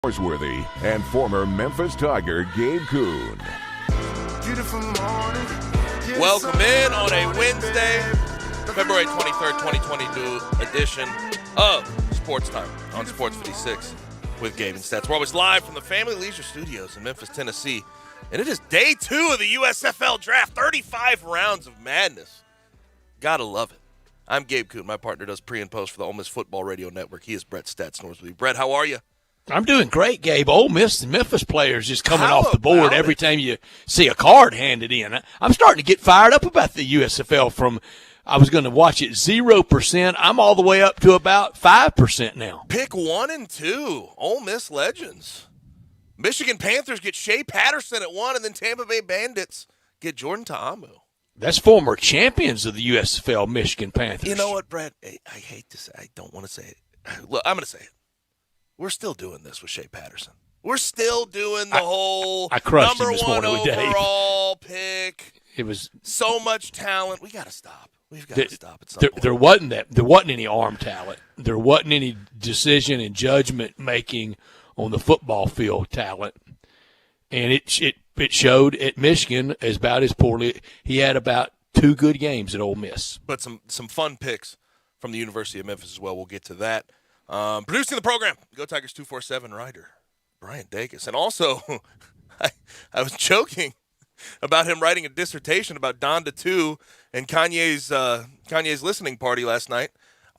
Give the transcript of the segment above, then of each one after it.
Worthy and former Memphis Tiger Gabe Kuhn. Welcome in on a Wednesday, February 23rd, 2022 edition of Sportstime on Sports 56 with Gabe and Stats. We're always live from the Family Leisure Studios in Memphis, Tennessee, and it is day 2 of the USFL Draft, 35 rounds of madness. Gotta love it. I'm Gabe Kuhn. My partner does pre and post for the Ole Miss Football Radio Network. He is Brett Stats Norsworthy. Brett, how are you? I'm doing great, Gabe. Ole Miss and Memphis players just coming off the board every time you see a card handed in. I'm starting to get fired up about the USFL from I was going to watch it 0%. I'm all the way up to about 5% now. Pick 1 and 2, Ole Miss legends. Michigan Panthers get Shea Patterson at 1, and then Tampa Bay Bandits get Jordan Ta'amu. That's former champions of the USFL, Michigan Panthers. You know what, Brett? I hate to say it. I don't want to say it. Look, I'm going to say it. We're still doing this with Shea Patterson. We're still doing the whole I crushed number him this 1 morning with Dave. overall pick. It was so much talent. We got to stop. We've got to stop at some point. There wasn't any arm talent. There wasn't any decision and judgment making on the football field talent. And it showed at Michigan as about as poorly. He had about 2 good games at Ole Miss. But some fun picks from the University of Memphis as well. We'll get to that. Producing the program, Go Tigers 247 writer, Brian Dacus. And also, I was joking about him writing a dissertation about Donda 2 and Kanye's listening party last night.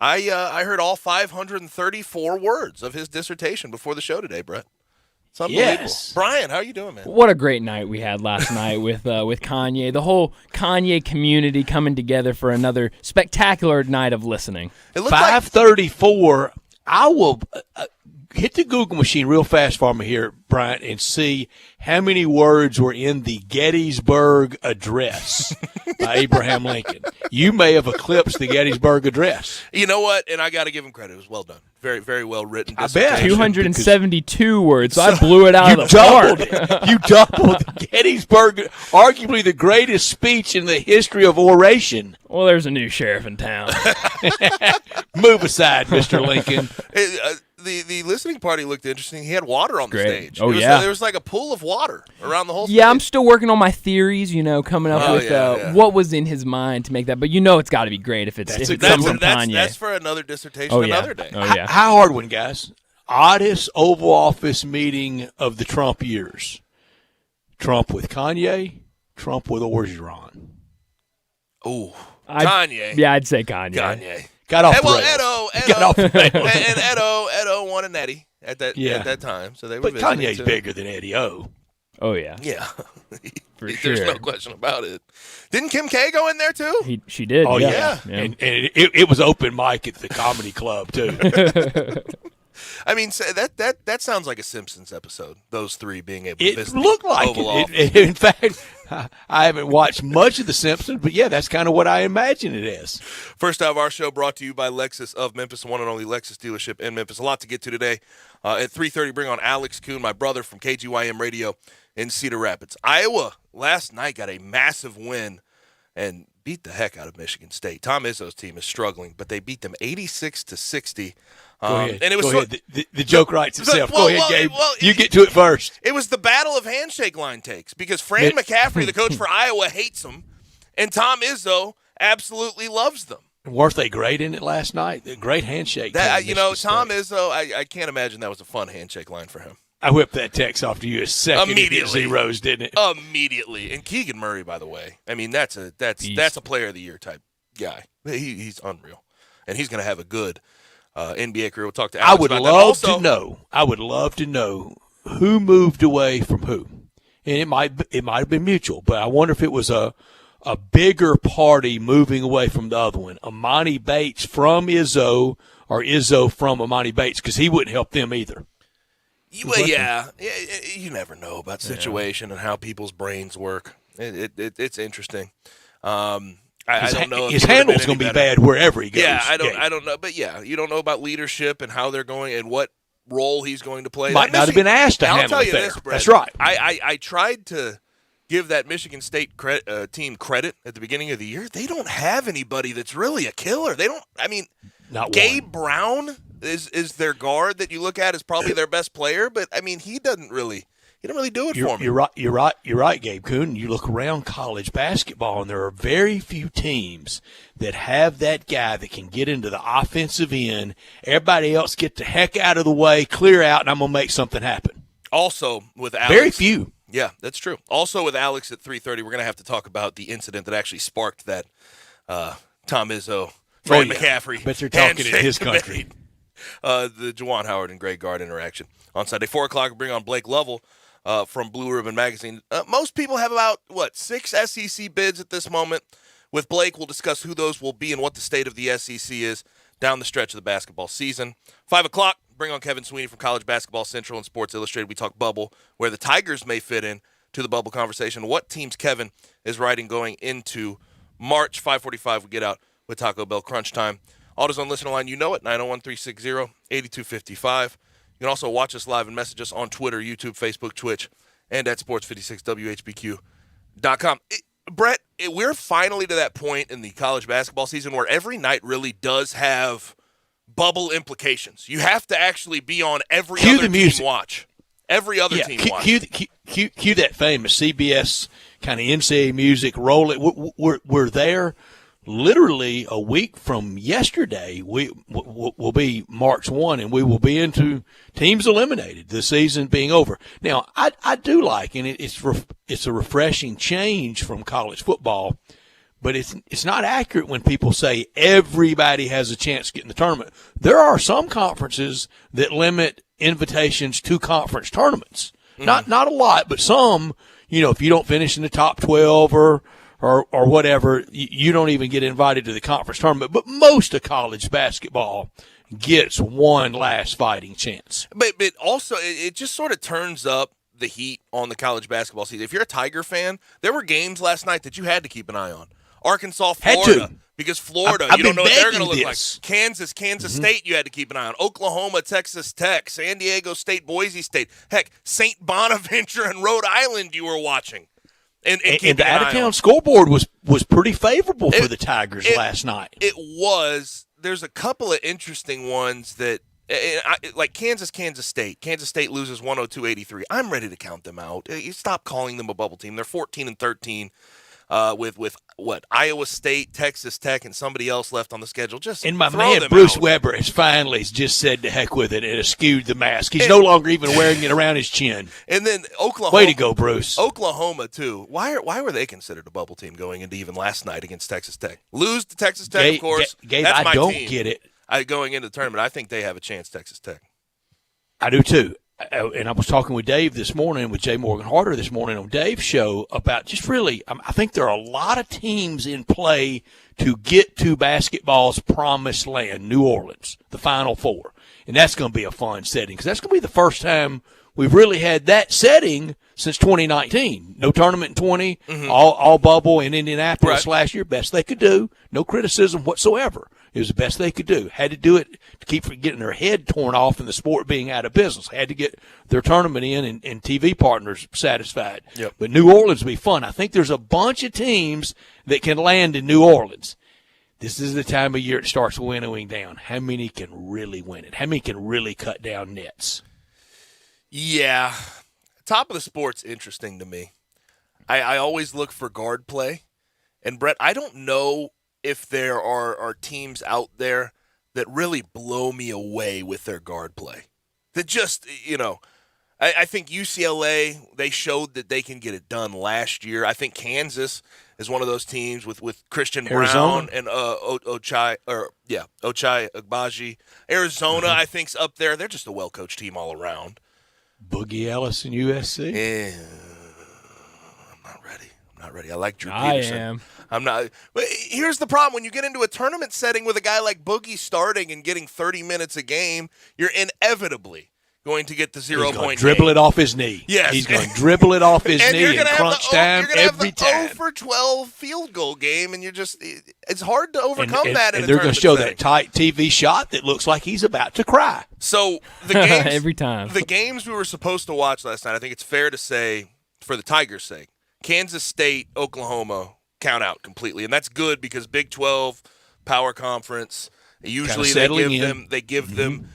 I heard all 534 words of his dissertation before the show today, Brett. It's unbelievable. Yes. Brian, how are you doing, man? What a great night we had last night with Kanye. The whole Kanye community coming together for another spectacular night of listening. It looked 534. I will hit the Google machine real fast for me here, Bryant, and see how many words were in the Gettysburg Address by Abraham Lincoln. You may have eclipsed the Gettysburg Address. You know what? And I got to give him credit. It was well done. Very, very well written. I bet. 272 words. So I blew it out of the park. You doubled Gettysburg, arguably the greatest speech in the history of oration. Well, there's a new sheriff in town. Move aside, Mr. Lincoln. The listening party looked interesting. He had water on the stage. Oh, yeah. There was like a pool of water around the whole stage. Yeah, I'm still working on my theories, coming up with what was in his mind to make that. But it's got to be great if it's something from Kanye. That's for another dissertation another day. Oh, yeah. How hard one, guys? Oddest Oval Office meeting of the Trump years. Trump with Kanye, Trump with Orgeron. Oh, Kanye. Yeah, I'd say Kanye. Got off the rails. Edo. Got off the rails. And Edo won an Eddie at that time. So they were but Kanye's bigger than Eddie O. Oh, yeah. Yeah. Sure. There's no question about it. Didn't Kim K go in there, too? She did. Oh, yeah. And it was open mic at the comedy club, too. I mean, that sounds like a Simpsons episode, those three being able to visit. It looked like it. In fact, I haven't watched much of The Simpsons, but, yeah, that's kind of what I imagine it is. First out of our show brought to you by Lexus of Memphis, the one and only Lexus dealership in Memphis. A lot to get to today. At 3:30, bring on Alex Kuhn, my brother from KGYM Radio in Cedar Rapids. Iowa last night got a massive win and beat the heck out of Michigan State. Tom Izzo's team is struggling, but they beat them 86-60. Go ahead. And it was Go ahead. The joke writes itself. Go ahead, Gabe. You get to it first. It was the battle of handshake line takes because Fran McCaffrey, the coach for Iowa, hates them, and Tom Izzo absolutely loves them. Weren't they great in it last night? A great handshake. Tom Izzo, I can't imagine that was a fun handshake line for him. I whipped that text off to you a second. Immediately. Zeros, didn't it? Immediately. And Keegan Murray, by the way, I mean that's a player of the year type guy. He's unreal, and he's going to have a good NBA career. We'll talk to Alex about that. I would love to know who moved away from who, and it might have been mutual, but I wonder if it was a bigger party moving away from the other one. Amani Bates from Izzo or Izzo from Amani Bates, because he wouldn't help them either. Well, yeah, you never know about situation and how people's brains work. It's interesting. I don't know. His handle's going to be bad wherever he goes. Yeah, I don't know. But, yeah, you don't know about leadership and how they're going and what role he's going to play. Might not have been asked to handle it there. That's right. I tried to give that Michigan State team credit at the beginning of the year. They don't have anybody that's really a killer. They don't – I mean, not Gabe one. Brown is their guard that you look at as probably their best player, but I mean he didn't really do it for me. You're right, Gabe Kuhn. You look around college basketball, and there are very few teams that have that guy that can get into the offensive end. Everybody else get the heck out of the way, clear out, and I'm gonna make something happen. Also with Alex, very few. Yeah, that's true. Also with Alex at 3:30, we're gonna have to talk about the incident that actually sparked that Tom Izzo, Fred McCaffrey. But they're talking in his country. The Juwan Howard and Greg Gard interaction on Sunday. 4 o'clock, we'll bring on Blake Lovell from Blue Ribbon Magazine. Most people have about, 6 SEC bids at this moment. With Blake, we'll discuss who those will be and what the state of the SEC is down the stretch of the basketball season. 5 o'clock, bring on Kevin Sweeney from College Basketball Central and Sports Illustrated. We talk bubble, where the Tigers may fit in to the bubble conversation. What teams Kevin is writing going into March. 5:45, we get out with Taco Bell Crunch Time. AutoZone listener line, you know it, 901-360-8255. You can also watch us live and message us on Twitter, YouTube, Facebook, Twitch, and at sports56whbq.com. Brett, we're finally to that point in the college basketball season where every night really does have bubble implications. You have to actually be on every other team watch. Every other team watch. Cue that famous CBS kind of NCAA music. Roll it. We're there. Literally a week from yesterday, will be March 1, and we will be into teams eliminated, the season being over. Now, I do like, and it's a refreshing change from college football, but it's not accurate when people say everybody has a chance to get in the tournament. There are some conferences that limit invitations to conference tournaments. Not a lot, but some. If you don't finish in the top 12 or whatever, you don't even get invited to the conference tournament. But most of college basketball gets one last fighting chance. But also, it just sort of turns up the heat on the college basketball season. If you're a Tiger fan, there were games last night that you had to keep an eye on. Arkansas, Florida. Because Florida, you don't know what they're going to look like. Kansas State, you had to keep an eye on. Oklahoma, Texas Tech, San Diego State, Boise State. Heck, St. Bonaventure and Rhode Island you were watching. And the out-of-town scoreboard was pretty favorable for the Tigers last night. It was. There's a couple of interesting ones that, like Kansas State. Kansas State loses 102-83. I'm ready to count them out. You stop calling them a bubble team. They're 14-13 with Iowa State, Texas Tech, and somebody else left on the schedule. And my man Bruce Weber has finally just said to heck with it and eschewed the mask. He's no longer even wearing it around his chin. And then Oklahoma. Way to go, Bruce. Oklahoma too. Why were they considered a bubble team going into even last night against Texas Tech? Lose to Texas Tech, of course. Gabe, that's my I don't team. get it. Going into the tournament, I think they have a chance. Texas Tech. I do too. And I was talking with Dave this morning, with Jay Morgan Harder this morning on Dave's show about just really, I think there are a lot of teams in play to get to basketball's promised land, New Orleans, the Final Four. And that's going to be a fun setting because that's going to be the first time we've really had that setting since 2019. No tournament in 20, all bubble in Indianapolis last year. Best they could do. No criticism whatsoever. It was the best they could do. Had to do it to keep from getting their head torn off and the sport being out of business. Had to get their tournament in and TV partners satisfied. Yep. But New Orleans will be fun. I think there's a bunch of teams that can land in New Orleans. This is the time of year it starts winnowing down. How many can really win it? How many can really cut down nets? Yeah. Top of the sport's interesting to me. I always look for guard play. And, Brett, I don't know if there are teams out there that really blow me away with their guard play. That just, I think UCLA, they showed that they can get it done last year. I think Kansas is one of those teams with Christian Brown and Ochai Agbaji. Arizona, I think's up there. They're just a well-coached team all around. Boogie Ellis and USC? Yeah, I'm not ready. I like Drew Peterson. I am. I'm not. But here's the problem. When you get into a tournament setting with a guy like Boogie starting and getting 30 minutes a game, you're inevitably going to get the 0 point dribble it off his knee. Yes. He's going to dribble it off his knee in crunch time every time. You're going to have the 0 for 12 field goal game, and it's hard to overcome that in a tournament And they're going to show setting. that tight TV shot that looks like he's about to cry. So the games, every time. The games we were supposed to watch last night, I think it's fair to say, for the Tigers' sake, Kansas State, Oklahoma count out completely, and that's good because Big 12 power conference. Usually they give them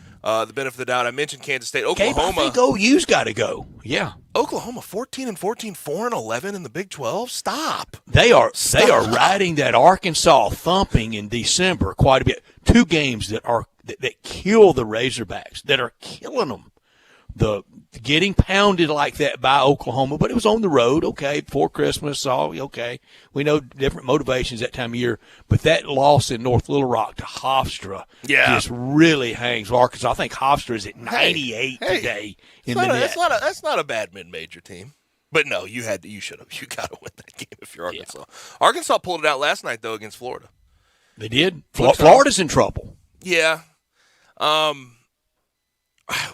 the benefit of the doubt. I mentioned Kansas State. Gabe, Oklahoma. I think OU's got to go. Yeah. Oklahoma 14-14, 4-11 in the Big 12. Stop. They are riding that Arkansas thumping in December quite a bit. 2 games that kill the Razorbacks, that are killing them. The getting pounded like that by Oklahoma, but it was on the road, okay, before Christmas, okay. We know different motivations that time of year, but that loss in North Little Rock to Hofstra just really hangs with Arkansas. I think Hofstra is at 98 today in the net. That's not a bad mid-major team. But no, you got to win that game if you're Arkansas. Yeah. Arkansas pulled it out last night, though, against Florida. They did. Florida's in trouble. Yeah.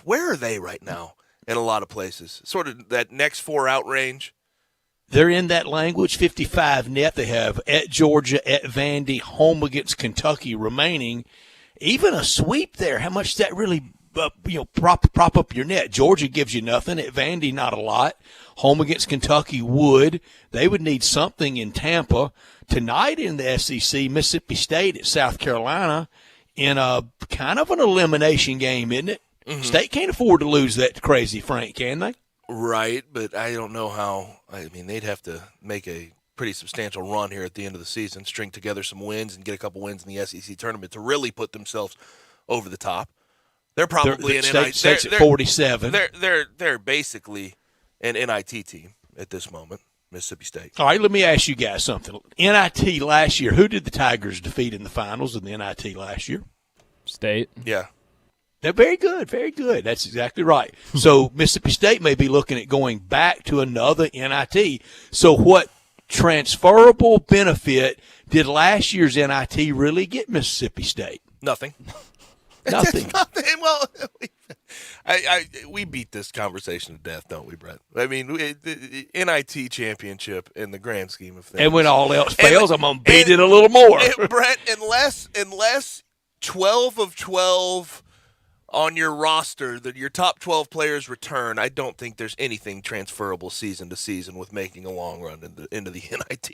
Where are they right now in a lot of places? Sort of that next 4 out range. They're in that language, 55 net. They have at Georgia, at Vandy, home against Kentucky remaining. Even a sweep there, how much does that really prop up your net? Georgia gives you nothing. At Vandy, not a lot. Home against Kentucky would. They would need something in Tampa. Tonight in the SEC, Mississippi State at South Carolina in a kind of an elimination game, isn't it? Mm-hmm. State can't afford to lose that to Crazy Frank, can they? Right, but I don't know how. I mean, they'd have to make a pretty substantial run here at the end of the season, string together some wins and get a couple wins in the SEC tournament to really put themselves over the top. They're probably an NIT. State's at 47. They're basically an NIT team at this moment, Mississippi State. All right, let me ask you guys something. NIT last year, who did the Tigers defeat in the finals in the NIT last year? State. Yeah. They're very good, very good. That's exactly right. So Mississippi State may be looking at going back to another NIT. So what transferable benefit did last year's NIT really get Mississippi State? Nothing. Nothing. Nothing. Well, we beat this conversation to death, don't we, Brett? I mean, the NIT championship in the grand scheme of things. And when all else fails, I'm going to beat it a little more. Brett, unless 12 of 12 on your roster, that your top 12 players return, I don't think there's anything transferable season to season with making a long run into the NIT.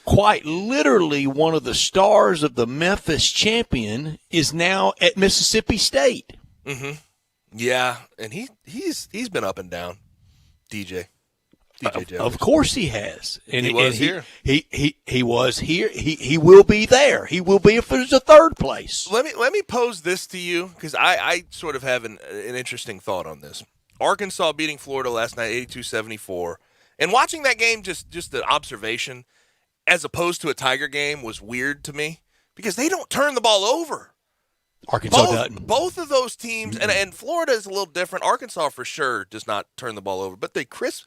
Quite literally, one of the stars of the Memphis champion is now at Mississippi State. Mm-hmm. Yeah, and he's been up and down, DJ Jones. Of course he has. And he was here. He was here. He will be there. He will be if there's a third place. Let me pose this to you, because I sort of have an interesting thought on this. Arkansas beating Florida last night, 82-74. And watching that game, just the observation, as opposed to a Tiger game, was weird to me, because they don't turn the ball over. Arkansas doesn't. Both of those teams, and Florida is a little different. Arkansas for sure does not turn the ball over, but they pass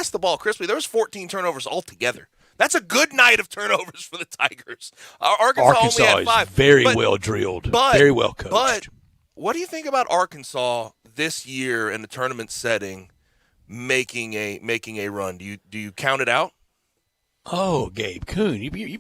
the ball crisply. There was 14 turnovers altogether. That's a good night of turnovers for the Tigers. Arkansas only had 5. Is very well drilled, very well coached. But what do you think about Arkansas this year in the tournament setting, making a run? Do you count it out? Oh, Gabe Kuhn, you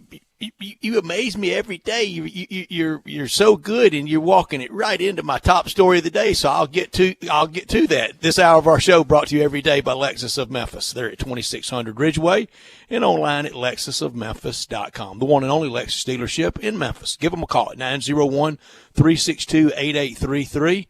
amaze me every day. You're so good, and you're walking it right into my top story of the day. So I'll get to that. This hour of our show brought to you every day by Lexus of Memphis. They're at 2600 Ridgeway and online at lexusofmemphis.com. The one and only Lexus dealership in Memphis. Give them a call at 901-362-8833.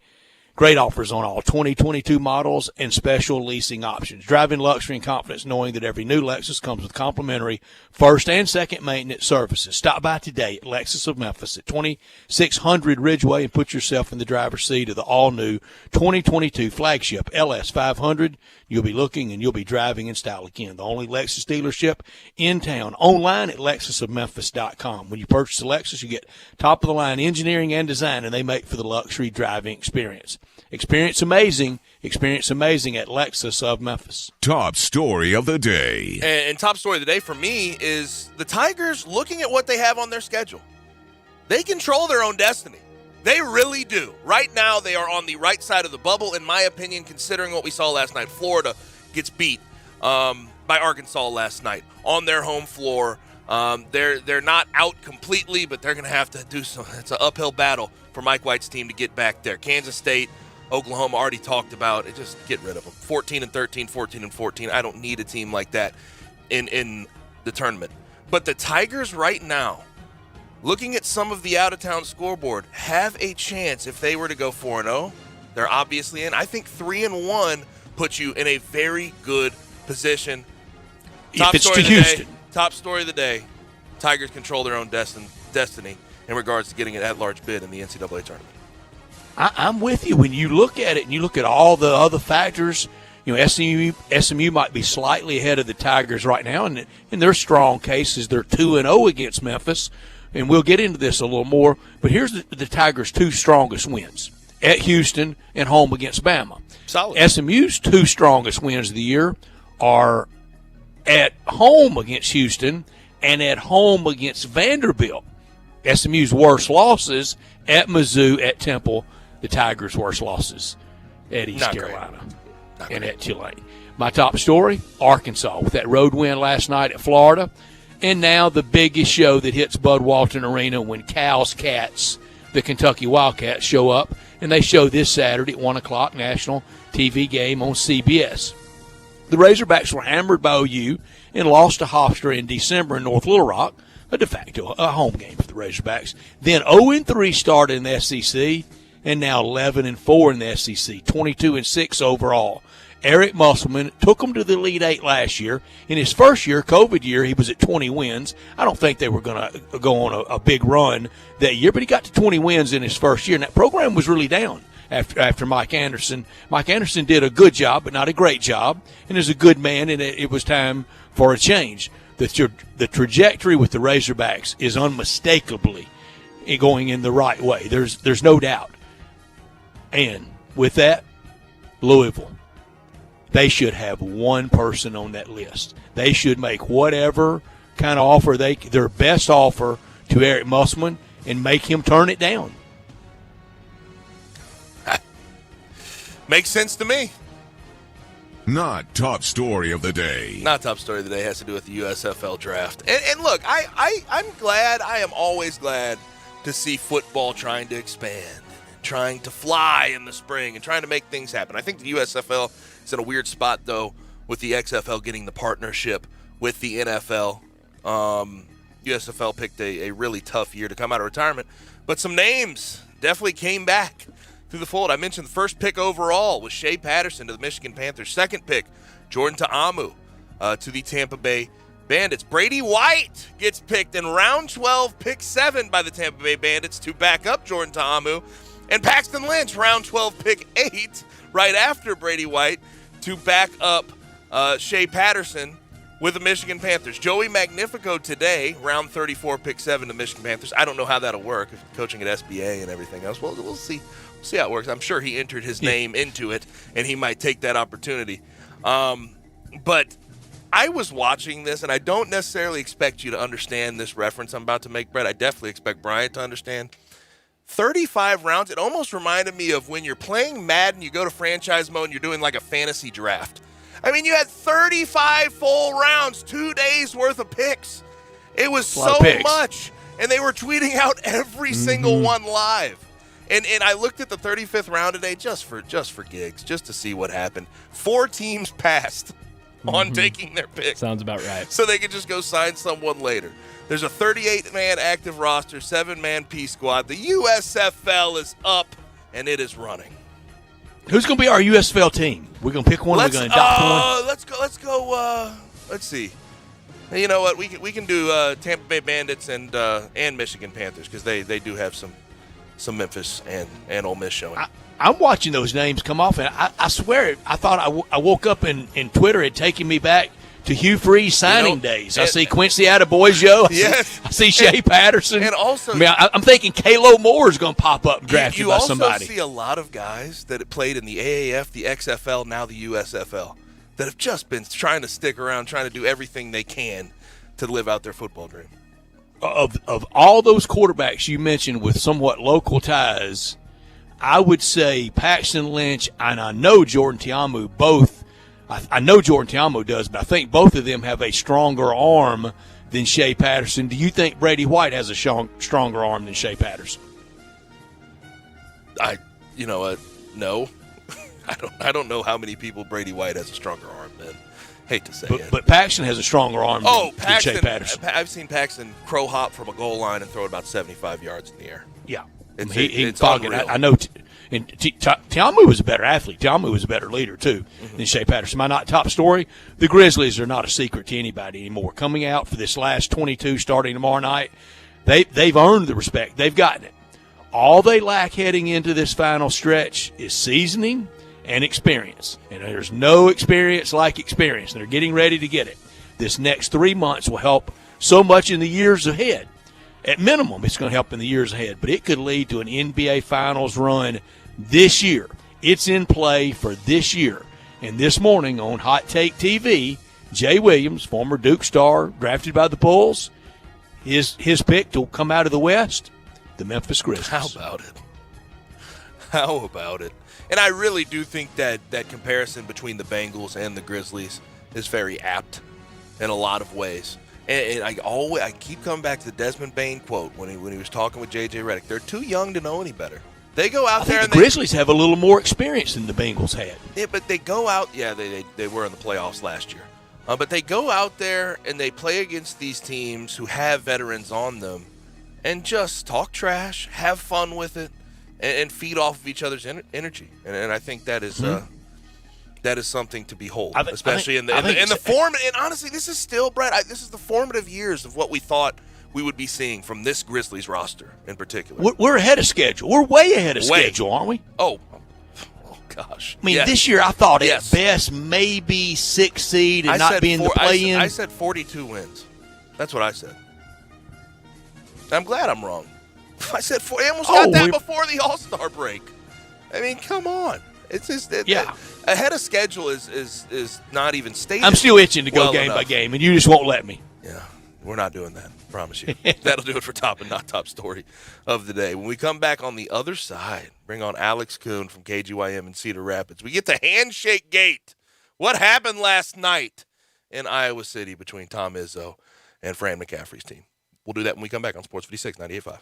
Great offers on all 2022 models and special leasing options. Drive in luxury and confidence knowing that every new Lexus comes with complimentary first and second maintenance services. Stop by today at Lexus of Memphis at 2600 Ridgeway and put yourself in the driver's seat of the all-new 2022 flagship LS500. You'll be looking and you'll be driving in style again. The only Lexus dealership in town. Online at lexusofmemphis.com. When you purchase a Lexus, you get top-of-the-line engineering and design, and they make for the luxury driving experience. Experience amazing at Lexus of Memphis. Top story of the day. And top story of the day for me is the Tigers looking at what they have on their schedule. They control their own destiny. They really do. Right now, they are on the right side of the bubble, in my opinion, considering what we saw last night. Florida gets beat by Arkansas last night on their home floor. They're not out completely, but they're going to have to do some. It's an uphill battle for Mike White's team to get back there. Kansas State, Oklahoma already talked about it. Just get rid of them. 14-13, 14-14. I don't need a team like that in the tournament. But the Tigers right now looking at some of the out-of-town scoreboard, have a chance if they were to go 4-0. They're obviously in. I think 3-1 puts you in a very good position. If it's to Houston. Top story of the day, Tigers control their own destiny in regards to getting an at-large bid in the NCAA tournament. I'm with you. When you look at it and you look at all the other factors, SMU might be slightly ahead of the Tigers right now, and in their strong cases, they're 2-0 against Memphis, and we'll get into this a little more. But here's the Tigers' two strongest wins: at Houston and home against Bama. Solid. SMU's two strongest wins of the year are at home against Houston and at home against Vanderbilt. SMU's worst losses at Mizzou, at Temple. The Tigers' worst losses at East Carolina and at Tulane. My top story, Arkansas, with that road win last night at Florida. And now the biggest show that hits Bud Walton Arena when Cal's Cats, the Kentucky Wildcats, show up. And they show this Saturday at 1 o'clock, national TV game on CBS. The Razorbacks were hammered by OU and lost to Hofstra in December in North Little Rock, a de facto a home game for the Razorbacks. Then 0-3 started in the SEC, and now 11-4 in the SEC, 22-6 overall. Eric Musselman took them to the Elite Eight last year. In his first year, COVID year, he was at 20 wins. I don't think they were going to go on a big run that year, but he got to 20 wins in his first year, and that program was really down after Mike Anderson. Mike Anderson did a good job, but not a great job, and is a good man, and it was time for a change. The trajectory with the Razorbacks is unmistakably going in the right way. There's no doubt. And with that, Louisville, they should have one person on that list. They should make whatever kind of offer their best offer to Eric Musselman and make him turn it down. Makes sense to me. Not top story of the day. Not top story of the day has to do with the USFL draft. And look, I'm glad. I am always glad to see football trying to expand, trying to fly in the spring, and trying to make things happen. I think the USFL is in a weird spot, though, with the XFL getting the partnership with the NFL. USFL picked a really tough year to come out of retirement, but some names definitely came back through the fold. I mentioned the first pick overall was Shea Patterson to the Michigan Panthers. Second pick, Jordan Ta'amu to the Tampa Bay Bandits. Brady White gets picked in round 12, pick 7 by the Tampa Bay Bandits to back up Jordan Ta'amu. And Paxton Lynch, round 12, pick 8, right after Brady White, to back up Shea Patterson with the Michigan Panthers. Joey Magnifico today, round 34, pick 7 to Michigan Panthers. I don't know how that'll work, coaching at SBA and everything else. Well, we'll see. We'll see how it works. I'm sure he entered his name into it, and he might take that opportunity. But I was watching this, and I don't necessarily expect you to understand this reference I'm about to make, Brett. I definitely expect Bryant to understand. 35 rounds, it almost reminded me of when you're playing Madden, you go to franchise mode, and you're doing like a fantasy draft. I mean, you had 35 full rounds, 2 days worth of picks. It was so much, and they were tweeting out every single one live. And I looked at the 35th round today just for gigs, just to see what happened. 4 teams passed on taking their pick. Sounds about right. So they could just go sign someone later. There's a 38-man active roster, 7-man P squad. The USFL is up, and it is running. Who's going to be our USFL team? We're going to pick one. We're going to adopt one. Let's go. Let's see. You know what? We can do Tampa Bay Bandits and Michigan Panthers, because they do have some Memphis and Ole Miss showing. I'm watching those names come off, and I swear I thought I woke up and Twitter had taken me back to Hugh Freeze signing days. I see Quincy Adebayo. I see Shea Patterson. And also, I'm thinking Kalo Moore is going to pop up and drafted by somebody. You also see a lot of guys that have played in the AAF, the XFL, now the USFL, that have just been trying to stick around, trying to do everything they can to live out their football dream. Of all those quarterbacks you mentioned with somewhat local ties, I would say Paxton Lynch and I know Jordan Ta'amu both. I know Jordan Ta'amu does, but I think both of them have a stronger arm than Shea Patterson. Do you think Brady White has a stronger arm than Shea Patterson? No. I don't know how many people Brady White has a stronger arm than. Hate to say it. But Paxton has a stronger arm than Shea Patterson. I've seen Paxton crow hop from a goal line and throw it about 75 yards in the air. Yeah. It's unreal. I know. And Tiamu was a better athlete. Tiamu was a better leader, too, than Shea Patterson. My not top story, the Grizzlies are not a secret to anybody anymore. Coming out for this last 22 starting tomorrow night, they've earned the respect. They've gotten it. All they lack heading into this final stretch is seasoning and experience. And there's no experience like experience. They're getting ready to get it. This next 3 months will help so much in the years ahead. At minimum, it's going to help in the years ahead. But it could lead to an NBA Finals run this year. It's in play for this year. And this morning on Hot Take TV, Jay Williams, former Duke star, drafted by the Bulls, his pick to come out of the West, the Memphis Grizzlies. How about it? And I really do think that comparison between the Bengals and the Grizzlies is very apt in a lot of ways. And I keep coming back to the Desmond Bain quote when he was talking with J.J. Redick. They're too young to know any better. They go out there and the Grizzlies have a little more experience than the Bengals had. Yeah, but they go out. Yeah, they were in the playoffs last year. But they go out there and they play against these teams who have veterans on them and just talk trash, have fun with it, and feed off of each other's energy. And I think that is that is something to behold, especially in the form. And honestly, this is still, Brett, this is the formative years of what we thought we would be seeing from this Grizzlies roster in particular. We're ahead of schedule. We're way ahead of schedule, aren't we? Oh gosh. I mean, this year I thought at best maybe 6th seed and not be in the play-in. I said 42 wins. That's what I said. I'm glad I'm wrong. I said I almost got that before the All-Star break. I mean, come on. It's just ahead of schedule is not even stated. I'm still itching to go game by game, and you just won't let me. Yeah, we're not doing that. I promise you. That'll do it for top and not top story of the day. When we come back on the other side, bring on Alex Kuhn from KGYM in Cedar Rapids. We get to Handshake Gate. What happened last night in Iowa City between Tom Izzo and Fran McCaffrey's team? We'll do that when we come back on Sports 56 98.5.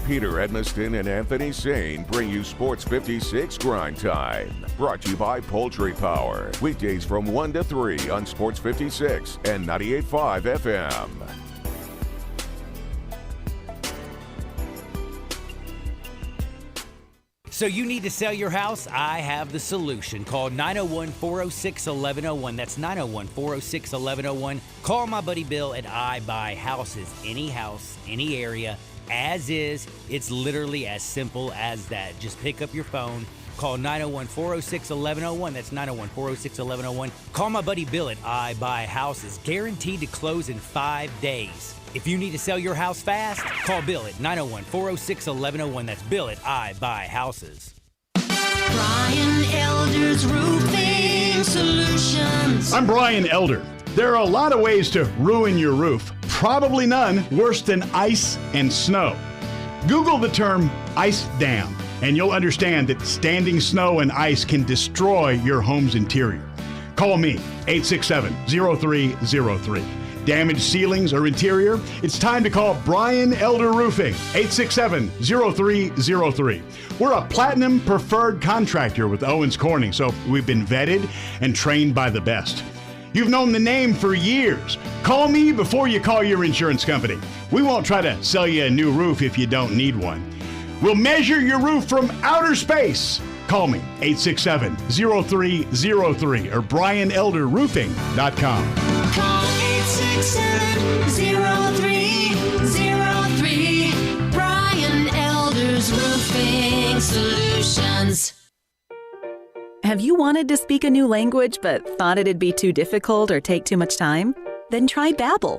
Peter Edmiston and Anthony Sane bring you Sports 56 Grind Time. Brought to you by Poultry Power. Weekdays from 1 to 3 on Sports 56 and 98.5 FM. So you need to sell your house? I have the solution. Call 901-406-1101. That's 901-406-1101. Call my buddy Bill at I Buy Houses. Any house, any area, as is. It's literally as simple as that. Just pick up your phone. Call 901-406-1101. That's 901-406-1101. Call my buddy Bill at I Buy Houses. Guaranteed to close in 5 days. If you need to sell your house fast, call Bill at 901-406-1101. That's Bill at I Buy Houses. Brian Elder's Roofing Solutions. I'm Brian Elder. There are a lot of ways to ruin your roof. Probably none worse than ice and snow. Google the term ice dam, and you'll understand that standing snow and ice can destroy your home's interior. Call me, 867-0303. Damaged ceilings or interior? It's time to call Brian Elder Roofing, 867-0303. We're a platinum preferred contractor with Owens Corning, so we've been vetted and trained by the best. You've known the name for years. Call me before you call your insurance company. We won't try to sell you a new roof if you don't need one. We'll measure your roof from outer space. Call me, 867-0303 or BrianElderRoofing.com. Call 867-0303. Brian Elder's Roofing Solutions. Have you wanted to speak a new language but thought it'd be too difficult or take too much time? Then try Babbel.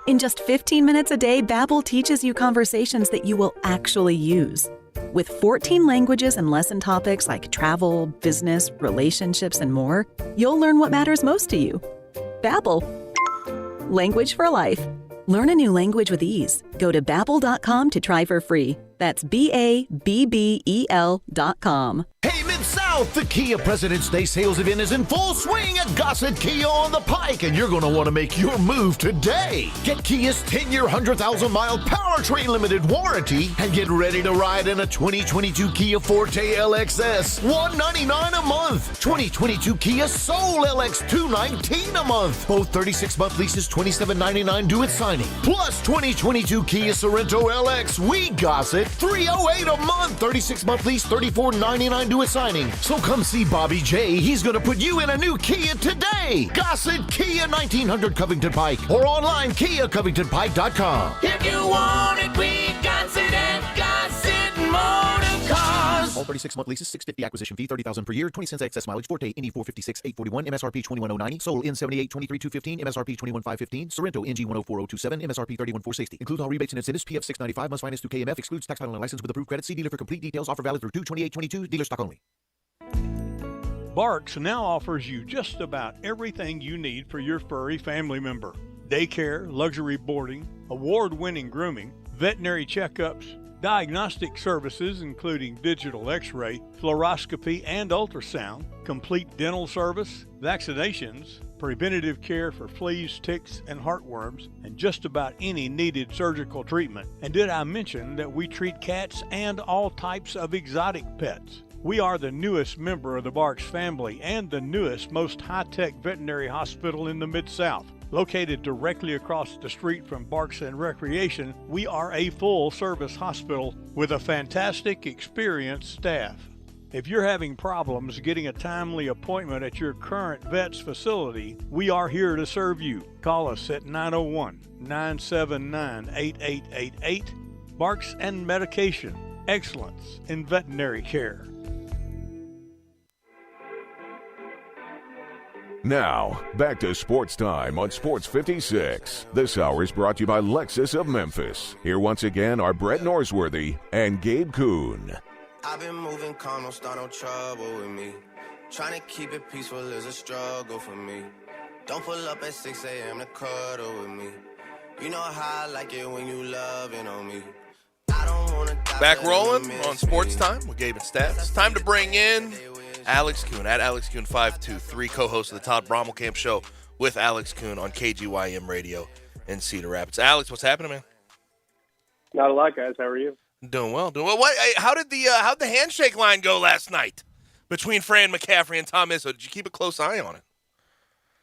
In just 15 minutes a day, Babbel teaches you conversations that you will actually use. With 14 languages and lesson topics like travel, business, relationships, and more, you'll learn what matters most to you. Babbel. Language for life. Learn a new language with ease. Go to Babbel.com to try for free. That's BABBEL.com. Hey, Mid-South! South, the Kia President's Day sales event is in full swing at Gossett Kia on the Pike, and you're going to want to make your move today. Get Kia's 10-year, 100,000-mile powertrain limited warranty and get ready to ride in a 2022 Kia Forte LXS, $199 a month. 2022 Kia Soul LX, $219 a month. Both 36-month leases, $27.99 due at signing. Plus 2022 Kia Sorento LX, we Gossett, $308 a month. 36-month lease, $34.99 due at signing. So come see Bobby J. He's going to put you in a new Kia today. Gossett Kia, 1900 Covington Pike, or online KiaCovingtonPike.com. If you want it, we Gossett and Gossett Motor Cars. All 36-month leases, $650 acquisition fee, $30,000 per year, 20 cents excess mileage. Forte NE 456 841, MSRP 21090. Soul in 78 23 215, MSRP 21515. Sorrento NG 104027, MSRP 31460. Includes all rebates and incentives. PF 695 must finance through KMF. Excludes tax title and license with approved credit. See dealer for complete details. Offer valid through 2/28/22. Dealer stock only. Barks now offers you just about everything you need for your furry family member. Daycare, luxury boarding, award-winning grooming, veterinary checkups, diagnostic services including digital x-ray, fluoroscopy and ultrasound, complete dental service, vaccinations, preventative care for fleas, ticks, and heartworms, and just about any needed surgical treatment. And did I mention that we treat cats and all types of exotic pets? We are the newest member of the Barks family and the newest, most high-tech veterinary hospital in the Mid-South. Located directly across the street from Barks and Recreation, we are a full-service hospital with a fantastic, experienced staff. If you're having problems getting a timely appointment at your current vet's facility, we are here to serve you. Call us at 901-979-8888. Barks and Medication. Excellence in veterinary care. Now, back to Sports Time on Sports 56. This hour is brought to you by Lexus of Memphis. Here once again are Brett Norsworthy and Gabe Kuhn. I've been moving calm, don't start no trouble with me. Trying to keep it peaceful is a struggle for me. Don't pull up at 6 a.m. to cuddle with me. You know how I like it when you loving on me. I don't wanna die. Back rolling on Sports Time with Gabe and Stats. Time to bring in Alex Kuhn at Alex Kuhn 523, co-host of the Todd Brommelkamp Show with Alex Kuhn on KGYM Radio in Cedar Rapids. Alex, what's happening, man? Not a lot, guys. How are you? Doing well. How'd the handshake line go last night between Fran McCaffrey and Tom Izzo? Did you keep a close eye on it?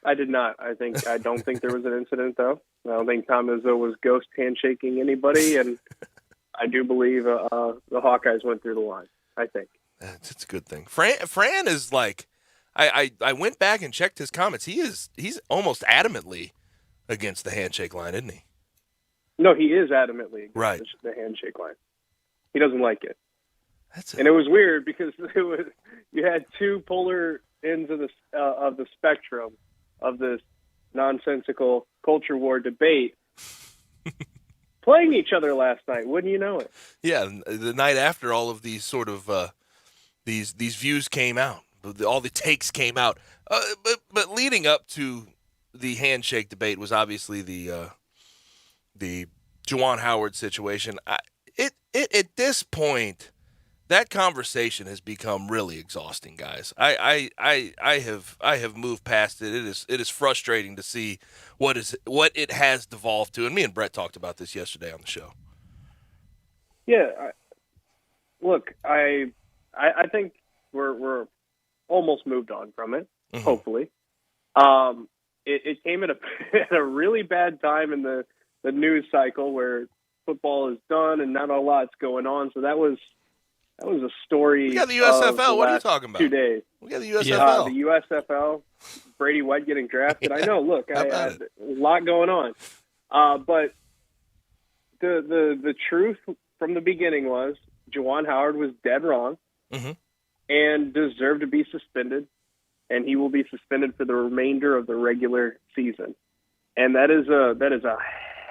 I did not. I don't think there was an incident, though. I don't think Tom Izzo was ghost handshaking anybody, and I do believe the Hawkeyes went through the line, I think. It's a good thing. Fran is like, I went back and checked his comments. He's almost adamantly against the handshake line, isn't he? No, he is adamantly against the handshake line. He doesn't like it. And it was weird because you had two polar ends of the spectrum of this nonsensical culture war debate playing each other last night. Wouldn't you know it? Yeah, the night after all of these sort of these views came out, all the takes came out. But leading up to the handshake debate was obviously the Juwan Howard situation. At this point, that conversation has become really exhausting, guys. I have moved past it. It is frustrating to see what it has devolved to. And me and Brett talked about this yesterday on the show. Yeah, look, I think we're almost moved on from it. Mm-hmm. Hopefully, it came at a really bad time in the news cycle where football is done and not a lot's going on. So that was a story. We got the USFL. What are you talking about? 2 days. We got the USFL. The USFL. Brady White getting drafted. I know. Look, I had a lot going on. But the truth from the beginning was Juwan Howard was dead wrong and deserved to be suspended, and he will be suspended for the remainder of the regular season. And that is a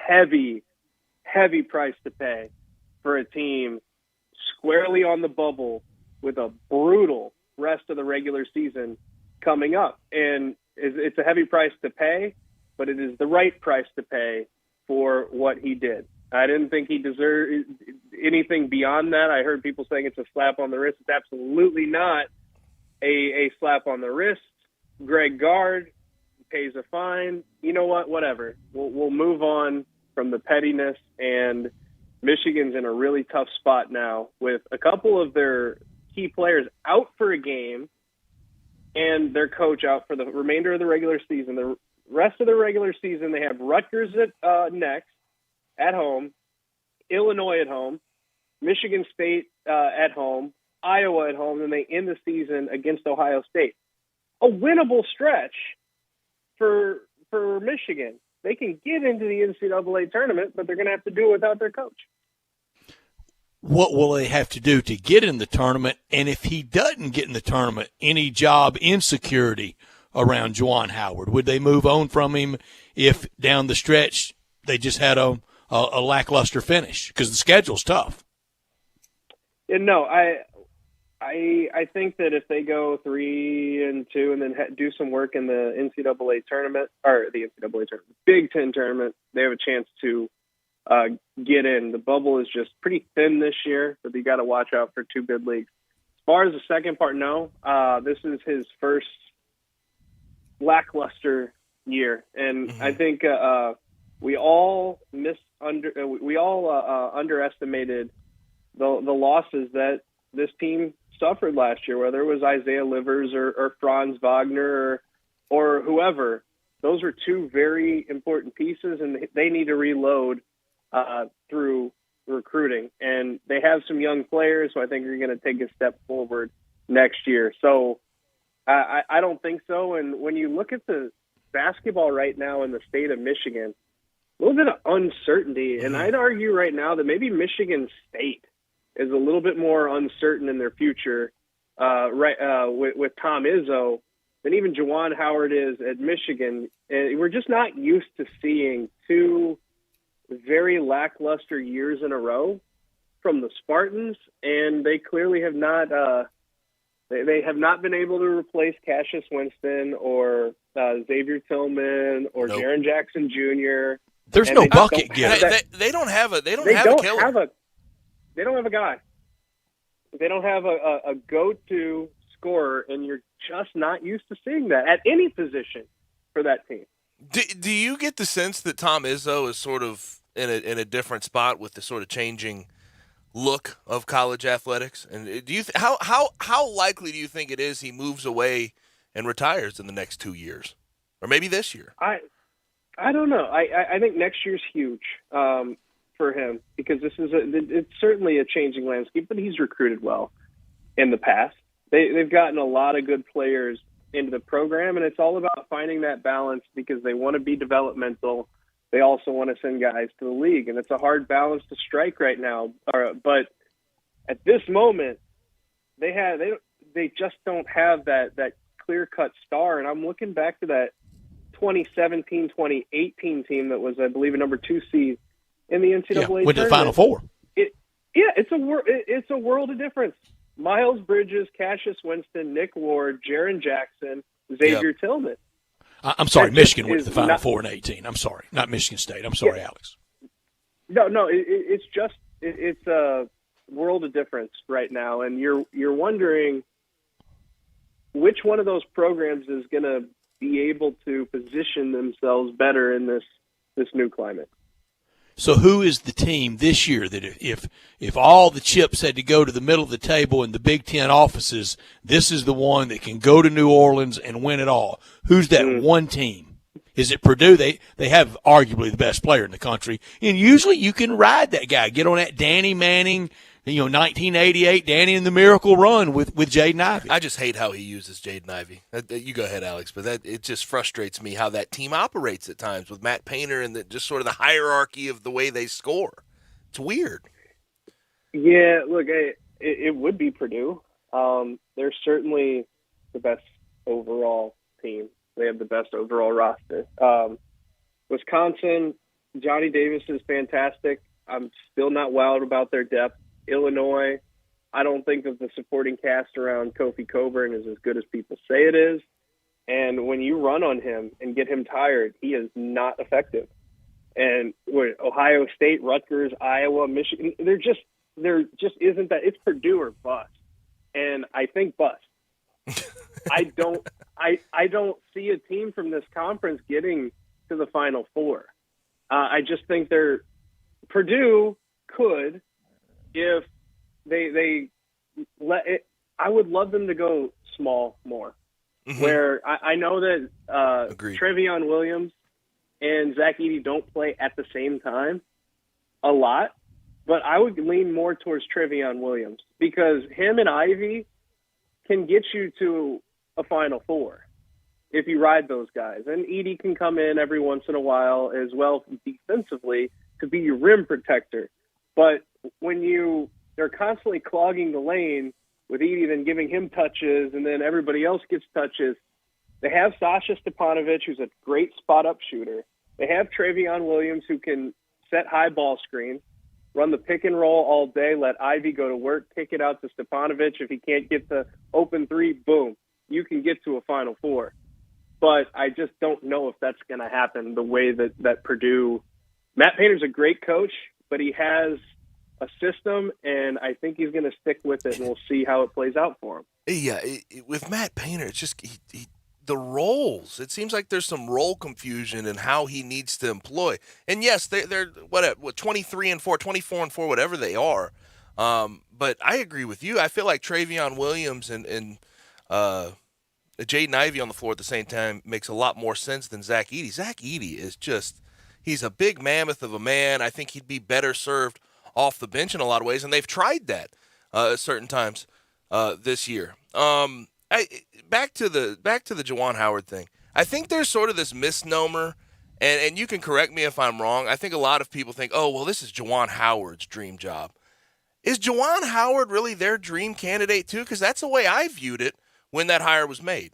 heavy price to pay for a team squarely on the bubble with a brutal rest of the regular season coming up. And it's a heavy price to pay, but it is the right price to pay for what he did. I didn't think he deserved anything beyond that. I heard people saying it's a slap on the wrist. It's absolutely not. a slap on the wrist. Greg Gard pays a fine. You know what? Whatever. We'll move on from the pettiness, and Michigan's in a really tough spot now with a couple of their key players out for a game and their coach out for the remainder of the regular season. The rest of the regular season, they have Rutgers next at home, Illinois at home, Michigan State at home, Iowa at home, and they end the season against Ohio State. A winnable stretch for Michigan. They can get into the NCAA tournament, but they're going to have to do it without their coach. What will they have to do to get in the tournament? And if he doesn't get in the tournament, any job insecurity around Juwan Howard? Would they move on from him if down the stretch they just had a lackluster finish? Because the schedule's tough. And no, I think that if they go 3-2 and then do some work in the NCAA tournament, or the NCAA tournament, Big Ten tournament, they have a chance to get in. The bubble is just pretty thin this year, but you got to watch out for two bid leagues. As far as the second part, no. This is his first lackluster year, and I think we all underestimated the losses that this team suffered last year, whether it was Isaiah Livers or Franz Wagner or whoever. Those are two very important pieces, and they need to reload through recruiting. And they have some young players, so I think they're going to take a step forward next year. So I don't think so. And when you look at the basketball right now in the state of Michigan, a little bit of uncertainty. And I'd argue right now that maybe Michigan State is a little bit more uncertain in their future with Tom Izzo than even Juwan Howard is at Michigan. And we're just not used to seeing two very lackluster years in a row from the Spartans, and they clearly have not they have not been able to replace Cassius Winston or Xavier Tillman or Jaren Jackson Jr. There's no bucket getter. They don't have a killer. They don't have a guy. They don't have a go-to scorer, and you're just not used to seeing that at any position for that team. Do you get the sense that Tom Izzo is sort of in a different spot with the sort of changing look of college athletics? And do you how likely do you think it is he moves away and retires in the next 2 years, or maybe this year? I don't know. I think next year's huge for him because it's certainly a changing landscape, but he's recruited well in the past. They've gotten a lot of good players into the program, and it's all about finding that balance because they want to be developmental. They also want to send guys to the league, and it's a hard balance to strike right now. But at this moment, they just don't have that clear-cut star. And I'm looking back to that 2017-2018 team that was, I believe, a number 2 seed in the NCAA tournament. Went to the Final Four. It's a world of difference. Miles Bridges, Cassius Winston, Nick Ward, Jaren Jackson, Xavier Tillman. I'm sorry, Michigan went to the Final Four in 2018. I'm sorry, not Michigan State. I'm sorry, Alex. No, it's a world of difference right now, and you're wondering which one of those programs is going to be able to position themselves better in this new climate. So who is the team this year that if all the chips had to go to the middle of the table in the Big Ten offices, this is the one that can go to New Orleans and win it all? Who's that one team? Is it Purdue? They have arguably the best player in the country, and usually you can ride that guy. Get on that Danny Manning, 1988 Danny and the Miracle Run with Jaden Ivey. I just hate how he uses Jaden Ivey. You go ahead, Alex, but it just frustrates me how that team operates at times with Matt Painter and just sort of the hierarchy of the way they score. It's weird. Yeah, look, it would be Purdue. They're certainly the best overall team. They have the best overall roster. Wisconsin, Johnny Davis is fantastic. I'm still not wowed about their depth. Illinois, I don't think that the supporting cast around Kofi Coburn is as good as people say it is. And when you run on him and get him tired, he is not effective. And with Ohio State, Rutgers, Iowa, Michigan, there just isn't that. It's Purdue or bust. And I think bust. I don't see a team from this conference getting to the Final Four. I just think Purdue could if they let it. I would love them to go small more. Mm-hmm. Where I know that Agreed. Trevion Williams and Zach Edey don't play at the same time a lot, but I would lean more towards Trevion Williams because him and Ivy can get you to a Final Four if you ride those guys. And Edey can come in every once in a while as well defensively to be your rim protector. But when they're constantly clogging the lane with Edey, then giving him touches, and then everybody else gets touches, they have Sasha Stepanovic, who's a great spot-up shooter. They have Trevion Williams, who can set high ball screens, run the pick and roll all day, let Ivy go to work, kick it out to Stepanovic. If he can't get the open three, boom, you can get to a Final Four. But I just don't know if that's going to happen the way that Purdue – Matt Painter's a great coach, but he has a system, and I think he's going to stick with it, and we'll see how it plays out for him. Yeah, with Matt Painter, it's just the roles. It seems like there's some role confusion in how he needs to employ. And yes, they're what 23 and 4, 24 and 4, whatever they are. But I agree with you. I feel like Trevion Williams and Jaden Ivey on the floor at the same time makes a lot more sense than Zach Edey. Zach Edey is he's a big mammoth of a man. I think he'd be better served off the bench in a lot of ways, and they've tried that at certain times this year. Back to the Juwan Howard thing. I think there's sort of this misnomer, and you can correct me if I'm wrong. I think a lot of people think, oh, well, this is Juwan Howard's dream job. Is Juwan Howard really their dream candidate too? Because that's the way I viewed it when that hire was made.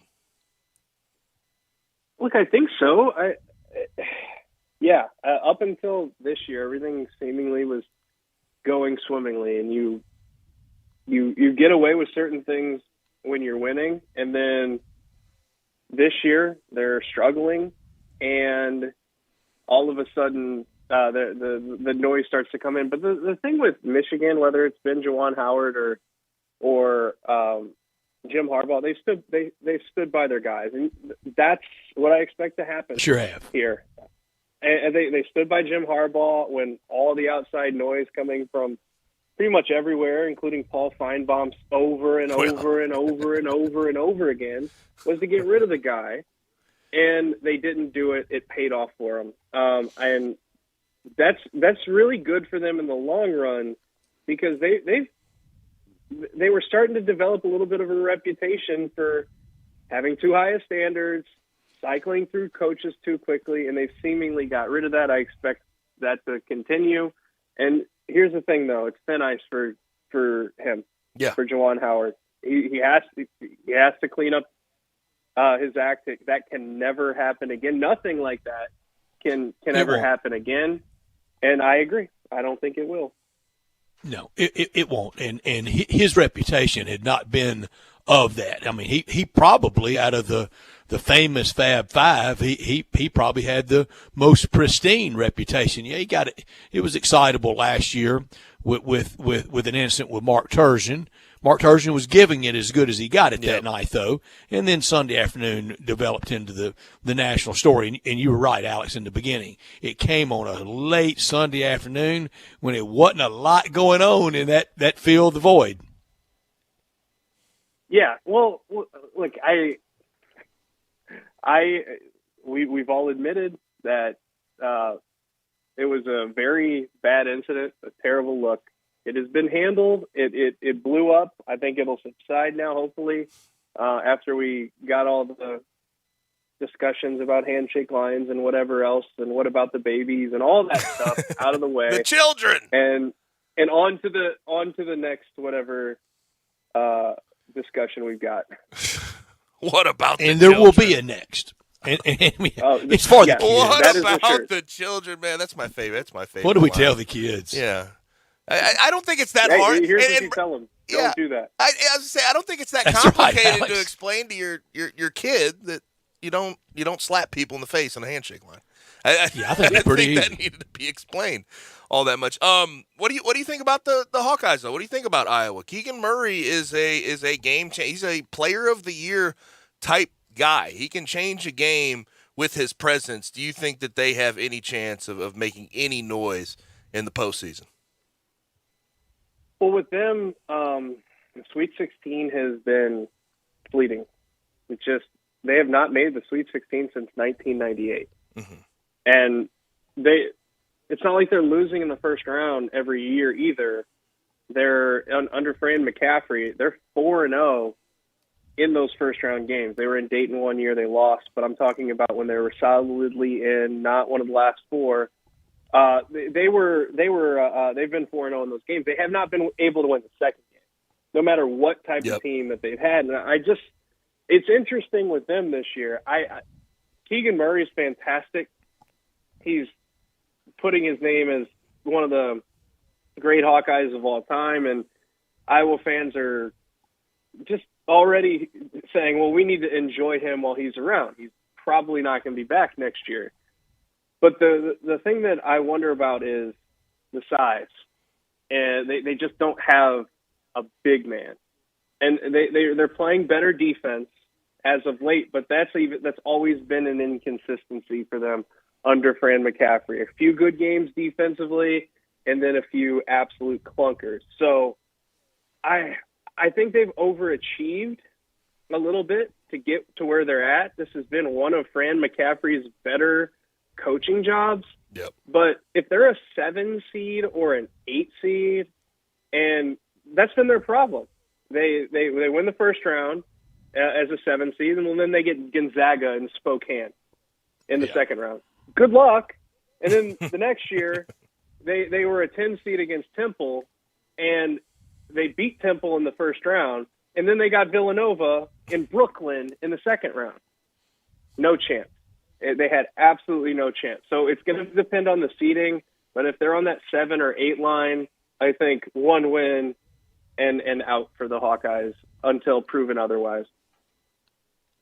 Look, I think so. Up until this year, everything seemingly was going swimmingly, and you get away with certain things when you're winning, and then this year they're struggling, and all of a sudden the noise starts to come in. But the thing with Michigan, whether it's been Juwan Howard or Jim Harbaugh, they stood by their guys, and that's what I expect to happen. Sure have here. And they stood by Jim Harbaugh when all the outside noise coming from pretty much everywhere, including Paul Feinbaum's over and over and over and over and over again, was to get rid of the guy. And they didn't do it. It paid off for them. And that's really good for them in the long run because they were starting to develop a little bit of a reputation for having too high of standards, cycling through coaches too quickly, and they've seemingly got rid of that. I expect that to continue. And here's the thing, though. It's thin ice for him, for Juwan Howard. He has to clean up his act. That can never happen again. Nothing like that can ever happen again. And I agree. I don't think it will. No, it won't. And his reputation had not been of that. I mean, he probably, out of the famous Fab Five, he probably had the most pristine reputation. Yeah, he got it. It was excitable last year with an incident with Mark Turgeon. Mark Turgeon was giving it as good as he got it that night, though. And then Sunday afternoon developed into the national story. And you were right, Alex, in the beginning. It came on a late Sunday afternoon when it wasn't a lot going on in that field, the void. Yeah, well, look, we've all admitted that it was a very bad incident, a terrible look. It has been handled. It blew up. I think it'll subside now, hopefully, after we got all the discussions about handshake lines and whatever else, and what about the babies and all that stuff out of the way. The children. And on to the next whatever discussion we've got. What about and the there children? will be a next. And it's for the kids. What about the children, man? That's my favorite. That's my favorite. What do we line. tell the kids? Yeah. I don't think it's that hard. Here's what you tell them. Don't do that. I was say I don't think it's that That's complicated right, to explain to your kid that you don't slap people in the face on a handshake line. I think it's pretty easy. That needed to be explained all that much. What do you think about the Hawkeyes though? What do you think about Iowa? Keegan Murray is a game changer. He's a player of the year type guy. He can change a game with his presence. Do you think that they have any chance of making any noise in the postseason? Well, with them, the Sweet 16 has been fleeting. They have not made the Sweet 16 since 1998. Mm-hmm. And it's not like they're losing in the first round every year either. They're under Fran McCaffrey. They're 4-0 in those first round games. They were in Dayton one year, they lost, but I'm talking about when they were solidly in not one of the last four. They've been 4-0 in those games. They have not been able to win the second game, no matter what type of team that they've had. And it's interesting with them this year. Keegan Murray's fantastic. He's putting his name as one of the great Hawkeyes of all time, and Iowa fans are just already saying, well, we need to enjoy him while he's around. He's probably not going to be back next year. But the thing that I wonder about is the size. And they just don't have a big man. And they're playing better defense as of late, but that's always been an inconsistency for them under Fran McCaffrey. A few good games defensively, and then a few absolute clunkers. So I think they've overachieved a little bit to get to where they're at. This has been one of Fran McCaffrey's better coaching jobs. Yep. But if they're a 7 seed or an 8 seed, and that's been their problem. They win the first round as a 7 seed, and then they get Gonzaga and Spokane in the second round. Good luck. And then the next year, they were a 10 seed against Temple, and they beat Temple in the first round, and then they got Villanova in Brooklyn in the second round. No chance. They had absolutely no chance. So it's going to depend on the seeding, but if they're on that 7 or 8 line, I think one win and out for the Hawkeyes until proven otherwise.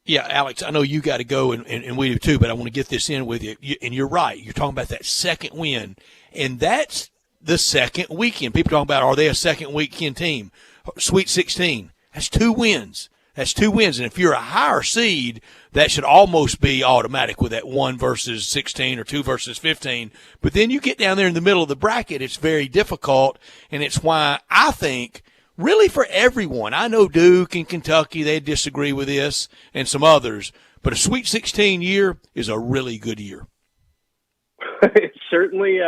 Yeah, Alex, I know you got to go, and we do too, but I want to get this in with you. And you're right. You're talking about that second win, and that's the second weekend. People talking about, are they a second weekend team? Sweet 16. That's 2 wins. That's 2 wins. And if you're a higher seed, that should almost be automatic with that 1 versus 16 or 2 versus 15. But then you get down there in the middle of the bracket, it's very difficult. And it's why I think really for everyone, I know Duke and Kentucky, they disagree with this and some others, but a Sweet 16 year is a really good year. Certainly,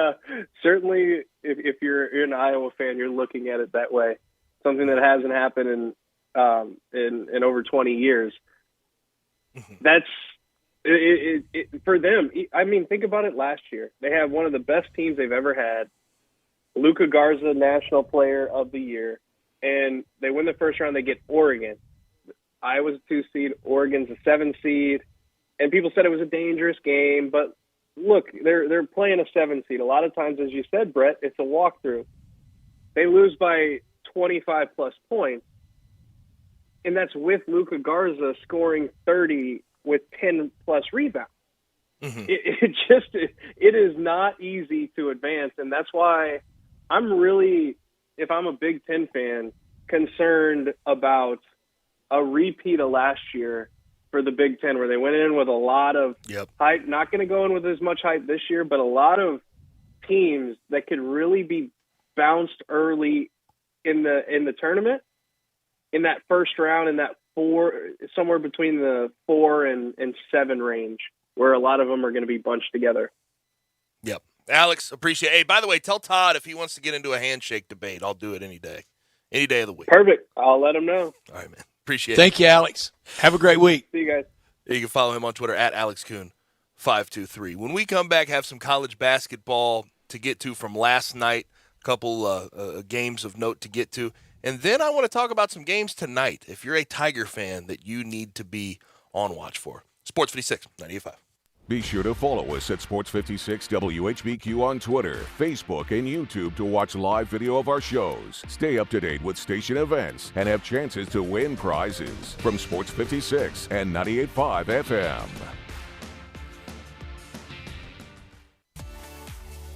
if you're an Iowa fan, you're looking at it that way. Something that hasn't happened in over 20 years. That's it for them. I mean, think about it. Last year, they have one of the best teams they've ever had. Luka Garza, National Player of the Year, and they win the first round. They get Oregon. Iowa's a 2 seed. Oregon's a 7 seed, and people said it was a dangerous game, but look, they're playing a 7 seed. A lot of times, as you said, Brett, it's a walkthrough. They lose by 25-plus points, and that's with Luka Garza scoring 30 with 10-plus rebounds. Mm-hmm. It is not easy to advance, and that's why I'm really, if I'm a Big Ten fan, concerned about a repeat of last year for the Big Ten, where they went in with a lot of hype. Not going to go in with as much hype this year, but a lot of teams that could really be bounced early in the tournament, in that first round, in that 4, somewhere between the 4 and 7 range, where a lot of them are going to be bunched together. Yep. Alex, appreciate it. Hey, by the way, tell Todd if he wants to get into a handshake debate, I'll do it any day of the week. Perfect. I'll let him know. All right, man. Appreciate it. Thank you, Alex. Have a great week. See you guys. You can follow him on Twitter at AlexKoon523. When we come back, have some college basketball to get to from last night, a couple games of note to get to. And then I want to talk about some games tonight, if you're a Tiger fan, that you need to be on watch for. Sports 56, 98.5. Be sure to follow us at Sports 56 WHBQ on Twitter, Facebook, and YouTube to watch live video of our shows. Stay up to date with station events and have chances to win prizes from Sports 56 and 98.5 FM.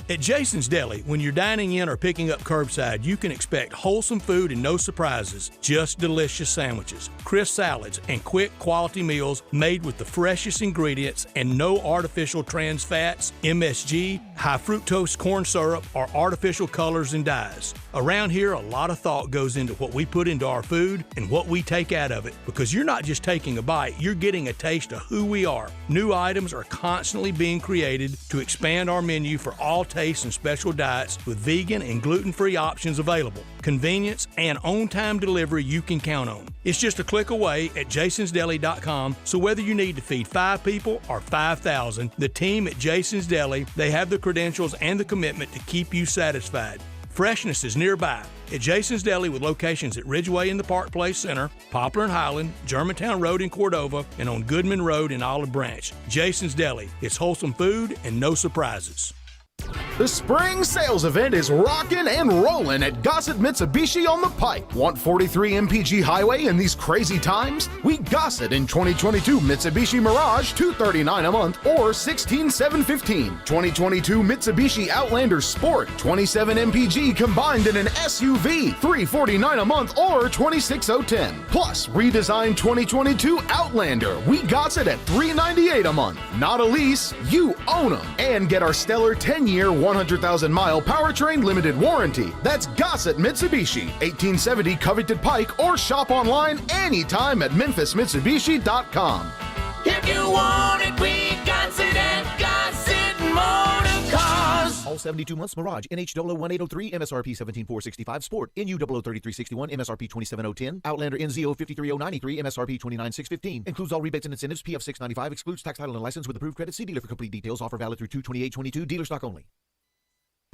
At Jason's Deli, when you're dining in or picking up curbside, you can expect wholesome food and no surprises, just delicious sandwiches, crisp salads, and quick quality meals made with the freshest ingredients and no artificial trans fats, MSG, high fructose corn syrup, or artificial colors and dyes. Around here, a lot of thought goes into what we put into our food and what we take out of it, because you're not just taking a bite, you're getting a taste of who we are. New items are constantly being created to expand our menu for all tastes and special diets with vegan and gluten-free options available. Convenience and on-time delivery you can count on. It's just a click away at jasonsdeli.com, so whether you need to feed 5 people or 5,000, the team at Jason's Deli, they have the credentials and the commitment to keep you satisfied. Freshness is nearby at Jason's Deli with locations at Ridgeway in the Park Place Center, Poplar and Highland, Germantown Road in Cordova, and on Goodman Road in Olive Branch. Jason's Deli. It's wholesome food and no surprises. The spring sales event is rocking and rolling at Gossett Mitsubishi on the Pike. Want 43 MPG highway in these crazy times? We Gossett in 2022 Mitsubishi Mirage $239 a month or $16,715. 2022 Mitsubishi Outlander Sport 27 MPG combined in an SUV $349 a month or $26,010. Plus redesigned 2022 Outlander. We Gossett at $398 a month. Not a lease, you own them. And get our stellar 10-year 100,000-mile powertrain limited warranty. That's Gossett Mitsubishi, 1870 Covington Pike, or shop online anytime at memphismitsubishi.com. If you want it, we got it at Gossett Motor Cars. All 72 months Mirage, NH001803, MSRP 17465 Sport, NU003361, MSRP 27010, Outlander NZ053093, MSRP 29615. Includes all rebates and incentives, PF 695, excludes tax, title, and license with approved credit. See dealer for complete details. Offer valid through 2/28/22, dealer stock only.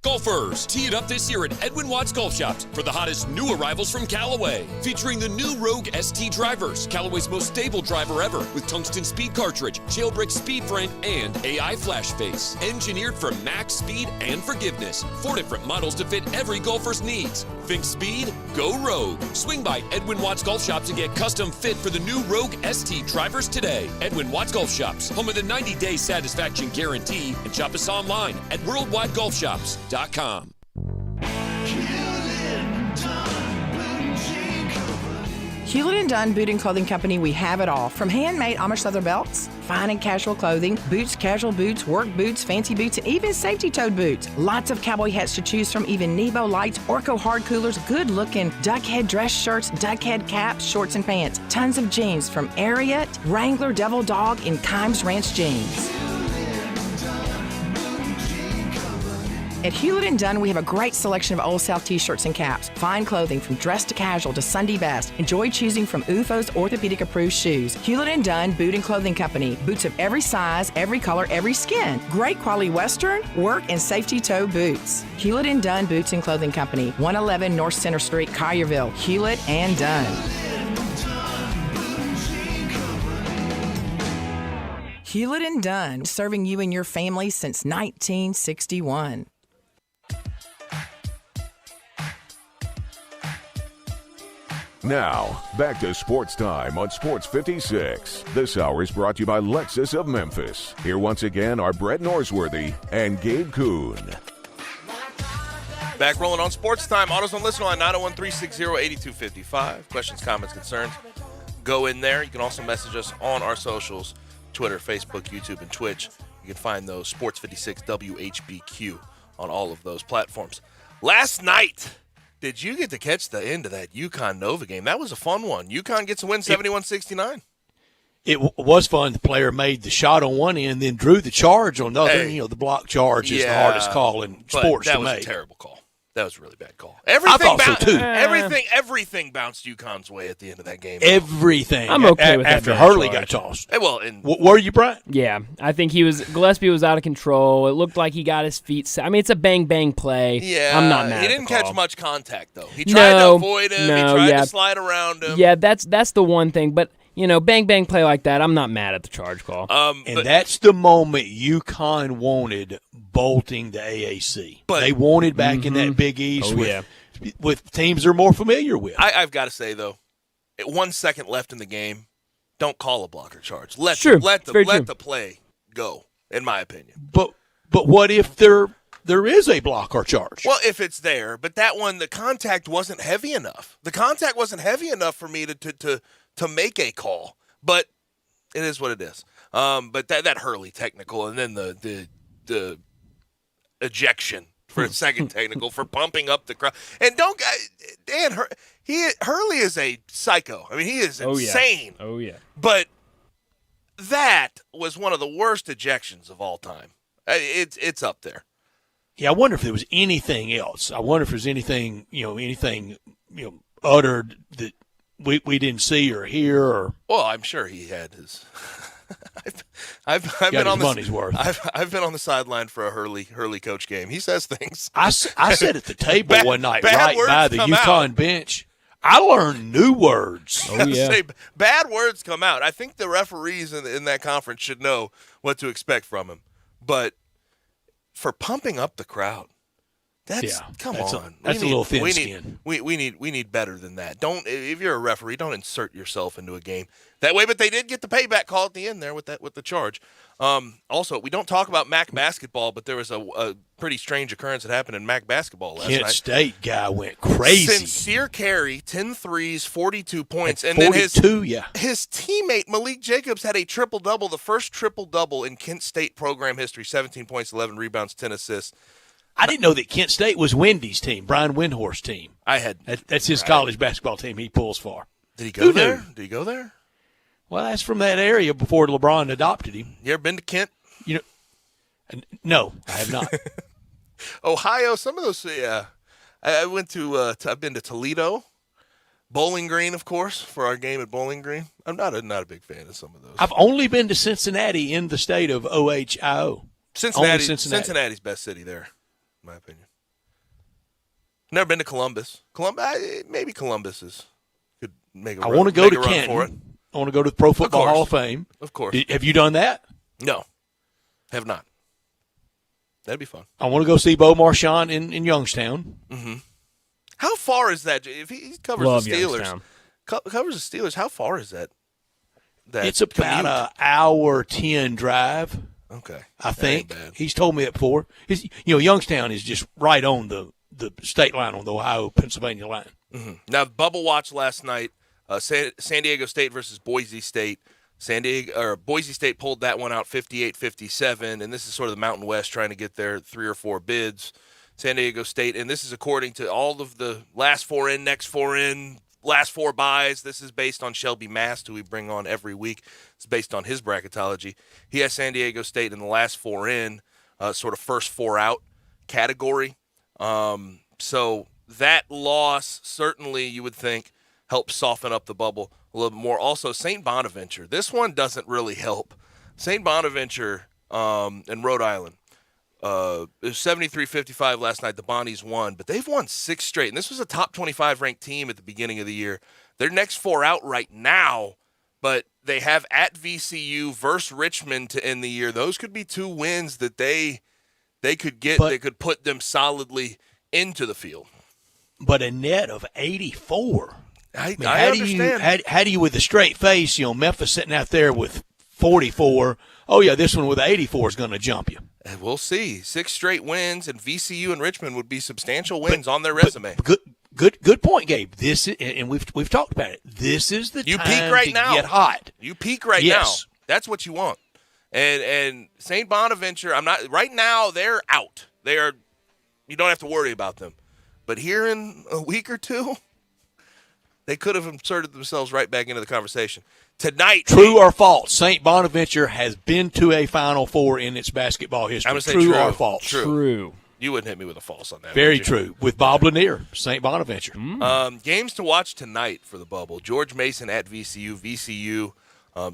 Golfers, tee it up this year at Edwin Watts Golf Shops for the hottest new arrivals from Callaway. Featuring the new Rogue ST drivers, Callaway's most stable driver ever, with tungsten speed cartridge, jailbreak speed frame, and AI flash face. Engineered for max speed and forgiveness. 4 different models to fit every golfer's needs. Think speed? Go Rogue. Swing by Edwin Watts Golf Shops and get custom fit for the new Rogue ST drivers today. Edwin Watts Golf Shops, home of the 90-day satisfaction guarantee, and shop us online at worldwidegolfshops.com. Hewlett & Dunn Boot and Clothing Company, we have it all. From handmade Amish leather belts, fine and casual clothing, boots, casual boots, work boots, fancy boots, and even safety-toed boots. Lots of cowboy hats to choose from, even Nebo lights, Orco hard coolers, good-looking duck head dress shirts, duck head caps, shorts, and pants. Tons of jeans from Ariat, Wrangler, Devil Dog, and Kimes Ranch jeans. At Hewlett & Dunn, we have a great selection of Old South t-shirts and caps. Fine clothing from dress to casual to Sunday best. Enjoy choosing from UFO's orthopedic-approved shoes. Hewlett & Dunn Boot and Clothing Company. Boots of every size, every color, every skin. Great quality Western, work, and safety toe boots. Hewlett & Dunn Boots and Clothing Company. 111 North Center Street, Collierville. Hewlett & Dunn. Hewlett & Dunn, serving you and your family since 1961. Now, back to Sports Time on Sports 56. This hour is brought to you by Lexus of Memphis. Here once again are Brett Norsworthy and Gabe Kuhn. Back rolling on Sports Time. Autos on listen line 901-360-8255. Questions, comments, concerns, go in there. You can also message us on our socials, Twitter, Facebook, YouTube, and Twitch. You can find those Sports 56 WHBQ on all of those platforms. Last night, did you get to catch the end of that UConn-Nova game? That was a fun one. UConn gets a win 71-69. It was fun. The player made the shot on one end, then drew the charge on the other. Hey, the block charge is the hardest call in sports to make. That was a terrible call. That was a really bad call. Everything I thought so too. Everything bounced UConn's way at the end of that game. Everything. I'm okay with that. After Hurley got tossed. Were you, Brian? Yeah, I think Gillespie was out of control. It looked like he got his feet set. I mean, it's a bang play. Yeah, I'm not mad. He at didn't the call. catch much contact though. He tried to avoid him. He tried to slide around him. Yeah, that's the one thing. But bang play like that, I'm not mad at the charge call. And that's the moment UConn wanted bolting the AAC. But they wanted back in that Big East with teams they're more familiar with. I've got to say, though, 1 second left in the game, don't call a blocker charge. Let the play go, in my opinion. But what if they're there is a block or charge. Well, if it's there, but that one, the contact wasn't heavy enough. The contact wasn't heavy enough for me to make a call. But it is what it is. But that Hurley technical, and then the ejection for a second technical for pumping up the crowd. And Hurley is a psycho. I mean, he is insane. Oh yeah. But that was one of the worst ejections of all time. It's up there. Yeah, I wonder if there was anything else. I wonder if there's anything uttered that we didn't see or hear. Or well, I'm sure he had his. I've got been his on money's worth. I've been on the sideline for a Hurley coach game. He says things. I sat at the table one night bad right by the UConn bench. I learned new words. Oh yeah. Say, bad words come out. I think the referees in that conference should know what to expect from him. But for pumping up the crowd, come on. That's a little thin skin. We need better than that. If you're a referee, don't insert yourself into a game that way. But they did get the payback call at the end there with the charge. Also, we don't talk about MAC basketball, but there was a pretty strange occurrence that happened in MAC basketball last night. Kent State guy went crazy. Sincere carry, 10 threes, 42 points. At and 42, then his teammate, Malik Jacobs, had a triple-double, the first triple-double in Kent State program history, 17 points, 11 rebounds, 10 assists. I didn't know that Kent State was Wendy's team, Brian Windhorst's team. That's his college basketball team he pulls for. Did he go there? Did he go there? Well, that's from that area before LeBron adopted him. You ever been to Kent? No, I have not. Ohio, some of those, yeah. I went to, I've been to Toledo, Bowling Green, of course, for our game at Bowling Green. I'm not a big fan of some of those. I've only been to Cincinnati in the state of OHIO. Cincinnati's best city there, in my opinion. Never been to Columbus. Maybe Columbus could make a run. I want to go to run Canton. for it. I want to go to the Pro Football Hall of Fame. Of course. Have you done that? No, have not. That'd be fun. I want to go see Bo Marchand in Youngstown. Mm-hmm. How far is that? If he covers the Steelers, how far is that? It's about an hour 10 drive. Okay, I think he's told me that before. Youngstown is just right on the state line, on the Ohio-Pennsylvania line. Mm-hmm. Now, Bubble Watch last night. San Diego State versus Boise State. Boise State pulled that one out 58-57, and this is sort of the Mountain West trying to get their 3 or 4 bids. San Diego State, and this is according to all of the last 4 in, next 4 in, last 4 buys. This is based on Shelby Mast, who we bring on every week. It's based on his bracketology. He has San Diego State in the last 4 in, sort of first 4 out category. So that loss certainly, you would think, helps soften up the bubble a little bit more. Also, St. Bonaventure. This one doesn't really help. St. Bonaventure in Rhode Island. It was 73-55 last night. The Bonnies won, but they've won 6 straight. And this was a top 25 ranked team at the beginning of the year. Their next 4 out right now, but they have at VCU versus Richmond to end the year. Those could be 2 wins that they could get. They could put them solidly into the field. But a net of 84. I understand. How do you, with a straight face, Memphis sitting out there with 44, oh, yeah, this one with 84 is going to jump you. And we'll see. 6 straight wins, and VCU and Richmond would be substantial wins on their resume. Good point, Gabe. This is, and we've talked about it. This is the time peak right to now. Get hot. You peak right now. That's what you want. And St. Bonaventure, right now they're out. You don't have to worry about them. But here in a week or 2, they could have inserted themselves right back into the conversation. Tonight, true or false? St. Bonaventure has been to a Final Four in its basketball history. I'm going to say true or false? True. You wouldn't hit me with a false on that. Very true. With Bob Lanier, St. Bonaventure. Games to watch tonight for the bubble. George Mason at VCU. VCU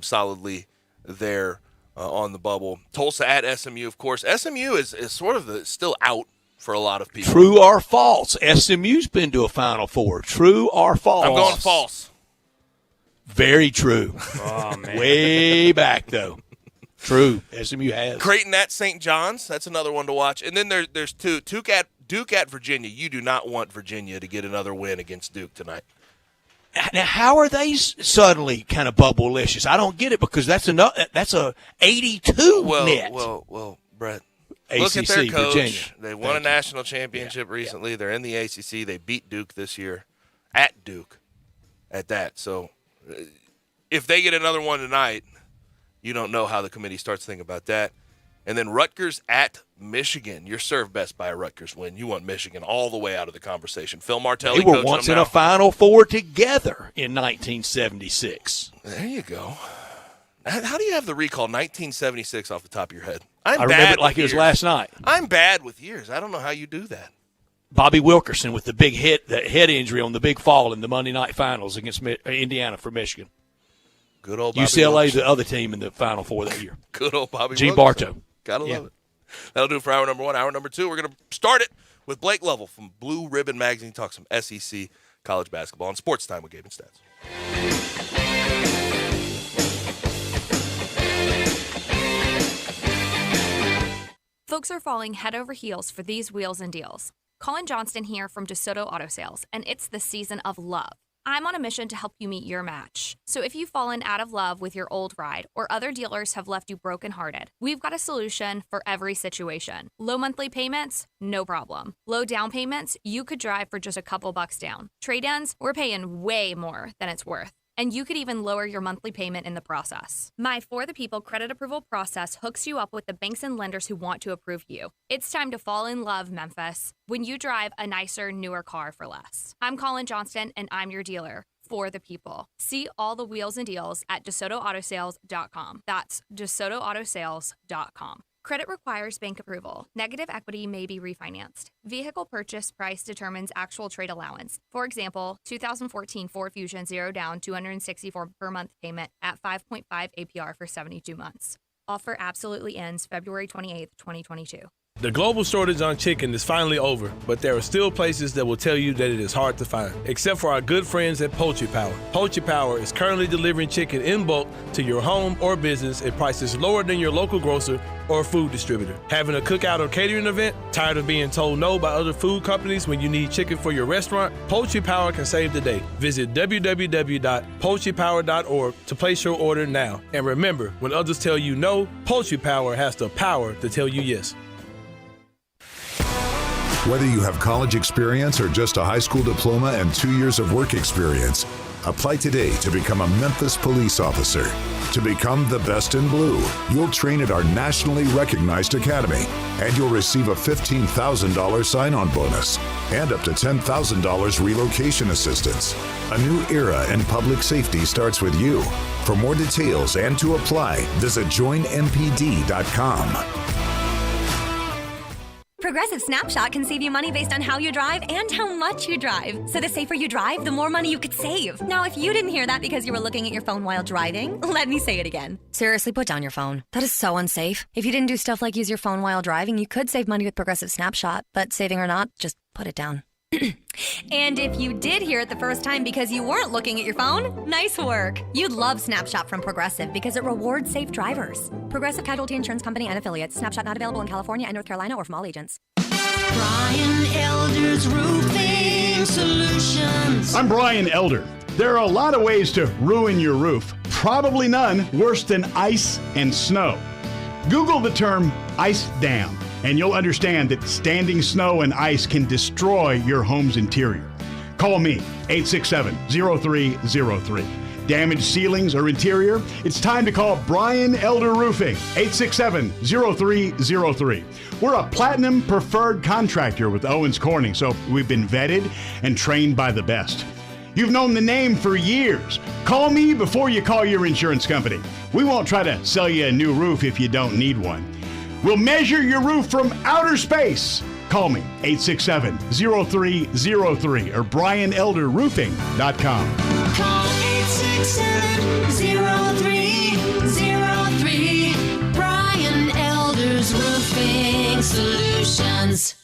solidly there on the bubble. Tulsa at SMU, of course. SMU is sort of still out for a lot of people. True or false? SMU's been to a Final Four. True or false? I'm going false. Very true. Oh, man. Way back, though. True. SMU has. Creighton at St. John's. That's another one to watch. And then there's 2. Duke at Virginia. You do not want Virginia to get another win against Duke tonight. Now, how are they suddenly kind of bubble-licious? I don't get it because that's a 82 net. Well, Brett. Look at their ACC, coach. Virginia. They won a national championship recently. They're in the ACC. They beat Duke this year at Duke at that. So if they get another one tonight, you don't know how the committee starts thinking about that. And then Rutgers at Michigan. You're served best by a Rutgers win. You want Michigan all the way out of the conversation. Phil Martelli They were coaching once them in now. a Final Four together in 1976. There you go. How do you have the recall 1976 off the top of your head? I remember it like it was last night. I'm bad with years. I don't know how you do that. Bobby Wilkerson with the big head injury on the big fall in the Monday night finals against Indiana for Michigan. Good old Bobby UCLA, Wilkerson. the other team in the Final Four that year. Good old Bobby Gene Wilkerson. Bartow. Gotta love it. That'll do it for hour number one. Hour number two, we're going to start it with Blake Lovell from Blue Ribbon Magazine. Talk some SEC college basketball on Sports Time with Gabe and Stats. Folks are falling head over heels for these wheels and deals. Colin Johnston here from DeSoto Auto Sales, and it's the season of love. I'm on a mission to help you meet your match. So if you've fallen out of love with your old ride or other dealers have left you brokenhearted, we've got a solution for every situation. Low monthly payments? No problem. Low down payments? You could drive for just a couple bucks down. Trade-ins? We're paying way more than it's worth. And you could even lower your monthly payment in the process. My For the People credit approval process hooks you up with the banks and lenders who want to approve you. It's time to fall in love, Memphis, when you drive a nicer, newer car for less. I'm Colin Johnston, and I'm your dealer. For the People. See all the wheels and deals at DeSotoAutosales.com. That's DeSotoAutosales.com. Credit requires bank approval. Negative equity may be refinanced. Vehicle purchase price determines actual trade allowance. For example, 2014 Ford Fusion 0 down, $264 per month payment at 5.5 APR for 72 months. Offer absolutely ends February 28th, 2022. The global shortage on chicken is finally over, but there are still places that will tell you that it is hard to find, except for our good friends at Poultry Power. Poultry Power is currently delivering chicken in bulk to your home or business at prices lower than your local grocer or food distributor. Having a cookout or catering event? Tired of being told no by other food companies when you need chicken for your restaurant? Poultry Power can save the day. Visit www.poultrypower.org to place your order now. And remember, when others tell you no, Poultry Power has the power to tell you yes. Whether you have college experience or just a high school diploma and 2 years of work experience, apply today to become a Memphis police officer. To become the best in blue, you'll train at our nationally recognized academy, and you'll receive a $15,000 sign-on bonus and up to $10,000 relocation assistance. A new era in public safety starts with you. For more details and to apply, visit joinmpd.com. Progressive Snapshot can save you money based on how you drive and how much you drive. So the safer you drive, the more money you could save. Now, if you didn't hear that because you were looking at your phone while driving, let me say it again. Seriously, put down your phone. That is so unsafe. If you didn't do stuff like use your phone while driving, you could save money with Progressive Snapshot. But saving or not, just put it down. And if you did hear it the first time because you weren't looking at your phone, nice work. You'd love Snapshot from Progressive because it rewards safe drivers. Progressive Casualty Insurance Company and affiliates. Snapshot not available in California and North Carolina or from all agents. Brian Elder's Roofing Solutions. I'm Brian Elder. There are a lot of ways to ruin your roof. Probably none worse than ice and snow. Google the term ice dam, and you'll understand that standing snow and ice can destroy your home's interior. Call me, 867-0303. Damaged ceilings or interior? It's time to call Brian Elder Roofing, 867-0303. We're a platinum preferred contractor with Owens Corning, so we've been vetted and trained by the best. You've known the name for years. Call me before you call your insurance company. We won't try to sell you a new roof if you don't need one. We'll measure your roof from outer space. Call me, 867-0303 or BrianElderRoofing.com. Call 867-0303. Brian Elder's Roofing Solutions.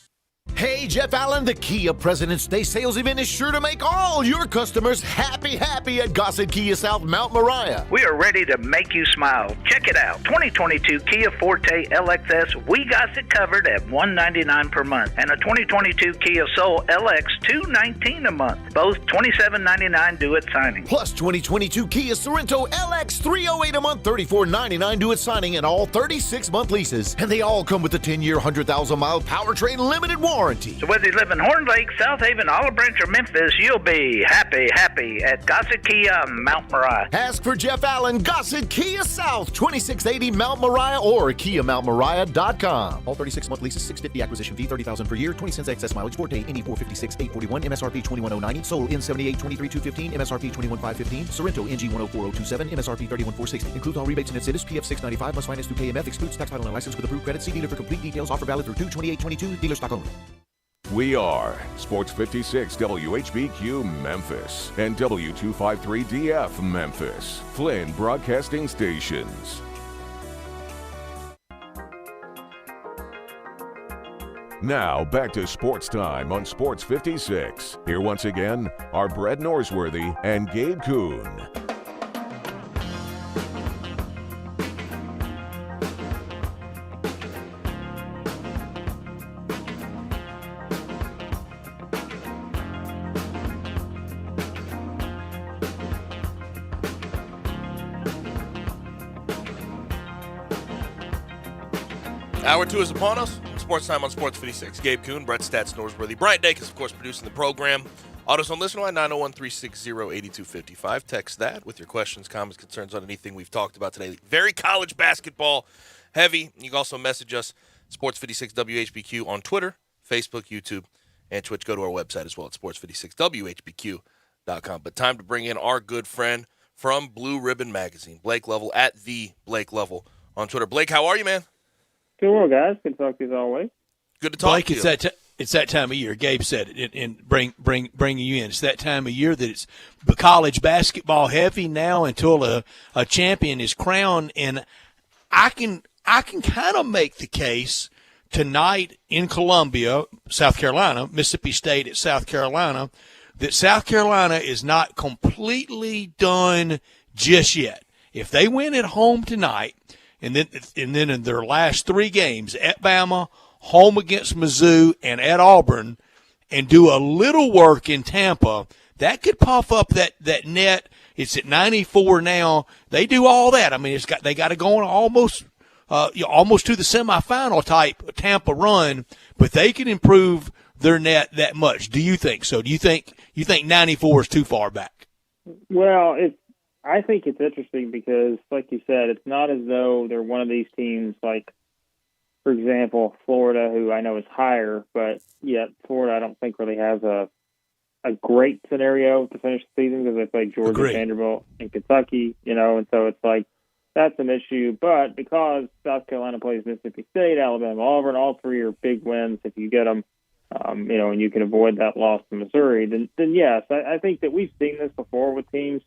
Hey, Hey, Jeff Allen, the Kia President's Day sales event is sure to make all your customers happy at Gossett Kia South Mount Moriah. We are ready to make you smile. Check it out. 2022 Kia Forte LXS, we got it covered at $199 per month. And a 2022 Kia Soul LX, $219 a month. Both $27.99 due at signing. Plus 2022 Kia Sorento LX, $308 a month, $34.99 due at signing, and all 36-month leases. And they all come with a 10-year, 100,000-mile powertrain limited warranty. So whether you live in Horn Lake, South Haven, Olive Branch, or Memphis, you'll be happy at Gossett Kia Mount Moriah. Ask for Jeff Allen, Gossett Kia South, 2680 Mount Moriah, or KiaMountMoriah.com. All 36-month leases, $650 acquisition fee, $30,000 per year, 20 cents excess mileage, Forte, Indy 456, 841, MSRP 21090, Soul N78, 23215, MSRP 21515, Sorrento NG 104027, MSRP 31460. Includes all rebates and incentives, PF 695, must finance through KMF, excludes tax title and license with approved credit. See dealer for complete details. Offer valid through 2/28/22. Dealer stock only. We are Sports 56 WHBQ Memphis and W253DF Memphis, Flynn Broadcasting Stations. Now back to Sports Time on Sports 56. Here once again are Brett Norsworthy and Gabe Kuhn. Hour 2 is upon us. Sports Time on Sports 56. Gabe Kuhn, Brett Stats, Norsworthy. Bryant Dacus, of course, producing the program. Autos on listen line 901-360-8255. Text that with your questions, comments, concerns on anything we've talked about today. Very college basketball heavy. You can also message us, Sports 56 WHBQ, on Twitter, Facebook, YouTube, and Twitch. Go to our website as well at sports56whbq.com. But time to bring in our good friend from Blue Ribbon Magazine, Blake Level, at the Blake Level on Twitter. Blake, how are you, man? Doing well, guys. Good to talk to you as always. Good to talk Blake, to you. It's that time of year. Gabe said it, and bringing you in. It's that time of year that it's college basketball heavy now until a champion is crowned. And I can kind of make the case tonight in Columbia, South Carolina, Mississippi State at South Carolina, that South Carolina is not completely done just yet. If they win at home tonight, and then in their last 3 games, at Bama, home against Mizzou, and at Auburn, and do a little work in Tampa, that could puff up that net. It's at 94 now. They do all that. I mean, they got to go on almost to the semifinal type Tampa run, but they can improve their net that much. Do you think so? Do you think 94 is too far back? Well, I think it's interesting because, like you said, it's not as though they're one of these teams like, for example, Florida, who I know is higher, but yet Florida I don't think really has a great scenario to finish the season because they play Georgia, Agreed. Vanderbilt, and Kentucky, and so it's like that's an issue. But because South Carolina plays Mississippi State, Alabama, Auburn, all 3 are big wins if you get them, and you can avoid that loss to Missouri, then yes, I think that we've seen this before with teams.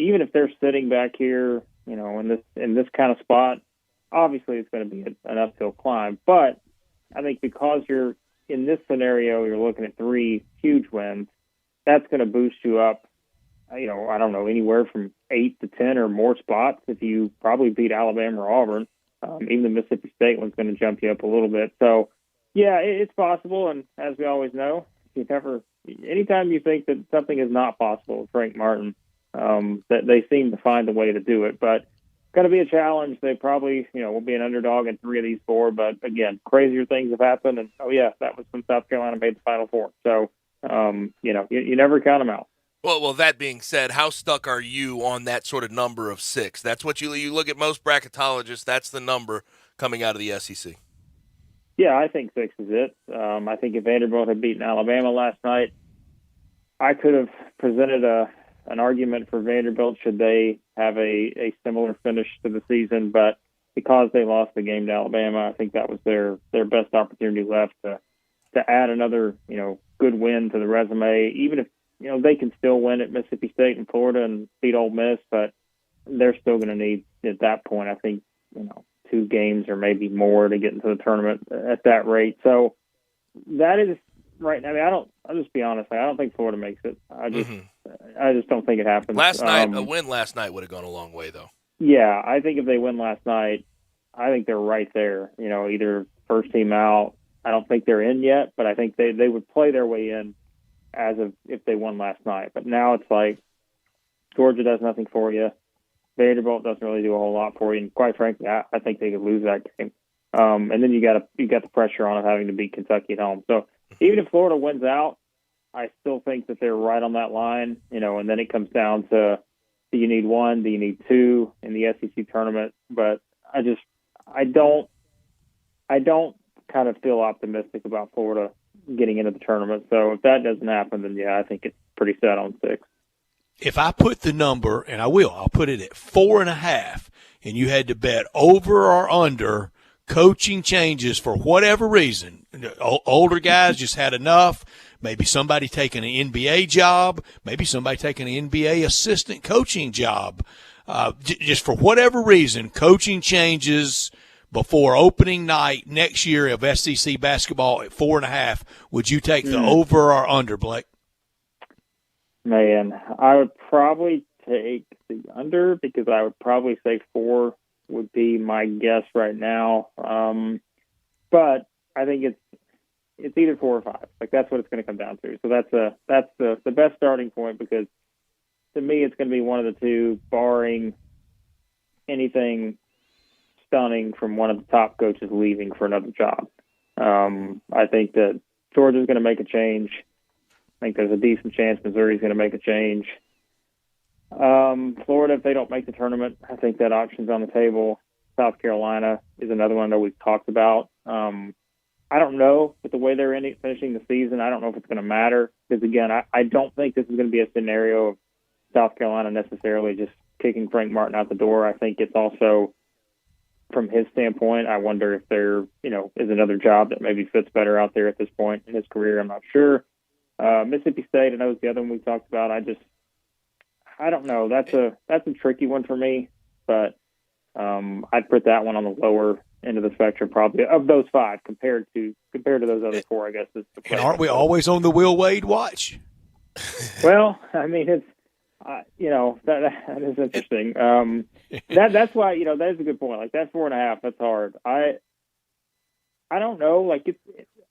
Even if they're sitting back here, in this kind of spot, obviously it's going to be an uphill climb. But I think because you're in this scenario, you're looking at 3 huge wins, that's going to boost you up, I don't know, anywhere from 8 to 10 or more spots if you probably beat Alabama or Auburn. Even the Mississippi State one's going to jump you up a little bit. So, yeah, it's possible. And as we always know, anytime you think that something is not possible with Frank Martin, that they seem to find a way to do it. But it's going to be a challenge. They probably, will be an underdog in 3 of these 4. But, again, crazier things have happened. And, that was when South Carolina made the Final Four. So, you never count them out. Well, that being said, how stuck are you on that sort of number of 6? That's what you look at most bracketologists. That's the number coming out of the SEC. Yeah, I think 6 is it. I think if Vanderbilt had beaten Alabama last night, I could have presented an argument for Vanderbilt should they have a similar finish to the season. But because they lost the game to Alabama, I think that was their best opportunity left to add another, good win to the resume. Even if, they can still win at Mississippi State and Florida and beat Ole Miss, but they're still going to need, at that point, I think, 2 games or maybe more to get into the tournament at that rate. So that is right now, I'll just be honest. I don't think Florida makes it. I just don't think it happens. Last night, a win last night would have gone a long way, though. Yeah, I think if they win last night, I think they're right there. Either first team out. I don't think they're in yet, but I think they would play their way in as of if they won last night. But now it's like Georgia does nothing for you. Vanderbilt doesn't really do a whole lot for you, and quite frankly, I think they could lose that game. And then you got the pressure on of having to beat Kentucky at home. So even if Florida wins out, I still think that they're right on that line. And then it comes down to, do you need one? Do you need two in the SEC tournament? But I don't kind of feel optimistic about Florida getting into the tournament. So if that doesn't happen, then I think it's pretty set on 6. If I put the number, and I'll put it at 4.5, and you had to bet over or under coaching changes for whatever reason, older guys just had enough, maybe somebody taking an NBA job, maybe somebody taking an NBA assistant coaching job, just for whatever reason, coaching changes before opening night next year of SEC basketball at 4.5, would you take the over or under, Blake? Man, I would probably take the under, because I would probably say 4 would be my guess right now. But I think it's either 4 or 5. Like, that's what it's going to come down to. So that's the best starting point, because to me it's going to be one of the two, barring anything stunning from one of the top coaches leaving for another job. I think that Georgia's going to make a change. I think there's a decent chance Missouri's going to make a change. Florida, if they don't make the tournament, I think that option's on the table. South Carolina is another one that we've talked about. I don't know, with the way they're finishing the season, I don't know if it's going to matter. Because, again, I don't think this is going to be a scenario of South Carolina necessarily just kicking Frank Martin out the door. I think it's also, from his standpoint, I wonder if there, is another job that maybe fits better out there at this point in his career. I'm not sure. Mississippi State, I know, is the other one we talked about. I don't know. That's a tricky one for me, but I'd put that one on the lower end of the spectrum, probably, of those 5 compared to those other 4. I guess. And aren't we always on the Will Wade watch? Well, I mean, it's that is interesting. That's why that is a good point. Like, that 4.5, that's hard. I don't know. Like,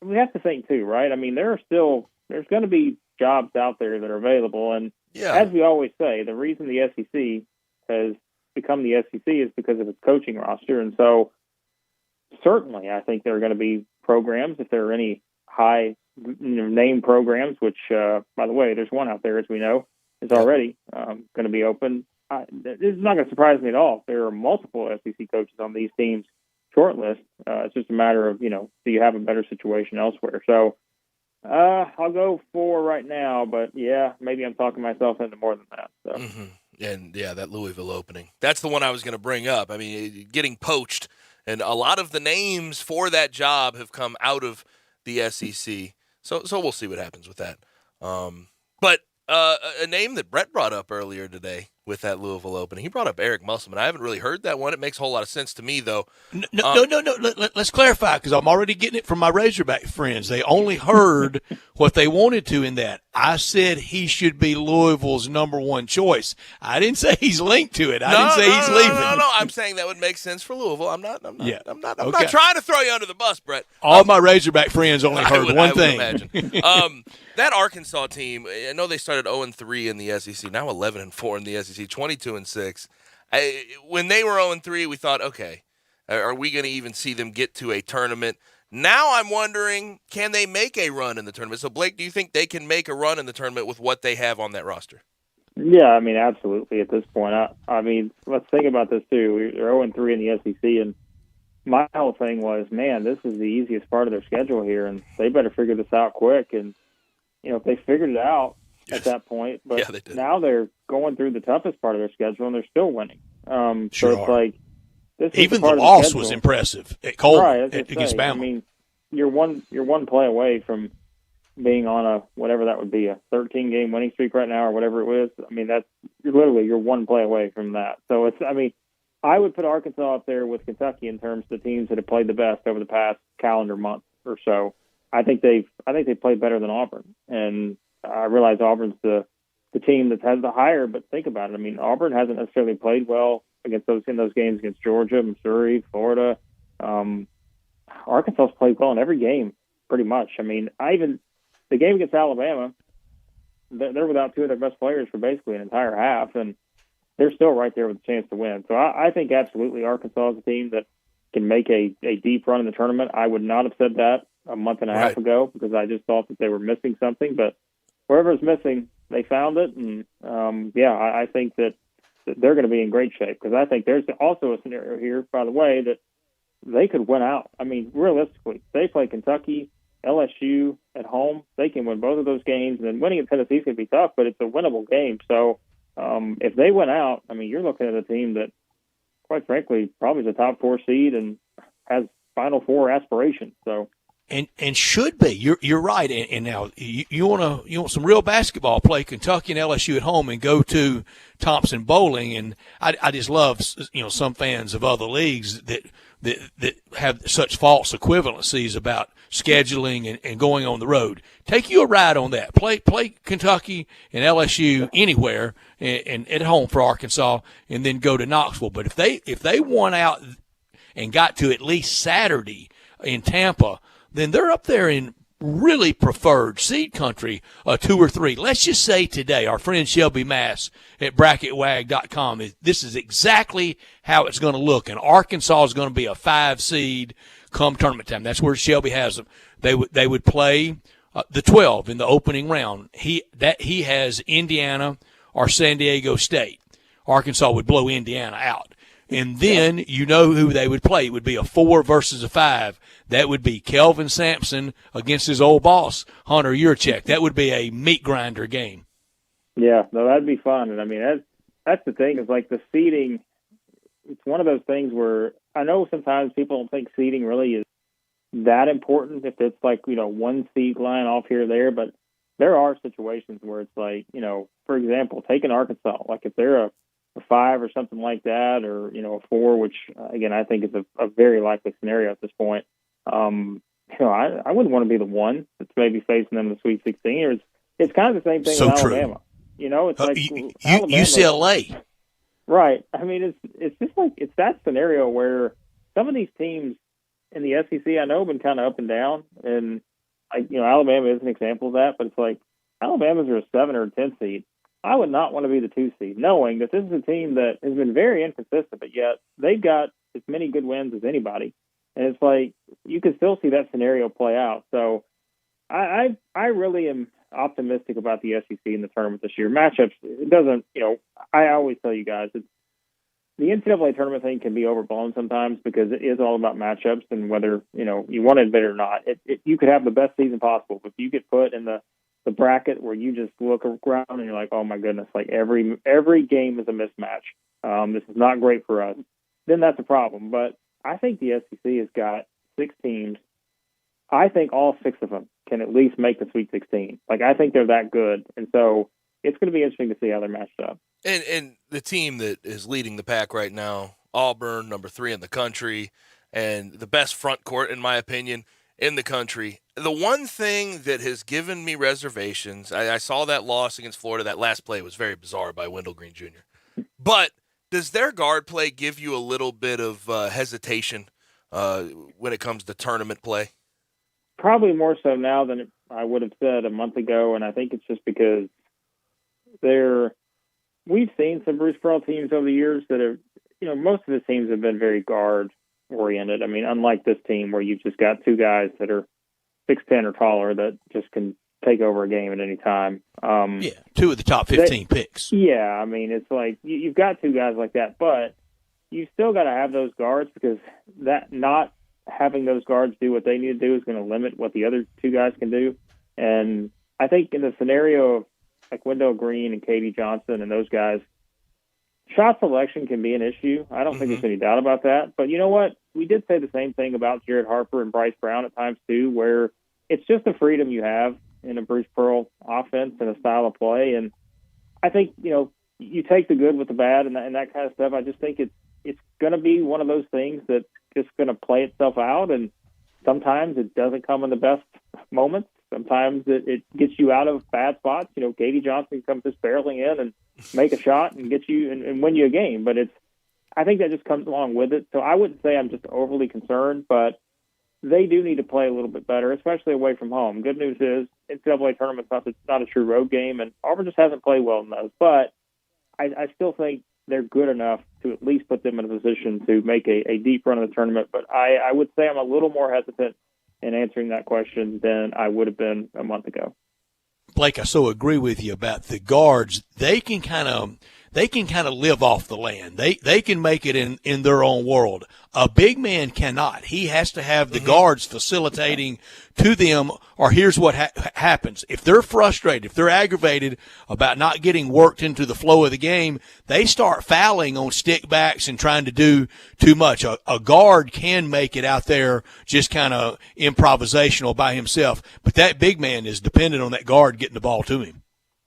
we have to think too, right? I mean, there's going to be jobs out there that are available, and as we always say, the reason the SEC has become the SEC is because of its coaching roster. And so certainly I think there are going to be programs, if there are any high name programs, which, by the way, there's one out there, as we know, is already going to be open. This is not going to surprise me at all. There are multiple SEC coaches on these teams' short list. It's just a matter of, do you have a better situation elsewhere? So I'll go 4 right now, but maybe I'm talking myself into more than that. So. And that Louisville opening, that's the one I was going to bring up. I mean, getting poached, and a lot of the names for that job have come out of the SEC. So we'll see what happens with that. But a name that Brett brought up earlier today with that Louisville opening, he brought up Eric Musselman. I haven't really heard that one. It makes a whole lot of sense to me, though. No. Let's clarify, because I'm already getting it from my Razorback friends. They only heard what they wanted to in that. I said he should be Louisville's number 1 choice. I didn't say he's linked to it. I didn't say he's leaving. No. I'm saying that would make sense for Louisville. I'm not Okay. trying to throw you under the bus, Brett. All my Razorback friends only heard one thing. I would imagine. That Arkansas team, I know they started 0-3 in the SEC, now 11-4 in the SEC, 22-6. When they were 0-3, we thought, okay, are we going to even see them get to a tournament? Now I'm wondering, can they make a run in the tournament? So, Blake, do you think they can make a run in the tournament with what they have on that roster? Yeah, I mean, absolutely at this point. I mean, let's think about this, too. They're 0-3 in the SEC, and my whole thing was, man, this is the easiest part of their schedule here, and they better figure this out quick. And, if they figured it out at that point, but now they're going through the toughest part of their schedule, and they're still winning. So it's like, this is even the loss was impressive at Coleman, right, against Bama. I mean, you're one play away from being on a, whatever that would be, a 13-game winning streak right now or whatever it was. I mean, you're one play away from that. So I would put Arkansas up there with Kentucky in terms of the teams that have played the best over the past calendar month or so. I think they played better than Auburn, and I realize Auburn's the team that has the higher. But think about it. I mean, Auburn hasn't necessarily played well in those games against Georgia, Missouri, Florida. Arkansas's played well in every game, pretty much. I mean, the game against Alabama, they're without two of their best players for basically an entire half, and they're still right there with a chance to win. So I think absolutely Arkansas is a team that can make a deep run in the tournament. I would not have said that a month and a half ago because I just thought that they were missing something. But wherever's missing, they found it. And, I think that they're going to be in great shape because I think there's also a scenario here, by the way, that they could win out. I mean, realistically, they play Kentucky, LSU at home. They can win both of those games. And then winning at Tennessee is going to be tough, but it's a winnable game. So if they win out, I mean, you're looking at a team that, quite frankly, probably is a top 4 seed and has Final Four aspirations. So, and should be. You're right. And now you want some real basketball. Play Kentucky and LSU at home and go to Thompson Bowling. And I just love some fans of other leagues that have such false equivalencies about scheduling and going on the road. Take you a ride on that. Play Kentucky and LSU anywhere and at home for Arkansas, and then go to Knoxville. But if they won out and got to at least Saturday in Tampa, then they're up there in really preferred seed country, 2 or 3. Let's just say today, our friend Shelby Mass at bracketwag.com, this is exactly how it's going to look. And Arkansas is going to be a 5 seed come tournament time. That's where Shelby has them. They would play the 12 in the opening round. He has Indiana or San Diego State. Arkansas would blow Indiana out. And then you know who they would play. It would be a 4 versus a 5. That would be Kelvin Sampson against his old boss, Hunter Yurchek. That would be a meat grinder game. Yeah, no, that'd be fun. And I mean, that's the thing is like the seeding. It's one of those things where I know sometimes people don't think seeding really is that important if it's like, 1 seed line off here or there. But there are situations where it's like, for example, taking Arkansas, like if they're a 5 or something like that, or a 4, which again I think is a very likely scenario at this point. I wouldn't want to be the one that's maybe facing them in the Sweet 16. It's kind of the same thing with Alabama. It's like UCLA, right? I mean, it's just like it's that scenario where some of these teams in the SEC I know have been kind of up and down, and Alabama is an example of that. But it's like Alabama's are a 7 or a 10 seed. I would not want to be the 2 seed, knowing that this is a team that has been very inconsistent, but yet they've got as many good wins as anybody. And it's like you can still see that scenario play out. So I really am optimistic about the SEC in the tournament this year. Matchups, it doesn't, I always tell you guys, the NCAA tournament thing can be overblown sometimes because it is all about matchups and whether, you want to admit it or not. You could have the best season possible, but if you get put in the bracket where you just look around and you're like, oh my goodness, like every game is a mismatch. This is not great for us. Then that's a problem. But I think the SEC has got 6 teams. I think all 6 of them can at least make the Sweet 16. Like I think they're that good, and so it's going to be interesting to see how they're matched up. And the team that is leading the pack right now, Auburn, number 3 in the country, and the best front court in my opinion in the country. The one thing that has given me reservations, I saw that loss against Florida. That last play was very bizarre by Wendell Green Jr. But does their guard play give you a little bit of hesitation when it comes to tournament play? Probably more so now than I would have said a month ago, and I think it's just because we've seen some Bruce Pearl teams over the years that have, most of the teams have been very guard oriented. I mean, unlike this team where you've just got 2 guys that are 6'10" or taller that just can take over a game at any time. 2 of the top 15 picks. Yeah, I mean, it's like you've got 2 guys like that, but you still got to have those guards because that not having those guards do what they need to do is going to limit what the other 2 guys can do. And I think in the scenario of like Wendell Green and Katie Johnson and those guys, shot selection can be an issue. I don't think there's any doubt about that. But you know what? We did say the same thing about Jared Harper and Bryce Brown at times too, where it's just the freedom you have in a Bruce Pearl offense and a style of play. And I think, you take the good with the bad and that kind of stuff. I just think it's going to be one of those things that's just going to play itself out. And sometimes it doesn't come in the best moments. Sometimes it gets you out of bad spots. You know, Katie Johnson comes just barreling in and make a shot and get you and win you a game. But I think that just comes along with it. So I wouldn't say I'm just overly concerned, but they do need to play a little bit better, especially away from home. Good news is NCAA tournament's not a true road game, and Auburn just hasn't played well in those. But I still think they're good enough to at least put them in a position to make a deep run of the tournament. But I would say I'm a little more hesitant in answering that question than I would have been a month ago. Blake, I so agree with you about the guards. They can kind of live off the land. They can make it in their own world. A big man cannot. He has to have the guards facilitating to them, or here's what happens. If they're frustrated, if they're aggravated about not getting worked into the flow of the game, they start fouling on stickbacks and trying to do too much. A guard can make it out there just kind of improvisational by himself, but that big man is dependent on that guard getting the ball to him.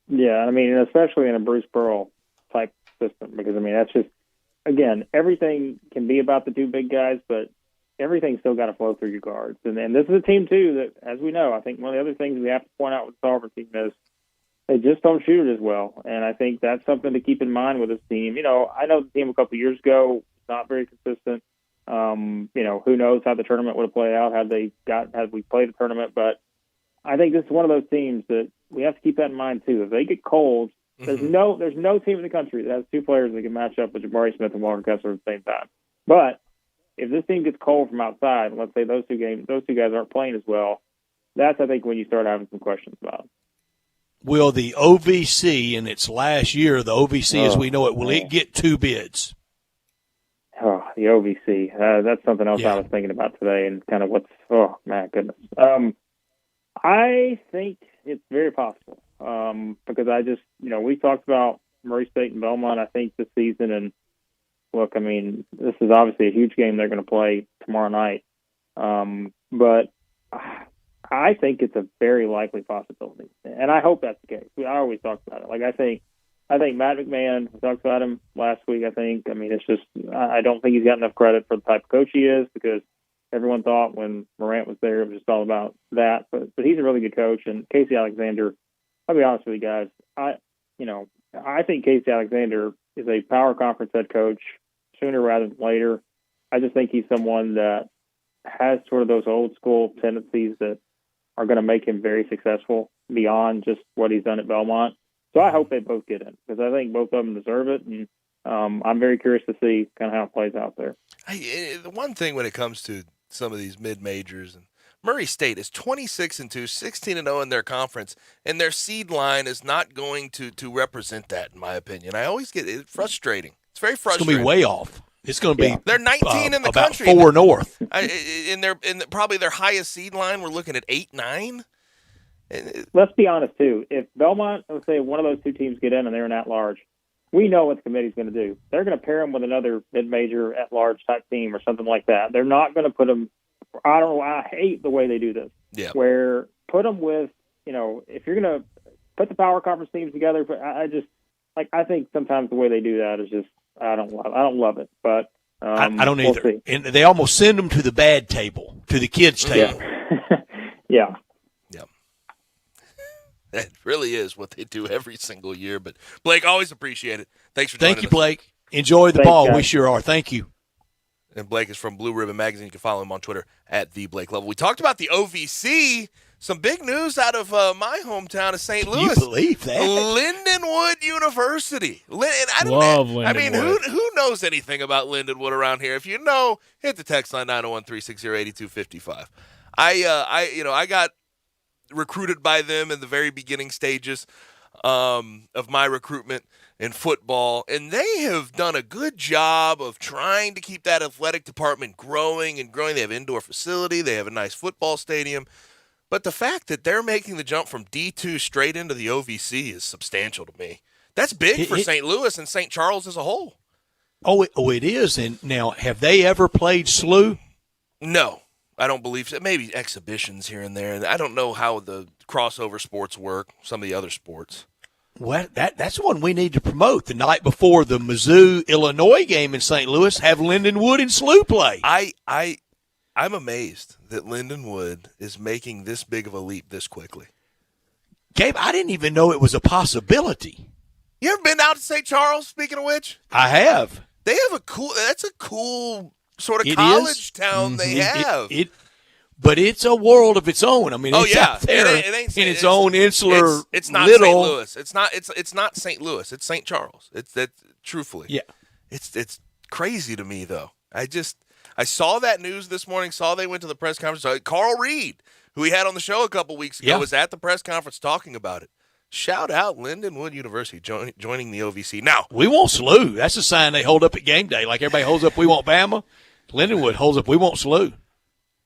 Yeah, I mean, especially in a Bruce Pearl type system, because, I mean, that's just, again, everything can be about the two big guys, but everything's still got to flow through your guards. And this is a team, too, that, as we know, I think one of the other things we have to point out with the Auburn team is they just don't shoot it as well. And I think that's something to keep in mind with this team. You know, I know the team a couple of years ago, not very consistent. You know, who knows how the tournament would have played out had we played the tournament. But I think this is one of those teams that we have to keep that in mind, too. If they get cold, there's no team in the country that has two players that can match up with Jabari Smith and Walker Kessler at the same time. But if this team gets cold from outside, let's say those two guys aren't playing as well, that's, I think, when you start having some questions about it. Will the OVC in its last year, the OVC as we know it, will it get two bids? Oh, the OVC. That's something else I was thinking about today, and kind of oh, my goodness. I think it's very possible because I just, we talked about Murray State and Belmont, I think, this season. And look, I mean, this is obviously a huge game they're going to play tomorrow night. But I think it's a very likely possibility. And I hope that's the case. I always talk about it. Like, I think Matt McMahon, we talked about him last week, it's just, I don't think he's got enough credit for the type of coach he is, because everyone thought when Morant was there, it was just all about that. But he's a really good coach. And Casey Alexander, I'll be honest with you guys, I think Casey Alexander is a power conference head coach sooner rather than later. I just think he's someone that has sort of those old school tendencies that are going to make him very successful beyond just what he's done at Belmont. So I hope they both get in, because I think both of them deserve it. And I'm very curious to see kind of how it plays out there. The one thing when it comes to some of these mid-majors, and Murray State is 26-2, 16-0 in their conference, and their seed line is not going to represent that, in my opinion. I always get it frustrating. It's very frustrating. It's going to be way off. It's going to be they're 19 in the about country. 4 north. In probably their highest seed line, we're looking at 8-9. Let's be honest too. If Belmont, let's say one of those two teams get in and they're an at-large, we know what the committee's going to do. They're going to pair them with another mid-major at-large type team or something like that. They're not going to put them. I don't know. I hate the way they do this. Yeah. Where put them with, if you're going to put the power conference teams together, I think sometimes the way they do that is just, I don't love it. But I don't we'll either. see. And they almost send them to the bad table, to the kids' table. Yeah. That really is what they do every single year. But, Blake, always appreciate it. Thanks for joining us. Thank you, Blake. Enjoy the ball. Guys. We sure are. Thank you. And Blake is from Blue Ribbon Magazine. You can follow him on Twitter at @TheBlakeLevel. We talked about the OVC. Some big news out of my hometown of St. Louis. Can you believe that? Lindenwood University. Love Lindenwood. Who knows anything about Lindenwood around here? If you know, hit the text line 901-360-8255. I got recruited by them in the very beginning stages of my recruitment in football, and they have done a good job of trying to keep that athletic department growing and growing. They have an indoor facility. They have a nice football stadium. But the fact that they're making the jump from D2 straight into the OVC is substantial to me. That's big for St. Louis and St. Charles as a whole. Oh, it is. And now, have they ever played SLU? No. I don't believe so. Maybe exhibitions here and there. I don't know how the crossover sports work, some of the other sports. Well, that's one we need to promote. The night before the Mizzou-Illinois game in St. Louis, have Lindenwood and SLU play. I'm amazed that Lindenwood is making this big of a leap this quickly. Gabe, I didn't even know it was a possibility. You ever been out to St. Charles, speaking of which? I have. They have that's a cool sort of It college is. town they have. But it's a world of its own. I mean, it's out there it ain't in its own insular it's not little. St. Louis. It's not St. Louis. It's St. Charles. It's that truthfully. Yeah. It's crazy to me though. I saw that news this morning. Saw they went to the press conference. Carl Reed, who we had on the show a couple weeks ago, was at the press conference talking about it. Shout out Lindenwood University joining the OVC. Now, we want SLU. That's a sign they hold up at game day. Like everybody holds up, we want Bama. Lindenwood holds up, we want SLU.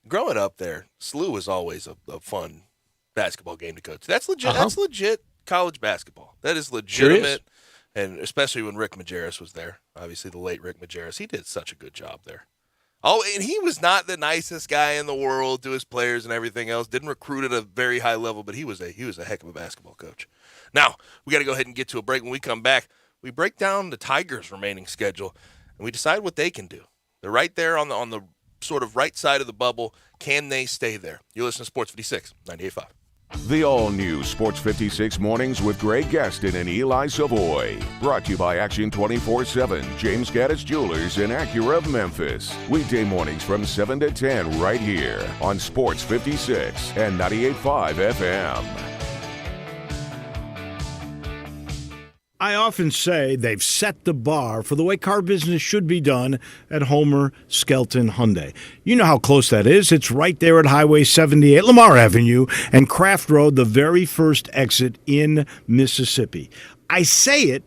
Growing up there, SLU was always a fun basketball game to coach. That's legit. That's legit college basketball. That is legitimate. Sure is. And especially when Rick Majerus was there. Obviously, the late Rick Majerus. He did such a good job there. Oh, and he was not the nicest guy in the world to his players and everything else. Didn't recruit at a very high level, but he was a heck of a basketball coach. Now, we got to go ahead and get to a break. When we come back, we break down the Tigers' remaining schedule, and we decide what they can do. They're right there on the sort of right side of the bubble. Can they stay there? You listen to Sports 56, 98.5. The all-new Sports 56 Mornings with Greg Gaston and Eli Savoy. Brought to you by Action 24/7, James Gaddis Jewelers, and Acura of Memphis. Weekday mornings from 7 to 10 right here on Sports 56 and 98.5 FM. I often say they've set the bar for the way car business should be done at Homer Skelton Hyundai. You know how close that is. It's right there at Highway 78, Lamar Avenue, and Craft Road, the very first exit in Mississippi. I say it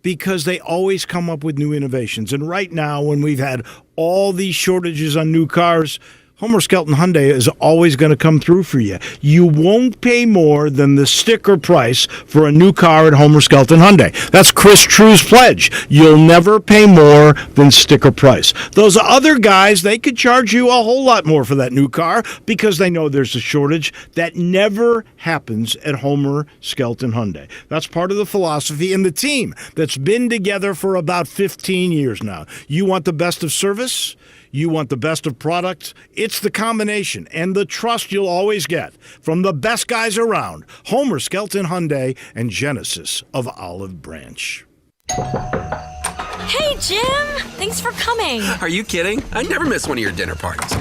because they always come up with new innovations. And right now, when we've had all these shortages on new cars, Homer Skelton Hyundai is always going to come through for you. You won't pay more than the sticker price for a new car at Homer Skelton Hyundai. That's Chris True's pledge. You'll never pay more than sticker price. Those other guys, they could charge you a whole lot more for that new car because they know there's a shortage. That never happens at Homer Skelton Hyundai. That's part of the philosophy and the team that's been together for about 15 years now. You want the best of service? You want the best of products? It's the combination and the trust you'll always get from the best guys around. Homer Skelton Hyundai and Genesis of Olive Branch. Hey, Jim! Thanks for coming. Are you kidding? I never miss one of your dinner parties.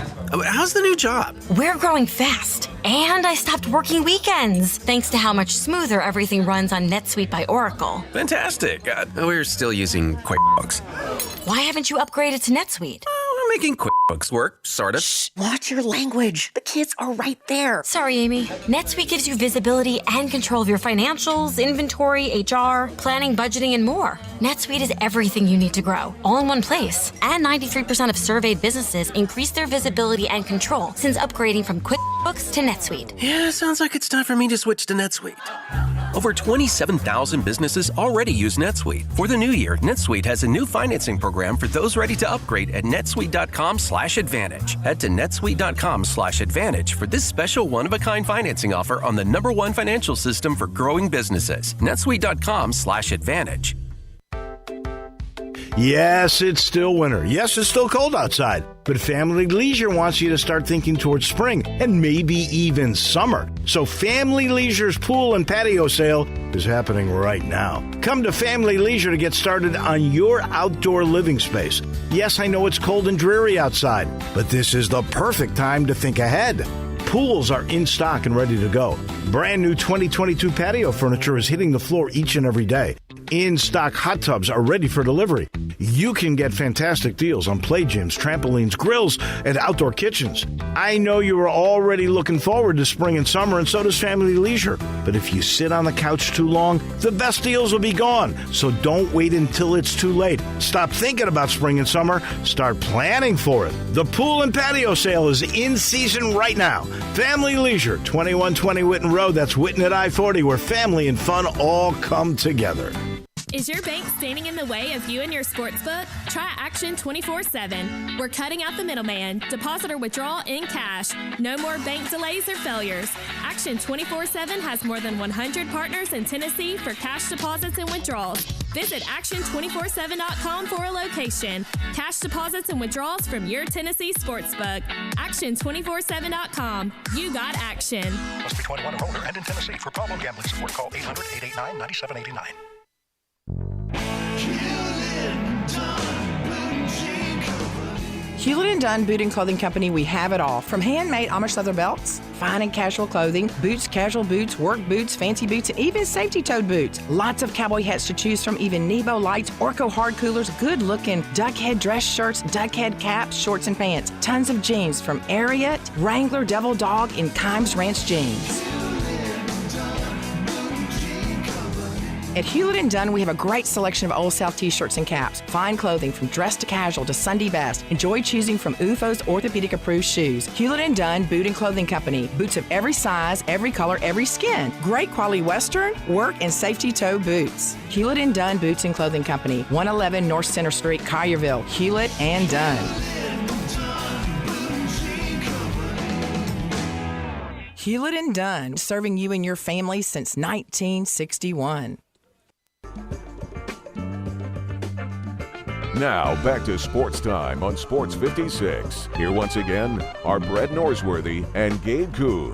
How's the new job? We're growing fast, and I stopped working weekends, thanks to how much smoother everything runs on NetSuite by Oracle. Fantastic. We're still using QuickBooks. Why haven't you upgraded to NetSuite? We're making QuickBooks work, sort of. Shh, watch your language. The kids are right there. Sorry, Amy. NetSuite gives you visibility and control of your financials, inventory, HR, planning, budgeting, and more. NetSuite is everything you need to grow, all in one place. And 93% of surveyed businesses increase their visibility and control since upgrading from QuickBooks to NetSuite. Yeah, sounds like it's time for me to switch to NetSuite. Over 27,000 businesses already use NetSuite. For the new year, NetSuite has a new financing program for those ready to upgrade at netsuite.com/advantage. Head to netsuite.com/advantage for this special one-of-a-kind financing offer on the #1 financial system for growing businesses. netsuite.com/advantage. Yes, it's still winter. Yes, it's still cold outside. But Family Leisure wants you to start thinking towards spring and maybe even summer. So Family Leisure's pool and patio sale is happening right now. Come to Family Leisure to get started on your outdoor living space. Yes, I know it's cold and dreary outside, but this is the perfect time to think ahead. Pools are in stock and ready to go. Brand new 2022 patio furniture is hitting the floor each and every day. In-stock hot tubs are ready for delivery. You can get fantastic deals on play gyms, trampolines, grills, and outdoor kitchens. I know you are already looking forward to spring and summer, and so does Family Leisure. But if you sit on the couch too long, the best deals will be gone. So don't wait until it's too late. Stop thinking about spring and summer. Start planning for it. The pool and patio sale is in season right now. Family Leisure, 2120 Whitten Road. That's Whitten at I-40, where family and fun all come together. Is your bank standing in the way of you and your sportsbook? Try Action 24/7. We're cutting out the middleman. Deposit or withdrawal in cash. No more bank delays or failures. Action 24/7 has more than 100 partners in Tennessee for cash deposits and withdrawals. Visit action247.com for a location. Cash deposits and withdrawals from your Tennessee sportsbook. Action247.com. You got action. Must be 21 or older and in Tennessee. For problem gambling support, call 800-889-9789. Hewlett & Dunn Boot and Clothing Company, we have it all. From handmade Amish leather belts, fine and casual clothing, boots, casual boots, work boots, fancy boots, and even safety-toed boots. Lots of cowboy hats to choose from, even Nebo lights, Orco hard coolers, good-looking duck head dress shirts, duck head caps, shorts, and pants. Tons of jeans from Ariat, Wrangler, Devil Dog, and Kimes Ranch jeans. At Hewlett & Dunn, we have a great selection of Old South t-shirts and caps. Fine clothing from dress to casual to Sunday best. Enjoy choosing from UFO's orthopedic-approved shoes. Hewlett & Dunn Boot and Clothing Company. Boots of every size, every color, every skin. Great quality Western, work, and safety toe boots. Hewlett & Dunn Boots and Clothing Company. 111 North Center Street, Collierville. Hewlett & Dunn. Hewlett & Dunn, serving you and your family since 1961. Now, back to Sports Time on Sports 56. Here once again are Brett Norsworthy and Gabe Kuhn.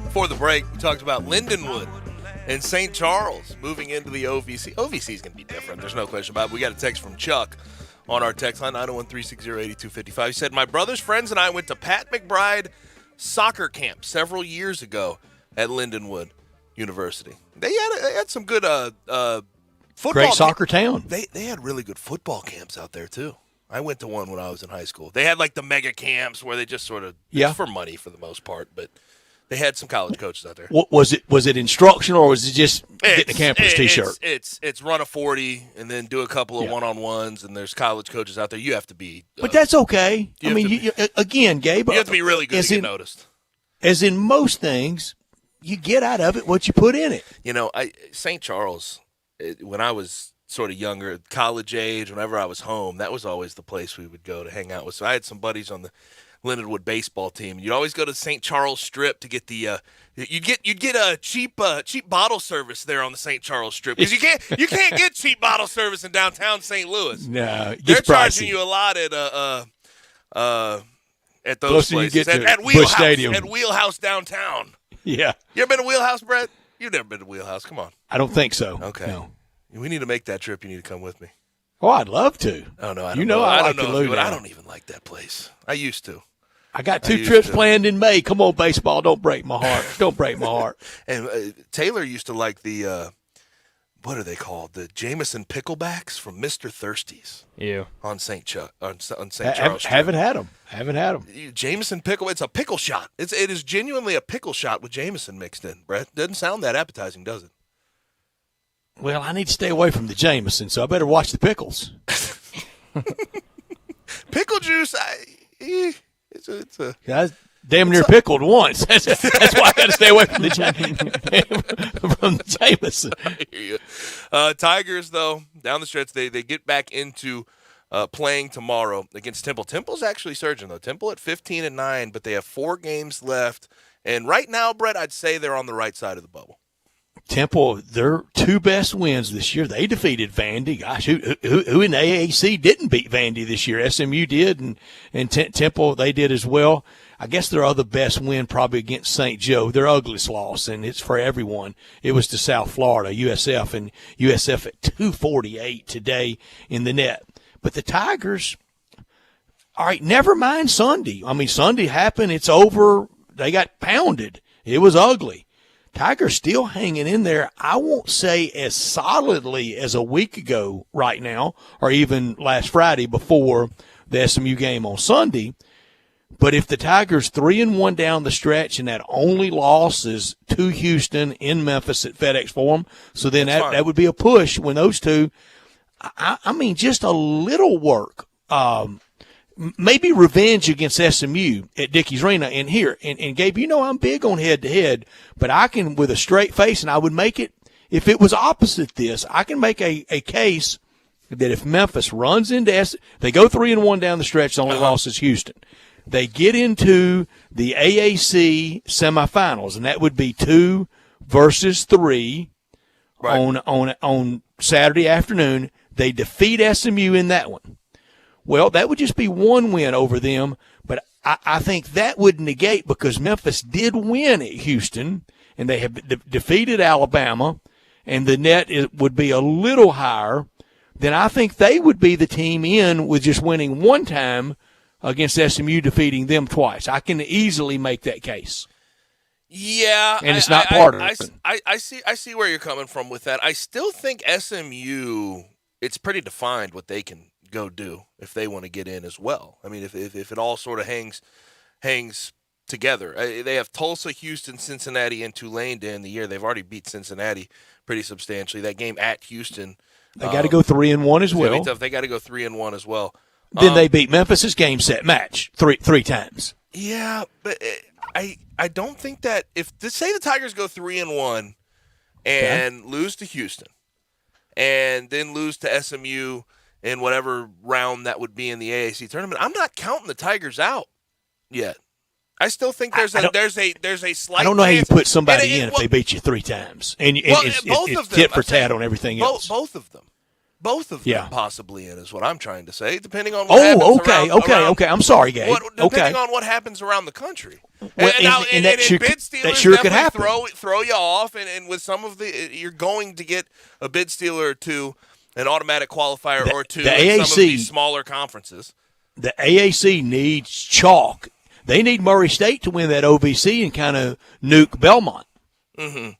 Before the break, we talked about Lindenwood and St. Charles moving into the OVC. OVC is going to be different. There's no question about it. We got a text from Chuck on our text line, 901-360-8255. He said, my brother's friends and I went to Pat McBride soccer camp several years ago at Lindenwood University. They had some good football. Great soccer town. They had really good football camps out there, too. I went to one when I was in high school. They had, like, the mega camps where they just sort of, for money for the most part, but they had some college coaches out there. What was it instructional, or was it just getting a campus T-shirt? It's run a 40 and then do a couple of one-on-ones, and there's college coaches out there. You have to be. But that's okay. I mean, again, Gabe, you have to be really good to get noticed. As in most things, you get out of it what you put in it. You know, St. Charles, when I was sort of younger, college age, whenever I was home, that was always the place we would go to hang out with. So I had some buddies on the Lindenwood baseball team. You'd always go to St. Charles Strip to get the you'd get a cheap bottle service there on the St. Charles Strip, because you can't get cheap bottle service in downtown St. Louis. No, they're pricey. Charging you a lot at those places. At Wheelhouse, Stadium. at Wheelhouse downtown. Yeah. You ever been to Wheelhouse, Brett? You've never been to Wheelhouse. Come on. I don't think so. Okay. No. We need to make that trip. You need to come with me. Oh, I'd love to. Oh no, I don't know. I like don't to know, lose. but I don't even like that place. I used to. I got two trips planned in May. Come on, baseball. Don't break my heart. Don't break my heart. And Taylor used to like the, what are they called? The Jameson picklebacks from Mr. Thirsty's. Ew. On St. Charles Street. Haven't had them. Jameson pickle. It's a pickle shot. It is genuinely a pickle shot with Jameson mixed in, Brett. Doesn't sound that appetizing, does it? Well, I need to stay away from the Jameson, so I better watch the pickles. Pickle juice, it's a I damn near pickled once. That's why I got to stay away from the Jameson. I hear you. Tigers, though, down the stretch, they get back into playing tomorrow against Temple. Temple's actually surging, though. Temple at 15-9, but they have 4 games left. And right now, Brett, I'd say they're on the right side of the bubble. Temple, their 2 best wins this year, they defeated Vandy. Gosh, who in the AAC didn't beat Vandy this year? SMU did, and Temple, they did as well. I guess their other best win probably against St. Joe, their ugliest loss, and it's for everyone. It was to South Florida, USF, and USF at 248 today in the net. But the Tigers, all right, never mind Sunday. I mean, Sunday happened. It's over. They got pounded. It was ugly. Tigers still hanging in there. I won't say as solidly as a week ago right now, or even last Friday before the SMU game on Sunday. But if the Tigers 3-1 down the stretch, and that only loss is to Houston in Memphis at FedEx Forum, so then that would be a push when those two. I mean, just a little work. maybe revenge against SMU at Dickies Arena. And here, and Gabe, I'm big on head-to-head, but I can, with a straight face, and I would make it, if it was opposite this, I can make a case that if Memphis runs into they go 3-1 down the stretch, the only loss is Houston. They get into the AAC semifinals, and that would be 2 versus 3 on Saturday afternoon. They defeat SMU in that one. Well, that would just be 1 win over them, but I think that would negate, because Memphis did win at Houston, and they have defeated Alabama, and the net would be a little higher. Then I think they would be the team in with just winning 1 time against SMU, defeating them twice. I can easily make that case. Yeah, and it's not part of it. I see where you're coming from with that. I still think SMU, it's pretty defined what they can go do if they want to get in as well. I mean, if it all sort of hangs together. They have Tulsa, Houston, Cincinnati, and Tulane to end the year. They've already beat Cincinnati pretty substantially. That game at Houston, they got to go 3-1 as well. They got to go 3-1 as well. Then they beat Memphis's game set match three times. Yeah, but I don't think that say the Tigers go 3-1 and lose to Houston, and then lose to SMU in whatever round that would be in the AAC tournament, I'm not counting the Tigers out yet. I still think there's a slight. I don't know how you chance. put somebody in if they beat you 3 times, and it's tit for tat on everything else. Both of them possibly in is what I'm trying to say, depending on. Okay. I'm sorry, Gabe. Depending on what happens around the country. Well, and that sure could happen. Throw you off, and with some of you're going to get a bid stealer or two, an automatic qualifier or two in some of these smaller conferences. The AAC needs chalk. They need Murray State to win that OVC and kind of nuke Belmont. Mm-hmm.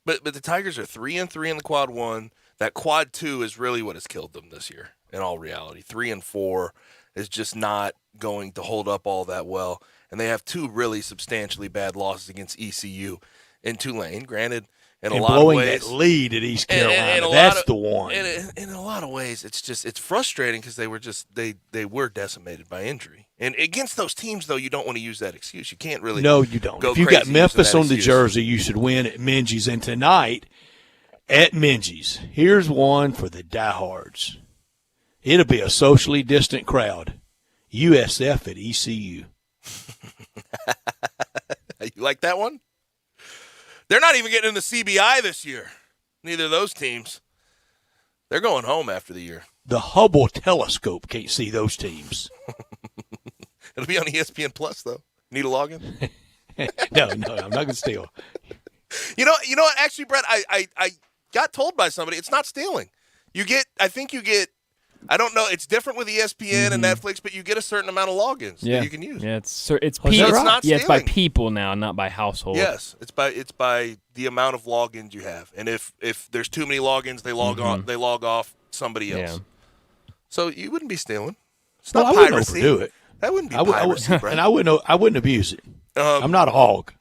But the Tigers are 3-3 in the quad 1. That quad 2 is really what has killed them this year. In all reality, 3-4 is just not going to hold up all that well. And they have 2 really substantially bad losses against ECU and Tulane. Granted, in a lot of ways, blowing that lead at East Carolina, that's the one. In a lot of ways, it's frustrating because they were decimated by injury. And against those teams, though, you don't want to use that excuse. You can't really. No, you don't. If you got Memphis on the jersey, you should win at Minges. And tonight at Minges, here's one for the diehards. It'll be a socially distant crowd. USF at ECU. You like that one? They're not even getting in the CBI this year. Neither of those teams. They're going home after the year. The Hubble telescope can't see those teams. It'll be on ESPN Plus, though. Need a login? No, I'm not going to steal. You know what? Actually, Brett, I got told by somebody it's not stealing. I don't know. It's different with ESPN and Netflix, but you get a certain amount of logins that you can use. Yeah, it's not it's by stealing. people now, not by household. Yes, it's by the amount of logins you have, and if there's too many logins, they log on, they log off somebody else. Yeah. So you wouldn't be stealing. It's Well, not I wouldn't piracy. overdo it. That wouldn't be piracy, Brett. And I wouldn't abuse it. I'm not a hog.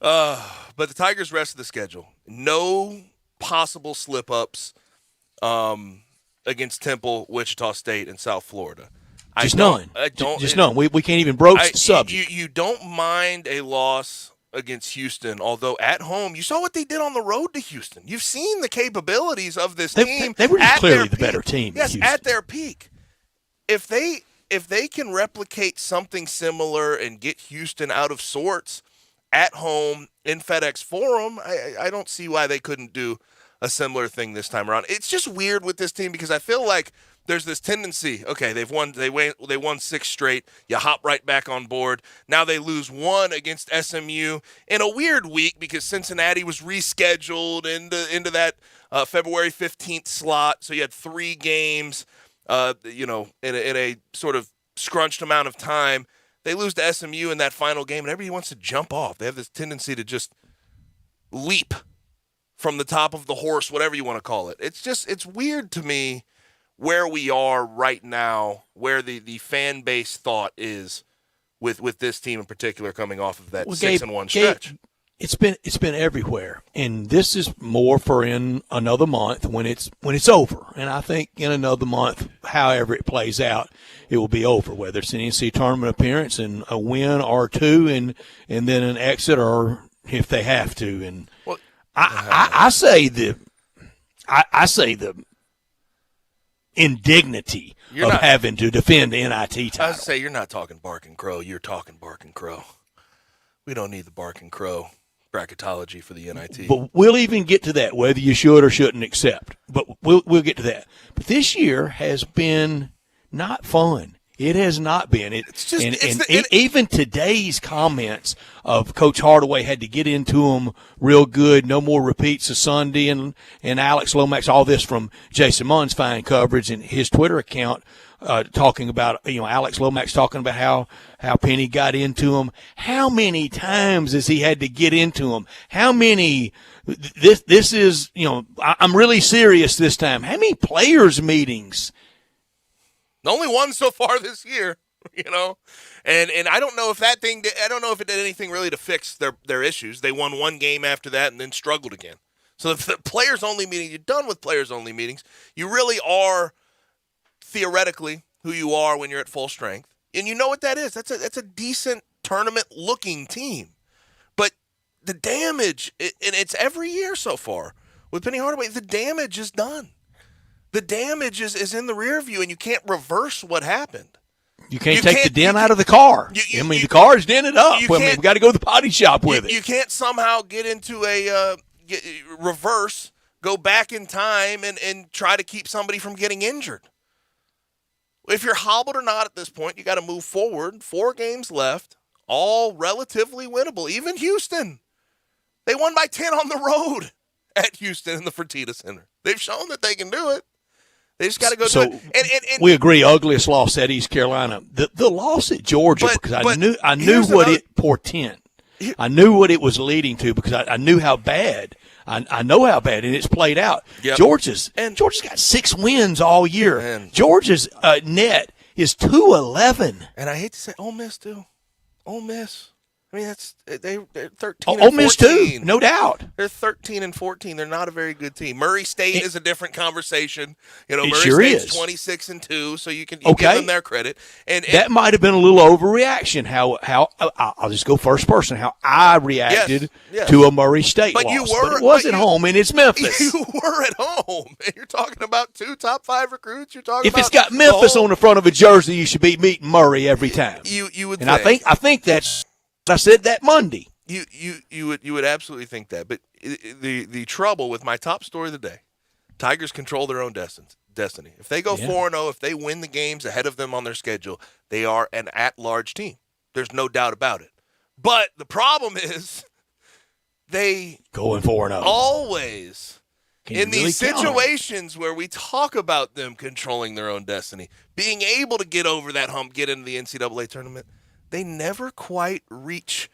But the Tigers' rest of the schedule, no possible slip-ups against Temple, Wichita State, and South Florida. Just none. We can't even broach the subject. You don't mind a loss against Houston, although at home, you saw what they did on the road to Houston. You've seen the capabilities of this team. They were at clearly their the peak. better team. Yes, at their peak. If they can replicate something similar and get Houston out of sorts at home in FedEx Forum, I don't see why they couldn't do a similar thing this time around. It's just weird with this team because I feel like there's this tendency. Okay, they won 6 straight. You hop right back on board. Now they lose 1 against SMU in a weird week because Cincinnati was rescheduled into that February 15th slot. So you had 3 games, in a sort of scrunched amount of time. They lose to SMU in that final game, and everybody wants to jump off. They have this tendency to just leap from the top of the horse, whatever you want to call it. It's weird to me where we are right now, where the fan base thought is with this team in particular coming off of that 6-1 stretch. It's been everywhere, and this is more for in another month when it's over. And I think in another month, however it plays out, it will be over. Whether it's an NCAA tournament appearance and a win or two, and then an exit, or if they have to. And I say the indignity of having to defend the NIT title. I say you're not talking bark and crow. You're talking bark and crow. We don't need the bark and crow bracketology for the NIT. But we'll even get to that, whether you should or shouldn't accept. But we'll get to that. But this year has been not fun. It has not been. Even today's comments of Coach Hardaway had to get into them real good. No more repeats of Sunday and Alex Lomax. All this from Jason Munn's fine coverage and his Twitter account. Talking about, Alex Lomax talking about how Penny got into him. How many times has he had to get into him? How many, this is, I'm really serious this time. How many players meetings? Only one so far this year, and I don't know if I don't know if it did anything really to fix their issues. They won one game after that and then struggled again. So if the players only meeting, you're done with players only meetings. You really are theoretically who you are when you're at full strength. And you know what that is. That's a decent tournament-looking team. But the damage, and it's every year so far with Penny Hardaway, the damage is done. The damage is in the rear view, and you can't reverse what happened. You can't take the dent out of the car. The car's dented up. We got to go to the potty shop with it. You can't somehow get into a reverse, go back in time, and try to keep somebody from getting injured. If you're hobbled or not at this point, you got to move forward. 4 games left, all relatively winnable. Even Houston, they won by 10 on the road at Houston in the Fertitta Center. They've shown that they can do it. They just got to go do it. And we agree, ugliest loss at East Carolina. The loss at Georgia, because I knew what it portended. I knew what it was leading to because I knew how bad. I know how bad, and it's played out. Yep. Georgia's got 6 wins all year. Georgia's net is 2-11. And I hate to say Ole Miss, too. Ole Miss. I mean, they're 13 and 14. Ole Miss, too, no doubt. They're 13 and 14. They're not a very good team. Murray State is a different conversation. Murray sure State's is. 26 and 2, so you give them their credit. And that might have been a little overreaction. How I'll just go first person. How I reacted to a Murray State loss, but it was at home, and it's Memphis. You were at home, and you're talking about 2 top 5 recruits. You're talking if about it's got Memphis on the front of a jersey, you should be meeting Murray every time. You would, and I think that's. I said that Monday. You would absolutely think that, but the trouble with my top story of the day, Tigers control their own destiny. If they go 4-0, if they win the games ahead of them on their schedule, they are an at-large team. There's no doubt about it. But the problem is they going 4-0 always in these situations where we talk about them controlling their own destiny, being able to get over that hump, get into the NCAA tournament. They never quite reach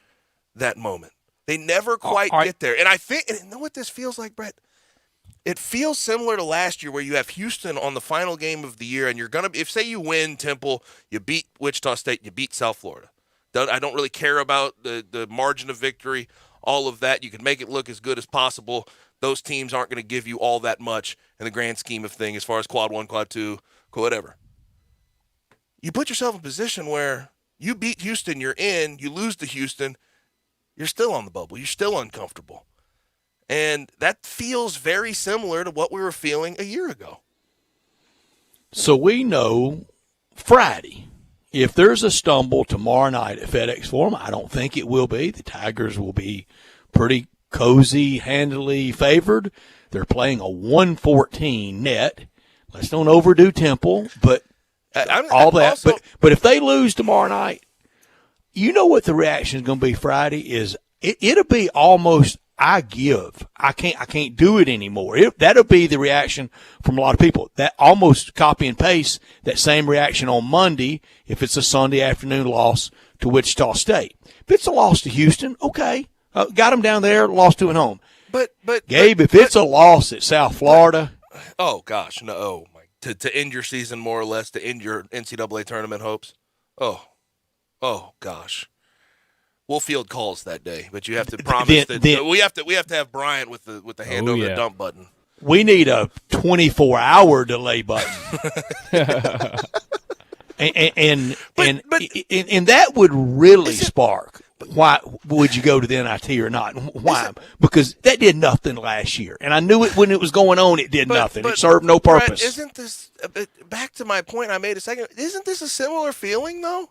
that moment. They never quite get there. And I think, and you know what this feels like, Brett? It feels similar to last year where you have Houston on the final game of the year, and you're going to, if say you win Temple, you beat Wichita State, you beat South Florida. I don't really care about the margin of victory, all of that. You can make it look as good as possible. Those teams aren't going to give you all that much in the grand scheme of things as far as quad 1, quad 2, whatever. You put yourself in a position where you beat Houston, you're in. You lose to Houston, you're still on the bubble. You're still uncomfortable. And that feels very similar to what we were feeling a year ago. So we know Friday, if there's a stumble tomorrow night at FedEx Forum, I don't think it will be. The Tigers will be pretty cozy, handily favored. They're playing a 114 net. Let's don't overdo Temple, but but if they lose tomorrow night, you know what the reaction is going to be Friday is it'll be almost I can't do it anymore. That'll be the reaction from a lot of people. That almost copy and paste that same reaction on Monday if it's a Sunday afternoon loss to Wichita State. If it's a loss to Houston, okay, got them down there, lost to at home. But Gabe, if it's a loss at South Florida, oh gosh, no. To end your season more or less, to end your NCAA tournament hopes. Oh gosh. we'll field calls that day, but you have to promise that we have to have Bryant with the hand over the dump button. We need a 24-hour delay button. and that would really spark. Why would you go to the NIT or not? Why? Because that did nothing last year, and I knew it when it was going on. It did nothing. It served no purpose. Brett, isn't this back to my point I made a second? Isn't this a similar feeling though?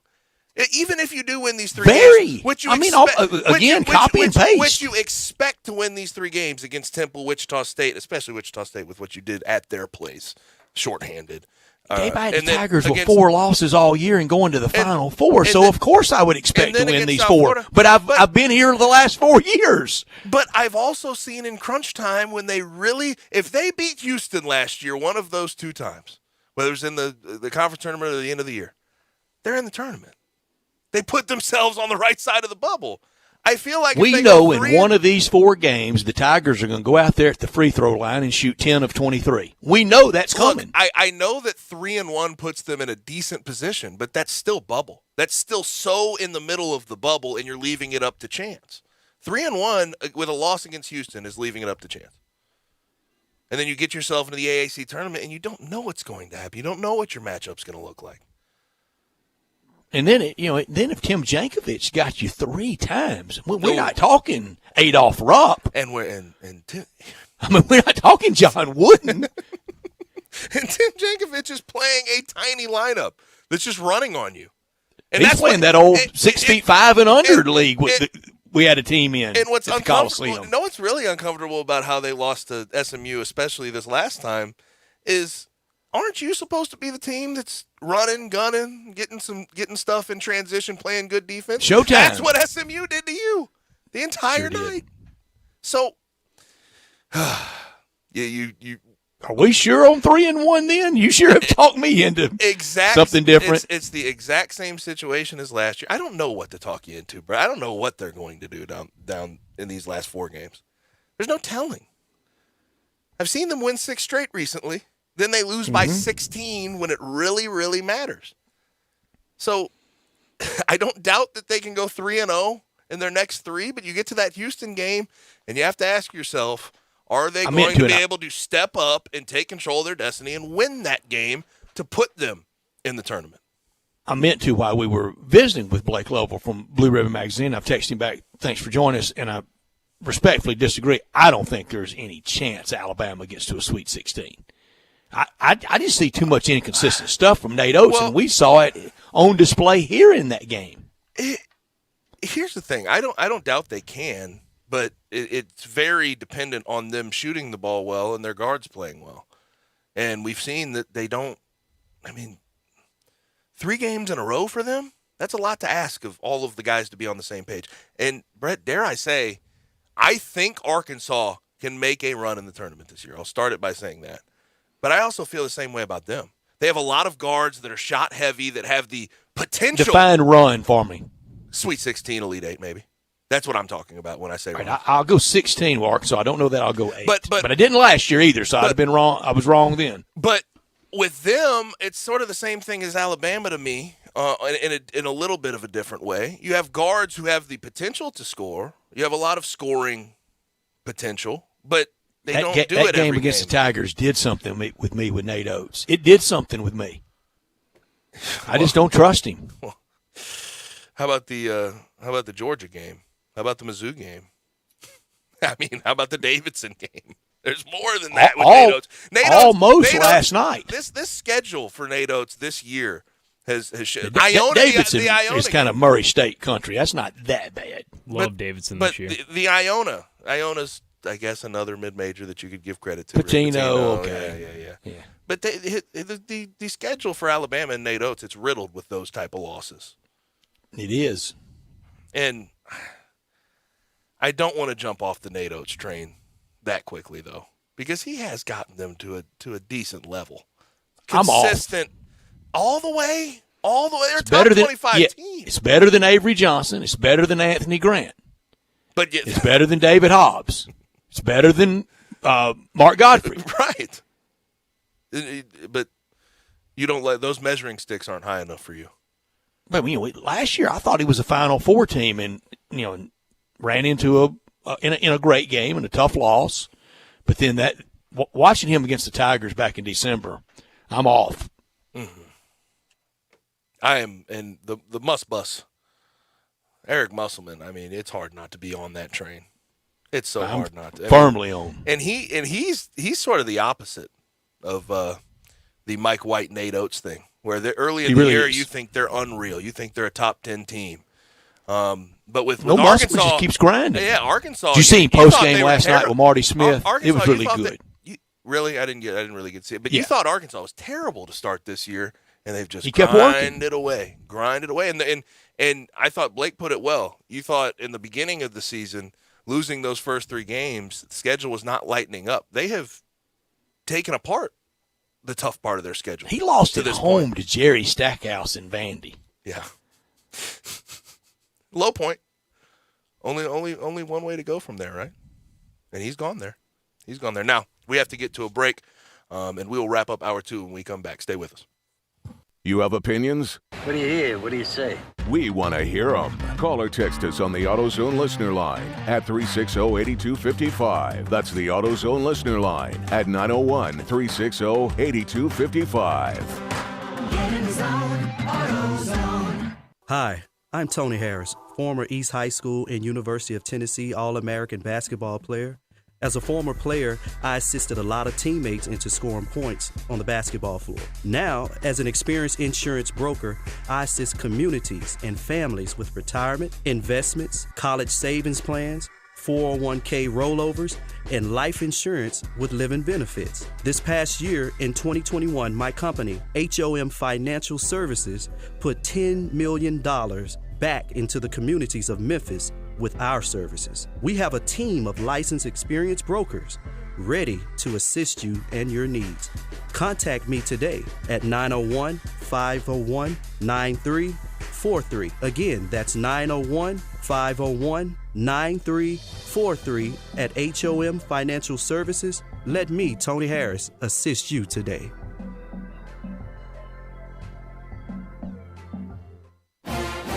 Even if you do win these 3 games, which you copy and paste. Which you expect to win these 3 games against Temple, Wichita State, especially Wichita State with what you did at their place, shorthanded. They beat the Tigers with 4 losses all year and going to the Final Four, so of course I would expect to win these 4. But I've been here the last 4 years. But I've also seen in crunch time when they really, if they beat Houston last year, one of those 2 times, whether it was in the conference tournament or the end of the year, they're in the tournament. They put themselves on the right side of the bubble. I feel like we know in one of these 4 games, the Tigers are going to go out there at the free throw line and shoot 10 of 23. We know that's coming. I know that 3-1 puts them in a decent position, but that's still bubble. That's still so in the middle of the bubble, and you're leaving it up to chance. 3-1 with a loss against Houston is leaving it up to chance. And then you get yourself into the AAC tournament, and you don't know what's going to happen. You don't know what your matchup's going to look like. And then, then if Tim Jankovic got you 3 times, we're not talking Adolph Rupp. And we're we're not talking John Wooden. And Tim Jankovic is playing a tiny lineup that's just running on you. And he's playing that old 6'5" and under league. We had a team in. And what's at the Coliseum. No, what's really uncomfortable about how they lost to SMU, especially this last time, is. Aren't you supposed to be the team that's running, gunning, getting stuff in transition, playing good defense? Showtime. That's what SMU did to you the entire night. So, you are we sure on 3-1 then? You sure have talked me into something different. It's the exact same situation as last year. I don't know what to talk you into, bro. I don't know what they're going to do down in these last 4 games. There's no telling. I've seen them win 6 straight recently. Then they lose by 16 when it really, really matters. So I don't doubt that they can go 3-0 in their next 3, but you get to that Houston game, and you have to ask yourself, are they going to be able to step up and take control of their destiny and win that game to put them in the tournament? I meant to while we were visiting with Blake Lovell from Blue Ribbon Magazine. I've texted him back, thanks for joining us, and I respectfully disagree. I don't think there's any chance Alabama gets to a Sweet 16. I just see too much inconsistent stuff from Nate Oates, and we saw it on display here in that game. Here's the thing. I don't doubt they can, but it's very dependent on them shooting the ball well and their guards playing well. And we've seen that they don't – 3 games in a row for them, that's a lot to ask of all of the guys to be on the same page. And, Brett, dare I say, I think Arkansas can make a run in the tournament this year. I'll start it by saying that. But I also feel the same way about them. They have a lot of guards that are shot heavy, that have the potential. Define run for me. Sweet 16, Elite 8, maybe. That's what I'm talking about when I say run. I'll go 16 with Arkansas. I don't know that I'll go 8. But I didn't last year either, so I'd have been wrong. I was wrong then. But with them, it's sort of the same thing as Alabama to me, in a little bit of a different way. You have guards who have the potential to score. You have a lot of scoring potential, but they don't do it every game. That game against the Tigers did something with me with Nate Oates. It did something with me. I just don't trust him. How about the Georgia game? How about the Mizzou game? I mean, how about the Davidson game? There's more than that with Nate Oates. Almost last night. This schedule for Nate Oates this year has shown. Davidson is kind of Murray State country. That's not that bad. Love Davidson this year. The Iona's, I guess, another mid-major that you could give credit to. Patino, okay. Yeah. But the schedule for Alabama and Nate Oates, it's riddled with those type of losses. It is. And I don't want to jump off the Nate Oates train that quickly, though, because he has gotten them to a decent level. Consistent all the way. They're a top 25 team. It's better than Avery Johnson. It's better than Anthony Grant. But it's better than David Hobbs. It's better than Mark Godfrey. Right. But you don't those measuring sticks aren't high enough for you. But last year I thought he was a Final Four team, and ran into in a great game and a tough loss. But then watching him against the Tigers back in December, I'm off. Mm-hmm. I am, and the must bus, Eric Musselman. I mean, it's hard not to be on that train. It's so hard not to. Firmly on. And he's sort of the opposite of the Mike White, Nate Oates thing, where early in the year you think they're unreal, you think they're a top 10 team. But with Arkansas, just keeps grinding. Yeah, Arkansas. Did you see him post game last night with Marty Smith? Arkansas, it was really good. Really, I didn't really get to see it. But you thought Arkansas was terrible to start this year, and they've just grinded away. And I thought Blake put it well. You thought in the beginning of the season, losing those first 3 games, the schedule was not lightening up. They have taken apart the tough part of their schedule. He lost at home to Jerry Stackhouse in Vandy. Yeah. Low point. Only one way to go from there, right? And he's gone there. Now, we have to get to a break, and we will wrap up hour 2 when we come back. Stay with us. You have opinions? What do you hear? What do you say? We want to hear them. Call or text us on the AutoZone listener line at 360-8255. That's the AutoZone listener line at 901-360-8255. Get in the zone, AutoZone. Hi, I'm Tony Harris, former East High School and University of Tennessee All-American basketball player. As a former player, I assisted a lot of teammates into scoring points on the basketball floor. Now, as an experienced insurance broker, I assist communities and families with retirement, investments, college savings plans, 401k rollovers, and life insurance with living benefits. This past year, in 2021, my company, HOM Financial Services, put $10 million back into the communities of Memphis with our services. We have a team of licensed experienced brokers ready to assist you and your needs. Contact me today at 901-501-9343. Again, that's 901-501-9343 at HOM Financial Services. Let me, Tony Harris, assist you today.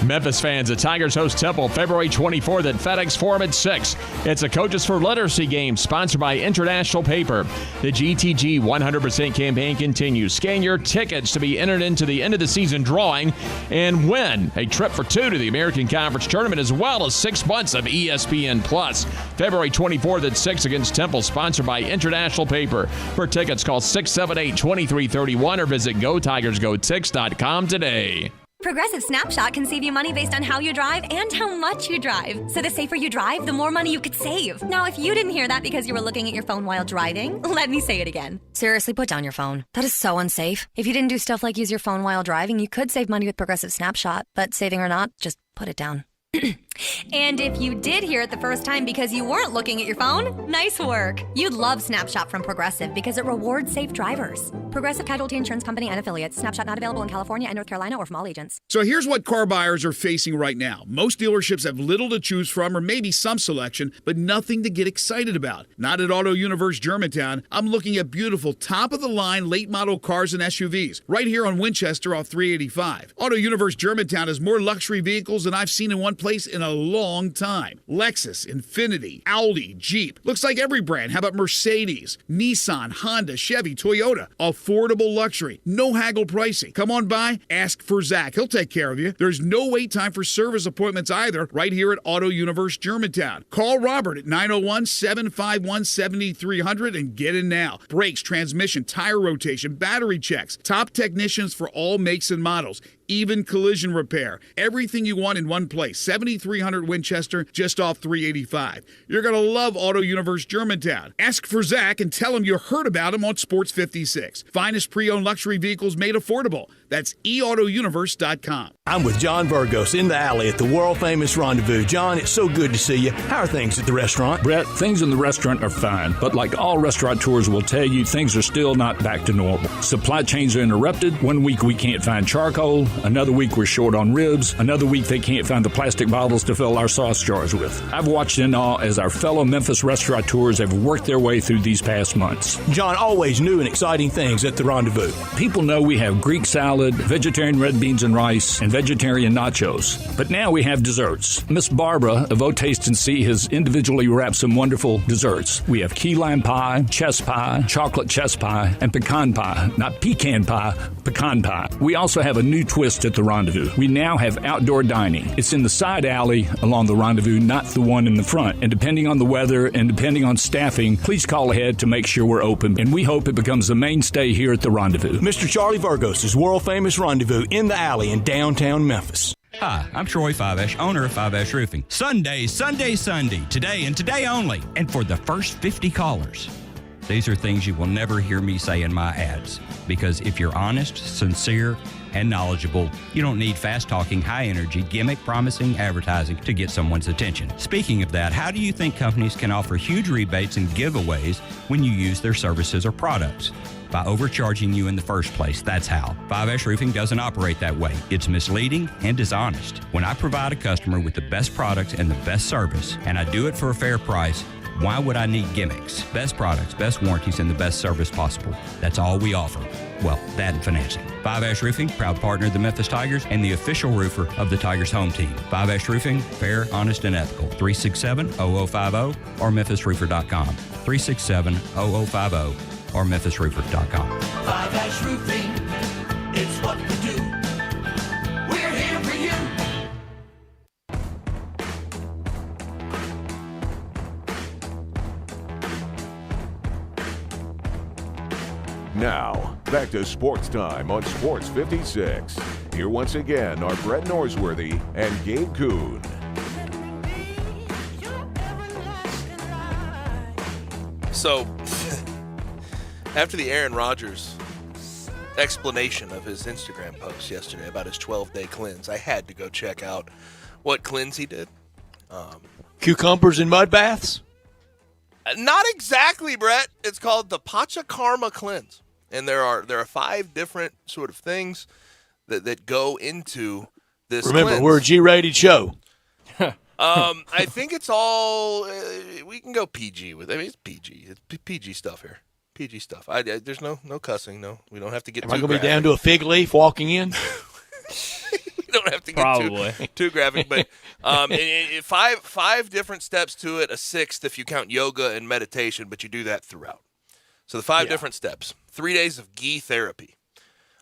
Memphis fans, the Tigers host Temple February 24th at FedEx Forum at 6. It's a Coaches for Literacy game sponsored by International Paper. The GTG 100% campaign continues. Scan your tickets to be entered into the end of the season drawing and win a trip for 2 to the American Conference Tournament as well as 6 months of ESPN Plus. February 24th at 6 against Temple, sponsored by International Paper. For tickets, call 678-2331 or visit GoTigersGoTix.com today. Progressive Snapshot can save you money based on how you drive and how much you drive. So the safer you drive, the more money you could save. Now, if you didn't hear that because you were looking at your phone while driving, let me say it again. Seriously, put down your phone. That is so unsafe. If you didn't do stuff like use your phone while driving, you could save money with Progressive Snapshot. But saving or not, just put it down. And if you did hear it the first time because you weren't looking at your phone, nice work. You'd love Snapshot from Progressive because it rewards safe drivers. Progressive Casualty Insurance Company and affiliates. Snapshot not available in California and North Carolina or from all agents. So here's what car buyers are facing right now. Most dealerships have little to choose from or maybe some selection, but nothing to get excited about. Not at Auto Universe Germantown. I'm looking at beautiful top-of-the-line late-model cars and SUVs right here on Winchester off 385. Auto Universe Germantown has more luxury vehicles than I've seen in one place in a long time. Lexus, Infiniti, Audi, Jeep. Looks like every brand. How about Mercedes, Nissan, Honda, Chevy, Toyota? Affordable luxury. No haggle pricing. Come on by, ask for Zach. He'll take care of you. There's no wait time for service appointments either right here at Auto Universe Germantown. Call Robert at 901-751-7300 and get in now. Brakes, transmission, tire rotation, battery checks. Top technicians for all makes and models. Even collision repair. Everything you want in one place. 7300 Winchester, just off 385. You're going to love Auto Universe Germantown. Ask for Zach and tell him you heard about him on Sports 56. Finest pre-owned luxury vehicles made affordable. That's eAutoUniverse.com. I'm with John Burgos in the alley at the world-famous Rendezvous. John, it's so good to see you. How are things at the restaurant? Brett, things in the restaurant are fine, but like all restaurateurs will tell you, things are still not back to normal. Supply chains are interrupted. One week we can't find charcoal. Another week we're short on ribs. Another week they can't find the plastic bottles to fill our sauce jars with. I've watched in awe as our fellow Memphis restaurateurs have worked their way through these past months. John, always new and exciting things at the Rendezvous. People know we have Greek salad, vegetarian red beans and rice, and vegetarian nachos. But now we have desserts. Miss Barbara of O Taste and See has individually wrapped some wonderful desserts. We have key lime pie, chess pie, chocolate chess pie, and pecan pie. Not pecan pie, pecan pie. We also have a new twist at the Rendezvous. We now have outdoor dining. It's in the side alley along the Rendezvous, not the one in the front. And depending on the weather and depending on staffing, please call ahead to make sure we're open. And we hope it becomes the mainstay here at the Rendezvous. Mr. Charlie Virgos' world-famous Rendezvous in the alley in downtown Memphis. Hi, I'm Troy Fivesh, owner of Fivesh Roofing. Sunday, today and today only. And for the first 50 callers. These are things you will never hear me say in my ads. Because if you're honest, sincere, and knowledgeable, you don't need fast-talking, high-energy, gimmick-promising advertising to get someone's attention. Speaking of that, how do you think companies can offer huge rebates and giveaways when you use their services or products? By overcharging you in the first place. That's how. 5S Roofing doesn't operate that way. It's misleading and dishonest. When I provide a customer with the best products and the best service, and I do it for a fair price, why would I need gimmicks? Best products, best warranties, and the best service possible. That's all we offer. Well, that and financing. 5S Roofing, proud partner of the Memphis Tigers and the official roofer of the Tigers home team. 5S Roofing, fair, honest, and ethical. 367-0050 or memphisroofer.com. 367-0050 or memphisroofer.com. 5S Roofing, it's what we do. We're here for you. Now, back to Sports Time on Sports 56. Here once again are Brett Norsworthy and Gabe Kuhn. So, after the Aaron Rodgers explanation of his Instagram post yesterday about his 12-day cleanse, I had to go check out what cleanse he did. Cucumbers and mud baths? Not exactly, Brett. It's called the Panchakarma cleanse. And there are 5 different sort of things that go into this Remember, cleanse. we're a G-rated show. I think it's all we can go PG with. I mean, it's PG. It's PG stuff here. PG stuff. There's no cussing. No, we don't have to get. Am I going to be down to a fig leaf walking in? You don't have to get too graphic, but 5 different steps to it. A 6th if you count yoga and meditation, but you do that throughout. So the 5 different steps. 3 days of ghee therapy.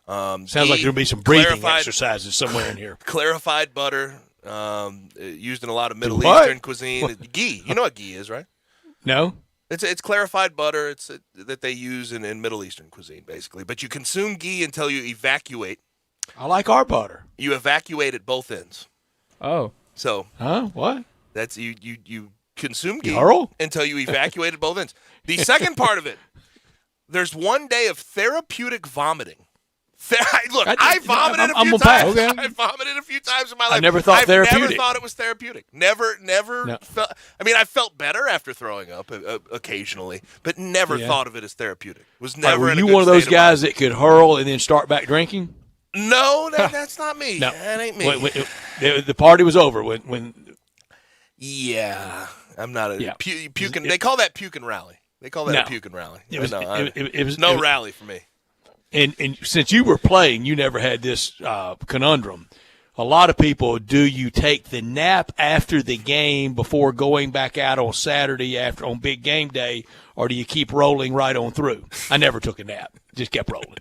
Sounds like there'll be some breathing exercises somewhere in here. Clarified butter, used in a lot of Middle Eastern cuisine. Ghee, you know what ghee is, right? No. It's clarified butter. It's that they use in Middle Eastern cuisine, basically. But you consume ghee until you evacuate. I like our butter. You evacuate at both ends. Oh. So. Huh? What? That's you consume ghee until you evacuate at both ends. The second part of it, there's 1 day of therapeutic vomiting. Look, I vomited a few times. Okay. I vomited a few times in my life. I never thought therapeutic. Never thought it was therapeutic. Never felt. I mean, I felt better after throwing up occasionally, but never thought of it as therapeutic. Was never. Were you one of those guys that could hurl and then start back drinking? No, that's not me. No. That ain't me. When the party was over. When. Yeah, I'm not a puking. They call that puking rally. They call that a puking rally. It was no rally for me. And since you were playing, you never had this conundrum. A lot of people, do you take the nap after the game before going back out on Saturday on big game day, or do you keep rolling right on through? I never took a nap. Just kept rolling.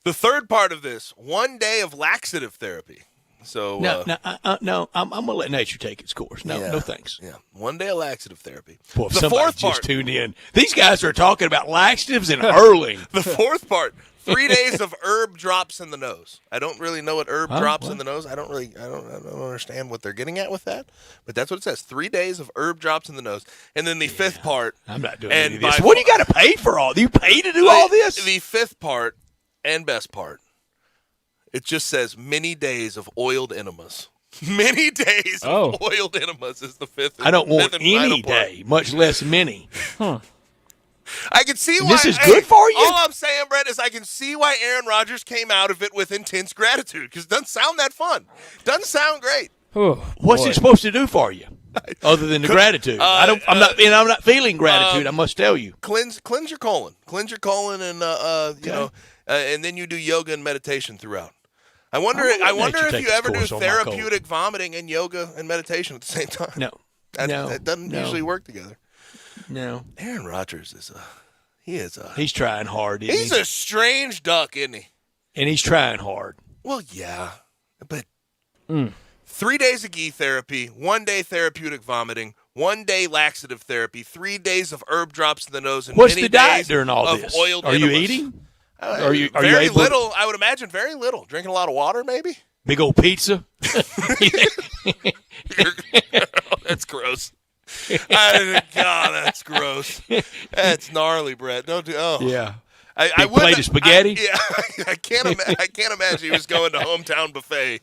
The third part of this, 1 day of laxative therapy. So no, I'm going to let nature take its course. No thanks. Yeah, 1 day of laxative therapy. Boy, if somebody just tuned in. These guys are talking about laxatives and hurling. The fourth part, 3 days of herb drops in the nose. I don't really know what drops in the nose. I don't understand what they're getting at with that, but that's what it says. 3 days of herb drops in the nose, and then the fifth part. I'm not doing any of this. What do you got to pay for all? Do you pay to do all this? The fifth part and best part. It just says many days of oiled enemas. Many days of oiled enemas is the fifth. I don't want any day, much less many. Huh. I can see why. This is good for you? All I'm saying, Brett, is I can see why Aaron Rodgers came out of it with intense gratitude because it doesn't sound that fun. Doesn't sound great. What's it supposed to do for you, other than the gratitude? I'm not feeling gratitude. I must tell you. Cleanse your colon. Cleanse your colon, and and then you do yoga and meditation throughout. I wonder if you ever do therapeutic vomiting and yoga and meditation at the same time. No. That doesn't usually work together. No. Aaron Rodgers he's trying hard. He's a strange duck, isn't he? And he's trying hard. Well, yeah, but 3 days of ghee therapy, 1 day therapeutic vomiting, 1 day laxative therapy, 3 days of herb drops in the nose, and what's many the diet days during all of this? oiled Are you enemas. eating? Are you very able little? I would imagine very little. Drinking a lot of water, maybe. Big old pizza. That's gross. God, that's gross. That's gnarly, Brett. Don't do. Oh, yeah. I plate of spaghetti. I can't imagine he was going to Hometown Buffet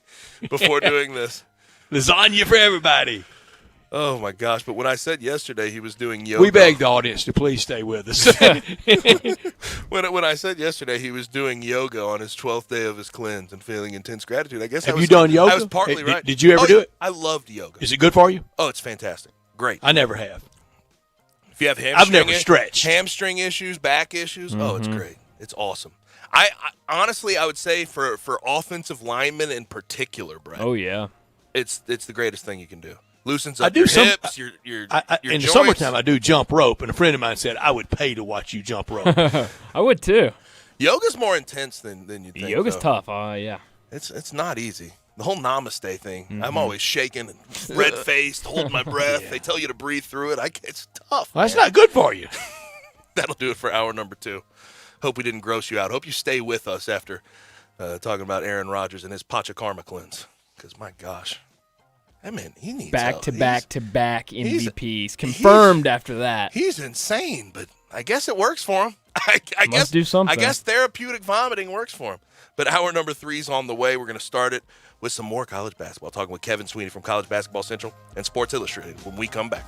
before doing this. Lasagna for everybody. Oh my gosh! But when I said yesterday he was doing yoga, we beg the audience to please stay with us. when I said yesterday he was doing yoga on his 12th day of his cleanse and feeling intense gratitude, I guess you done yoga? I was partly right. Did you ever do it? I loved yoga. Is it good for you? Oh, it's fantastic. Great. I never have. If you have hamstring issues, back issues, it's great. It's awesome. I honestly, I would say for offensive linemen in particular, Brett. Oh yeah, it's the greatest thing you can do. Loosens up hips, your in joints. the summertime, I do jump rope, and a friend of mine said I would pay to watch you jump rope. I would too. Yoga's more intense than you think. Yoga's tough. Yeah. It's not easy. The whole namaste thing. I'm always shaking and red-faced, holding my breath. They tell you to breathe through it. It's tough. Well, that's not good for you. That'll do it for hour number 2. Hope we didn't gross you out. Hope you stay with us after talking about Aaron Rodgers and his Pachakarma cleanse. Because, my gosh. That man, he needs back-to-back MVPs. Confirmed after that. He's insane, but I guess it works for him. I guess do something. I guess therapeutic vomiting works for him. But hour number 3 is on the way. We're going to start it with some more college basketball. Talking with Kevin Sweeney from College Basketball Central and Sports Illustrated when we come back.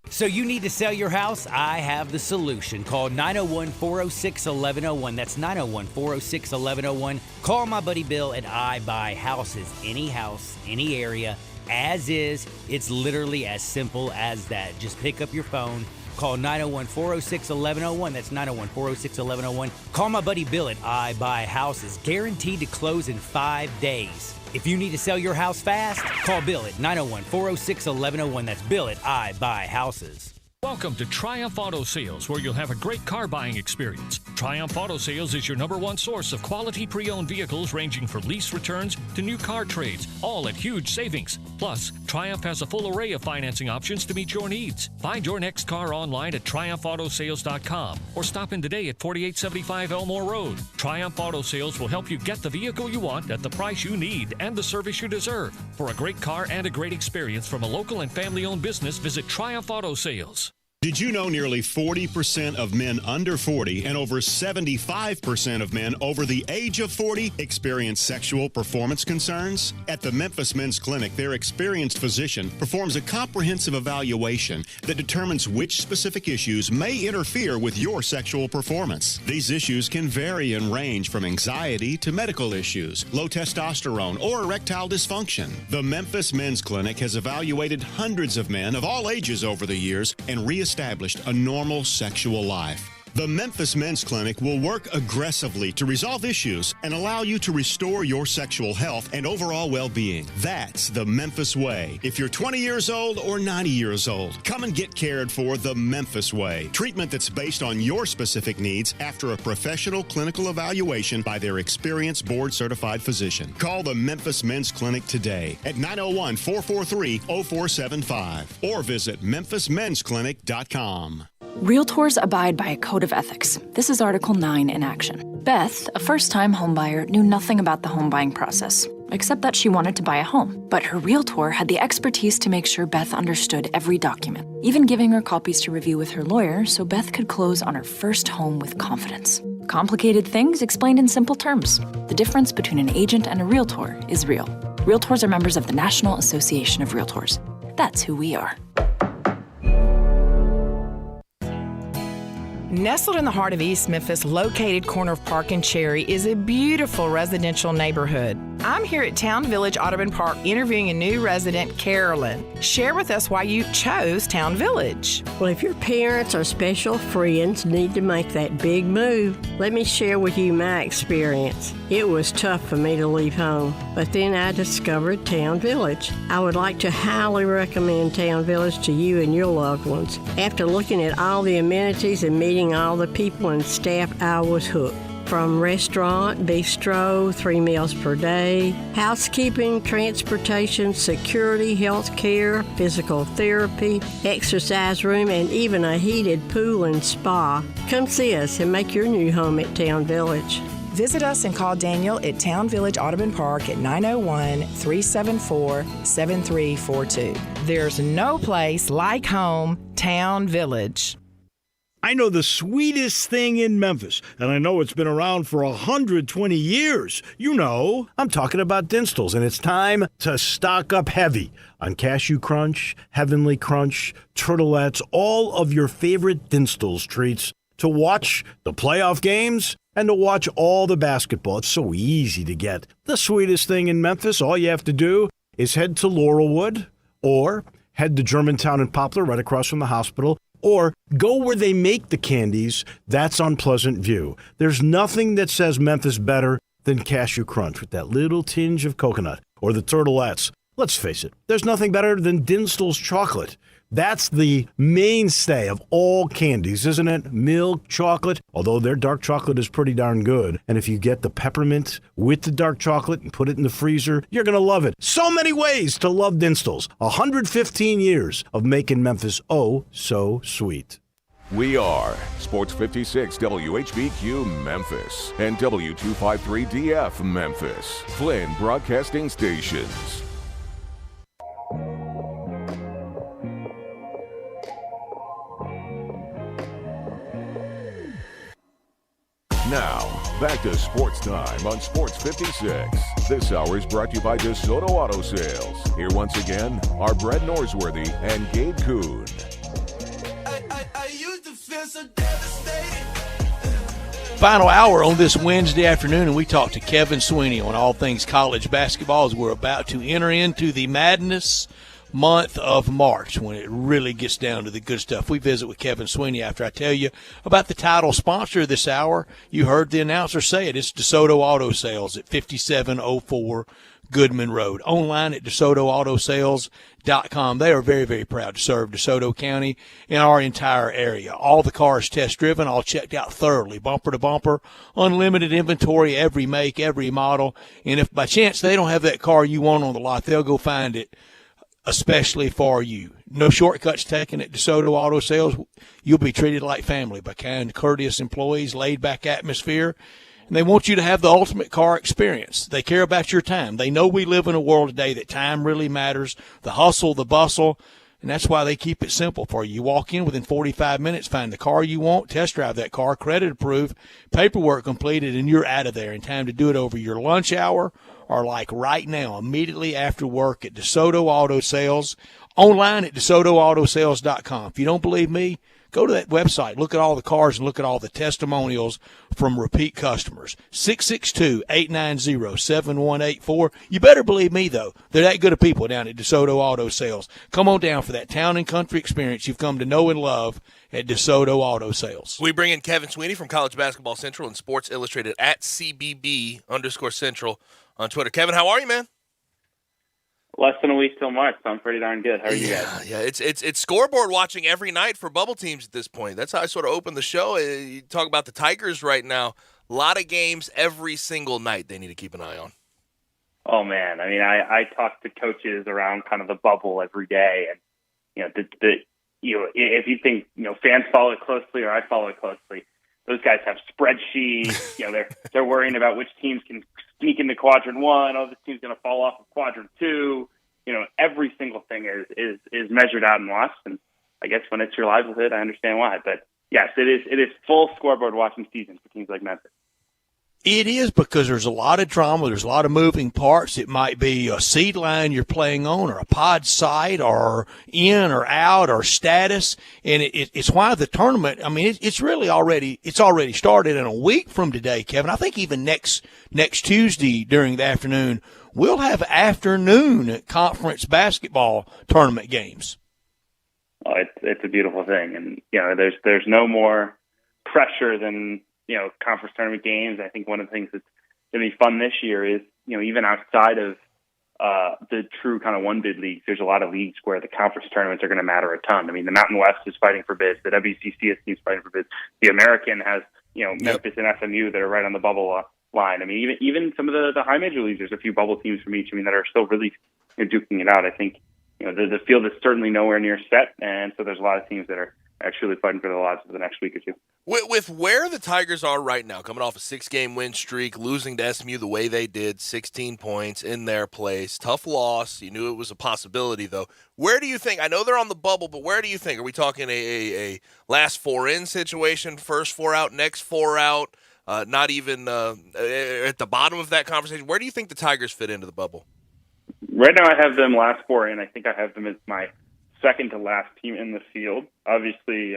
So you need to sell your house? I have the solution. Call 901-406-1101. That's 901-406-1101. Call my buddy Bill and I buy houses. Any house, any area, as is. It's literally as simple as that. Just pick up your phone. Call 901-406-1101. That's 901-406-1101. Call my buddy Bill at I Buy Houses. Guaranteed to close in 5 days. If you need to sell your house fast, call Bill at 901-406-1101. That's Bill at I Buy Houses. Welcome to Triumph Auto Sales, where you'll have a great car buying experience. Triumph Auto Sales is your #1 source of quality pre-owned vehicles ranging from lease returns to new car trades, all at huge savings. Plus, Triumph has a full array of financing options to meet your needs. Find your next car online at triumphautosales.com or stop in today at 4875 Elmore Road. Triumph Auto Sales will help you get the vehicle you want at the price you need and the service you deserve. For a great car and a great experience from a local and family-owned business, visit Triumph Auto Sales. Did you know nearly 40% of men under 40 and over 75% of men over the age of 40 experience sexual performance concerns? At the Memphis Men's Clinic, their experienced physician performs a comprehensive evaluation that determines which specific issues may interfere with your sexual performance. These issues can vary and range from anxiety to medical issues, low testosterone, or erectile dysfunction. The Memphis Men's Clinic has evaluated hundreds of men of all ages over the years and reestablished a normal sexual life. The Memphis Men's Clinic will work aggressively to resolve issues and allow you to restore your sexual health and overall well-being. That's the Memphis way. If you're 20 years old or 90 years old, come and get cared for the Memphis way. Treatment that's based on your specific needs after a professional clinical evaluation by their experienced board-certified physician. Call the Memphis Men's Clinic today at 901-443-0475 or visit memphismensclinic.com. Realtors abide by a code of ethics. This is Article 9 in action. Beth, a first-time homebuyer, knew nothing about the home buying process, except that she wanted to buy a home. But her realtor had the expertise to make sure Beth understood every document, even giving her copies to review with her lawyer so Beth could close on her first home with confidence. Complicated things explained in simple terms. The difference between an agent and a realtor is real. Realtors are members of the National Association of Realtors. That's who we are. Nestled in the heart of East Memphis, located corner of Park and Cherry, is a beautiful residential neighborhood. I'm here at Town Village Audubon Park interviewing a new resident, Carolyn. Share with us why you chose Town Village. Well, if your parents or special friends need to make that big move, let me share with you my experience. It was tough for me to leave home, but then I discovered Town Village. I would like to highly recommend Town Village to you and your loved ones. After looking at all the amenities and meeting all the people and staff, I was hooked. From restaurant, bistro, 3 meals per day, housekeeping, transportation, security, health care, physical therapy, exercise room, and even a heated pool and spa. Come see us and make your new home at Town Village. Visit us and call Daniel at Town Village Audubon Park at 901-374-7342. There's no place like home, Town Village. I know the sweetest thing in Memphis, and I know it's been around for 120 years. You know, I'm talking about Dinstall's, and it's time to stock up heavy on Cashew Crunch, Heavenly Crunch, Turtlettes, all of your favorite Dinstall's treats to watch the playoff games and to watch all the basketball. It's so easy to get. The sweetest thing in Memphis, all you have to do is head to Laurelwood or head to Germantown and Poplar right across from the hospital, or go where they make the candies. That's on Pleasant View. There's nothing that says Memphis better than Cashew Crunch with that little tinge of coconut, or the Turtlettes. Let's face it, there's nothing better than Dinstall's chocolate. That's the mainstay of all candies, isn't it? Milk, chocolate, although their dark chocolate is pretty darn good. And if you get the peppermint with the dark chocolate and put it in the freezer, you're going to love it. So many ways to love Dinstall's. 115 years of making Memphis oh so sweet. We are Sports 56 WHBQ Memphis and W253DF Memphis, Flynn Broadcasting Stations. Now, back to Sports Time on Sports 56. This hour is brought to you by DeSoto Auto Sales. Here once again are Brett Norsworthy and Gabe Kuhn. I used to feel so devastated. Final hour on this Wednesday afternoon, and we talked to Kevin Sweeney on all things college basketball as we're about to enter into the madness month of March, when it really gets down to the good stuff. We visit with Kevin Sweeney after I tell you about the title sponsor this hour. You heard the announcer say it. It's DeSoto Auto Sales at 5704 Goodman Road. Online at DeSotoAutoSales.com. They are very, very proud to serve DeSoto County and our entire area. All the cars test driven, all checked out thoroughly, bumper to bumper, unlimited inventory, every make, every model. And if by chance they don't have that car you want on the lot, they'll go find it especially for you. No shortcuts taken at DeSoto Auto Sales. You'll be treated like family by kind, courteous employees, laid-back atmosphere, and they want you to have the ultimate car experience. They care about your time. They know we live in a world today that time really matters, the hustle, the bustle, and that's why they keep it simple for you. You walk in within 45 minutes, find the car you want, test drive that car, credit approved, paperwork completed, and you're out of there in time to do it over your lunch hour or like right now, immediately after work at DeSoto Auto Sales, online at DeSotoAutoSales.com. If you don't believe me, go to that website, look at all the cars, and look at all the testimonials from repeat customers. 662-890-7184. You better believe me, though. They're that good of people down at DeSoto Auto Sales. Come on down for that town and country experience you've come to know and love at DeSoto Auto Sales. We bring in Kevin Sweeney from College Basketball Central and Sports Illustrated at CBB_Central on Twitter. Kevin, how are you, man? Less than a week till March, so I'm pretty darn good. How are you guys? Yeah, it's scoreboard watching every night for bubble teams at this point. That's how I sort of open the show. You talk about the Tigers right now. A lot of games every single night they need to keep an eye on. Oh, man. I mean, I talk to coaches around kind of the bubble every day, and if you think fans follow it closely or I follow it closely, those guys have spreadsheets. They're worrying about which teams can sneak into quadrant one. Oh, this team's going to fall off of quadrant two. Every single thing is measured out and watched. And I guess when it's your livelihood, I understand why. But yes, it is full scoreboard watching season for teams like Memphis. It is, because there's a lot of drama. There's a lot of moving parts. It might be a seed line you're playing on, or a pod site, or in or out, or status. And it's why the tournament, I mean, it's already started. And a week from today, Kevin, I think even next Tuesday during the afternoon, we'll have afternoon conference basketball tournament games. Oh, it's a beautiful thing. And, there's no more pressure than, conference tournament games. I think one of the things that's going to be fun this year is, even outside of the true kind of one bid leagues, there's a lot of leagues where the conference tournaments are going to matter a ton. I mean, the Mountain West is fighting for bids. The WCCS team is fighting for bids. The American has, Memphis and SMU that are right on the bubble line. I mean, even some of the high major leagues, there's a few bubble teams from each, that are still really duking it out. I think, the field is certainly nowhere near set, and so there's a lot of teams that are actually fighting for the lives for the next week or two. With where the Tigers are right now, coming off a 6-game win streak, losing to SMU the way they did, 16 points in their place, tough loss. You knew it was a possibility, though. Where do you think, I know they're on the bubble, but where do you think? Are we talking a last 4 in situation, first 4 out, next 4 out, not even at the bottom of that conversation? Where do you think the Tigers fit into the bubble? Right now I have them last 4 in. I think I have them as my second to last team in the field. Obviously,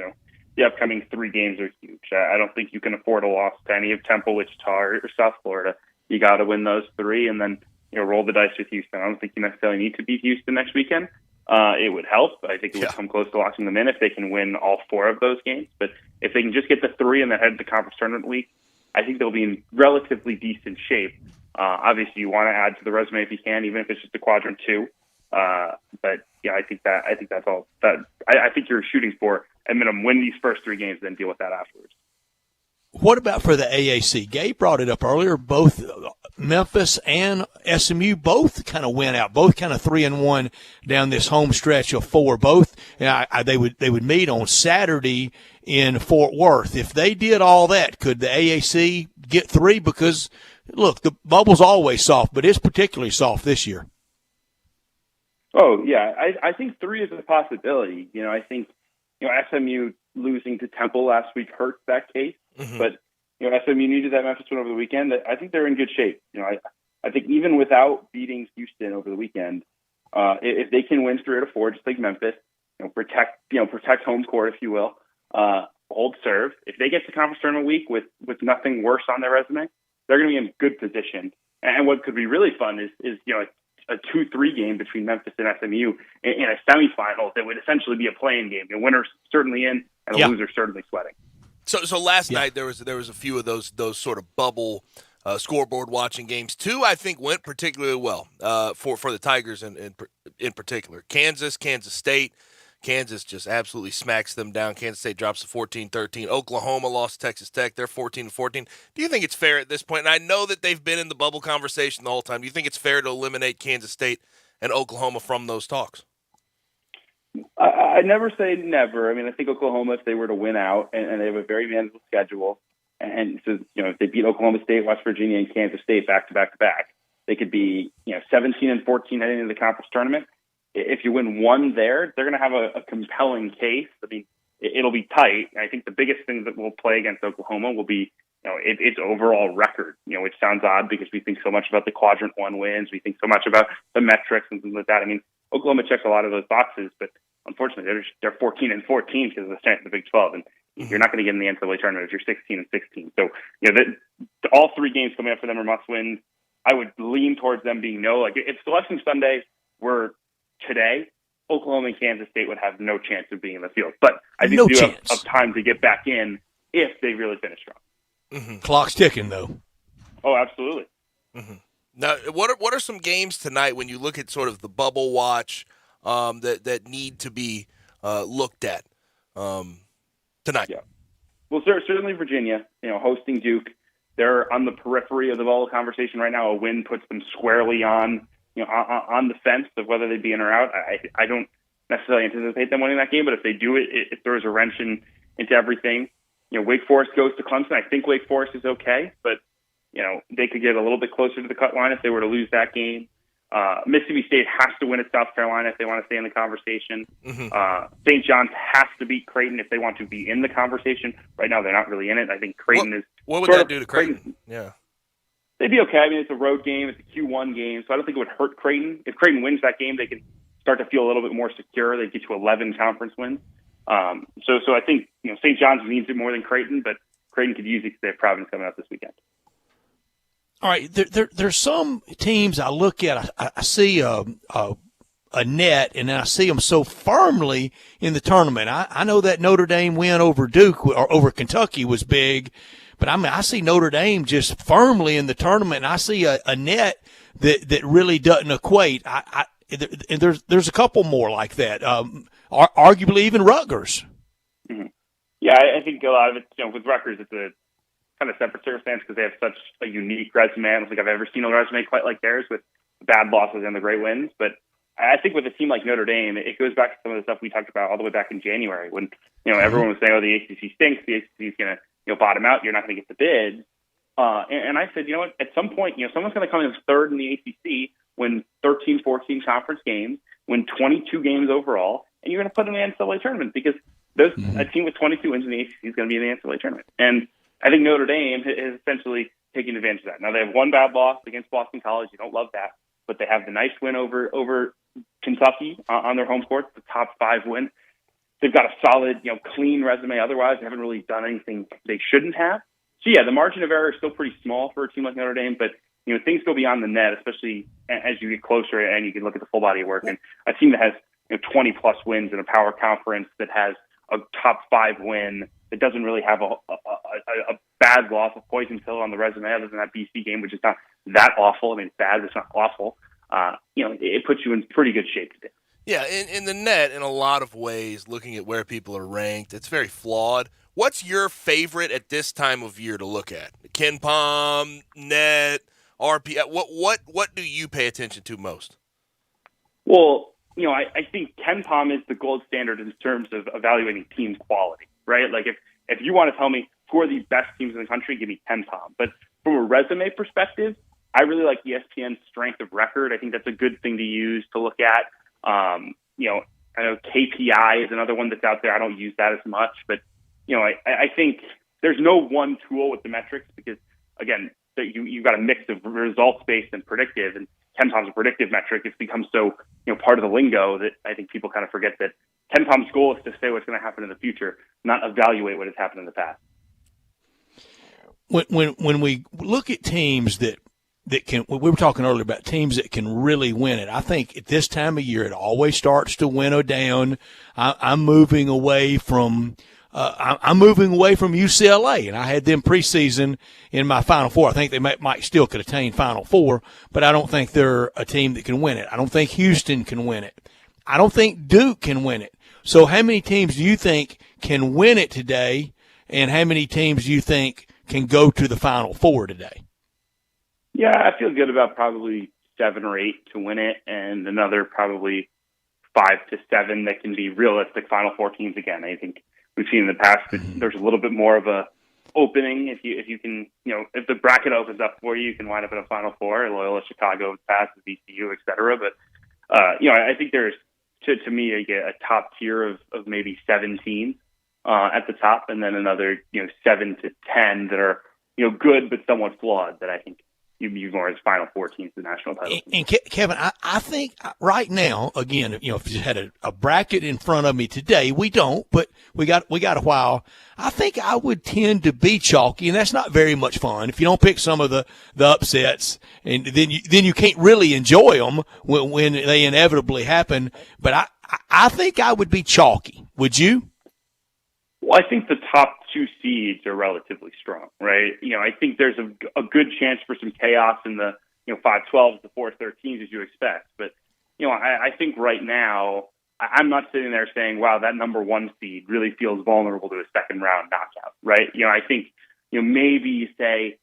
the upcoming 3 games are huge. I don't think you can afford a loss to any of Temple, Wichita, or South Florida. You got to win those 3 and then roll the dice with Houston. I don't think you necessarily need to beat Houston next weekend. It would help. I think it would come close to locking them in if they can win all 4 of those games. But if they can just get the 3 and then head to the conference tournament week, I think they'll be in relatively decent shape. Obviously, you want to add to the resume if you can, even if it's just a quadrant 2. But yeah, I think that's all. I think you're shooting for at minimum win these first 3 games, then deal with that afterwards. What about for the AAC? Gabe brought it up earlier. Both Memphis and SMU both kind of went out, both kind of 3-1 down this home stretch of 4. Both they would meet on Saturday in Fort Worth. If they did all that, could the AAC get 3? Because look, the bubble's always soft, but it's particularly soft this year. Oh yeah, I think 3 is a possibility. I think SMU losing to Temple last week hurts that case. Mm-hmm. But SMU needed that Memphis win over the weekend. I think they're in good shape. I think even without beating Houston over the weekend, if they can win 3 out of 4, just like Memphis, protect home court, if you will, hold serve. If they get to conference tournament week with nothing worse on their resume, they're going to be in good position. And what could be really fun is a 2-3 game between Memphis and SMU in a semifinal that would essentially be a play-in game. The winner's certainly in, and the loser's certainly sweating. So last night there was a few of those sort of bubble scoreboard watching games. 2 I think went particularly well for the Tigers in particular. Kansas State. Kansas just absolutely smacks them down. Kansas State drops to 14-13. Oklahoma lost to Texas Tech. They're 14-14. Do you think it's fair at this point? And I know that they've been in the bubble conversation the whole time. Do you think it's fair to eliminate Kansas State and Oklahoma from those talks? I never say never. I mean, I think Oklahoma, if they were to win out, and they have a very manageable schedule, and so if they beat Oklahoma State, West Virginia, and Kansas State back to back, they could be 17-14 heading into the conference tournament. If you win 1 there, they're going to have a compelling case. I mean, it'll be tight. I think the biggest thing that will play against Oklahoma will be, its overall record. Which sounds odd because we think so much about the quadrant 1 wins. We think so much about the metrics and things like that. I mean, Oklahoma checks a lot of those boxes, but unfortunately, they're 14-14 because of the strength of the Big 12, and you're not going to get in the NCAA tournament if you're 16-16. So, all 3 games coming up for them are must wins. I would lean towards them being no. Like if Selection Sunday were today, Oklahoma and Kansas State would have no chance of being in the field. But I think they have time to get back in if they really finish strong. Mm-hmm. Clock's ticking, though. Oh, absolutely. Mm-hmm. Now, what are some games tonight when you look at sort of the bubble watch that need to be looked at tonight? Yeah. Well, certainly Virginia, hosting Duke. They're on the periphery of the bubble conversation right now. A win puts them squarely on the fence of whether they'd be in or out. I don't necessarily anticipate them winning that game, but if they do it throws a wrench into everything. Wake Forest goes to Clemson. I think Wake Forest is okay, but they could get a little bit closer to the cut line if they were to lose that game. Mississippi State has to win at South Carolina if they want to stay in the conversation. Mm-hmm. St. John's has to beat Creighton if they want to be in the conversation. Right now, they're not really in it. I think Creighton is. What would that do to Creighton? Yeah. they'd be okay. I mean, it's a road game. It's a Q1 game, so I don't think it would hurt Creighton. If Creighton wins that game, they can start to feel a little bit more secure. They get to 11 conference wins. So I think St. John's needs it more than Creighton, but Creighton could use it because they have Providence coming up this weekend. All right, there's some teams I look at. I see a net, and I see them so firmly in the tournament. I know that Notre Dame win over Duke or over Kentucky was big, but I see Notre Dame just firmly in the tournament, and I see a net that really doesn't equate. And there's a couple more like that. Arguably even Rutgers. Mm-hmm. Yeah, I think a lot of it, with Rutgers, it's a kind of separate circumstance because they have such a unique resume. I don't think I've ever seen a resume quite like theirs with bad losses and the great wins. But I think with a team like Notre Dame, it goes back to some of the stuff we talked about all the way back in January when everyone was saying, "Oh, the ACC stinks. The ACC is going to bottom out. You're not going to get the bid." And I said, you know what? At some point, someone's going to come in third in the ACC, win 13, 14 conference games, win 22 games overall, and you're going to put them in the NCAA tournament because a team with 22 wins in the ACC is going to be in the NCAA tournament. And I think Notre Dame has essentially taken advantage of that. Now, they have one bad loss against Boston College. You don't love that. But they have the nice win over Kentucky on their home court, the top 5 win. They've got a solid, clean resume. Otherwise, they haven't really done anything they shouldn't have. So, yeah, the margin of error is still pretty small for a team like Notre Dame. But, things go beyond the net, especially as you get closer and you can look at the full body of work. And a team that has 20-plus wins in a power conference, that has a top 5 win, that doesn't really have a bad loss, a poison pill on the resume other than that BC game, which is not that awful. I mean, it's bad, but it's not awful. It puts you in pretty good shape today. Yeah, in the net, in a lot of ways, looking at where people are ranked, it's very flawed. What's your favorite at this time of year to look at? Ken Pom, net, RP. What do you pay attention to most? Well, I think Ken Pom is the gold standard in terms of evaluating team quality, right? Like if you want to tell me who are the best teams in the country, give me Ken Pom. But from a resume perspective, I really like ESPN's strength of record. I think that's a good thing to use to look at. I know KPI is another one that's out there. I don't use that as much, but I think there's no one tool with the metrics because, again, you've got a mix of results-based and predictive, and Ken Pom's a predictive metric. It's become so part of the lingo that I think people kind of forget that Ken Pom's goal is to say what's going to happen in the future, not evaluate what has happened in the past. When we look at teams that can, we were talking earlier about teams that can really win it. I think at this time of year, it always starts to winnow down. I'm moving away from UCLA, and I had them preseason in my Final Four. I think they might still could attain Final Four, but I don't think they're a team that can win it. I don't think Houston can win it. I don't think Duke can win it. So how many teams do you think can win it today, and how many teams do you think can go to the Final Four today? Yeah, I feel good about probably 7 or 8 to win it, and another probably 5 to 7 that can be realistic Final Four teams again. I think we've seen in the past that there's a little bit more of a opening. If you can, if the bracket opens up for you, you can wind up in a Final Four. Loyola Chicago past VCU, et cetera. But I think there's to me a top tier of maybe 7 teams at the top, and then another 7 to 10 that are good but somewhat flawed that I think you view more as Final Four teams in the national title. And Kevin, I think right now, again, if you had a bracket in front of me today, we don't, but we got a while. I think I would tend to be chalky, and that's not very much fun if you don't pick some of the upsets, and then you can't really enjoy them when they inevitably happen. But I think I would be chalky. Would you? Well, I think the top 2 seeds are relatively strong, right? I think there's a good chance for some chaos in the 5-12s, the 4-13s as you expect. But I think right now I'm not sitting there saying, "Wow, that number 1 seed really feels vulnerable to a second round knockout," right? I think maybe you say,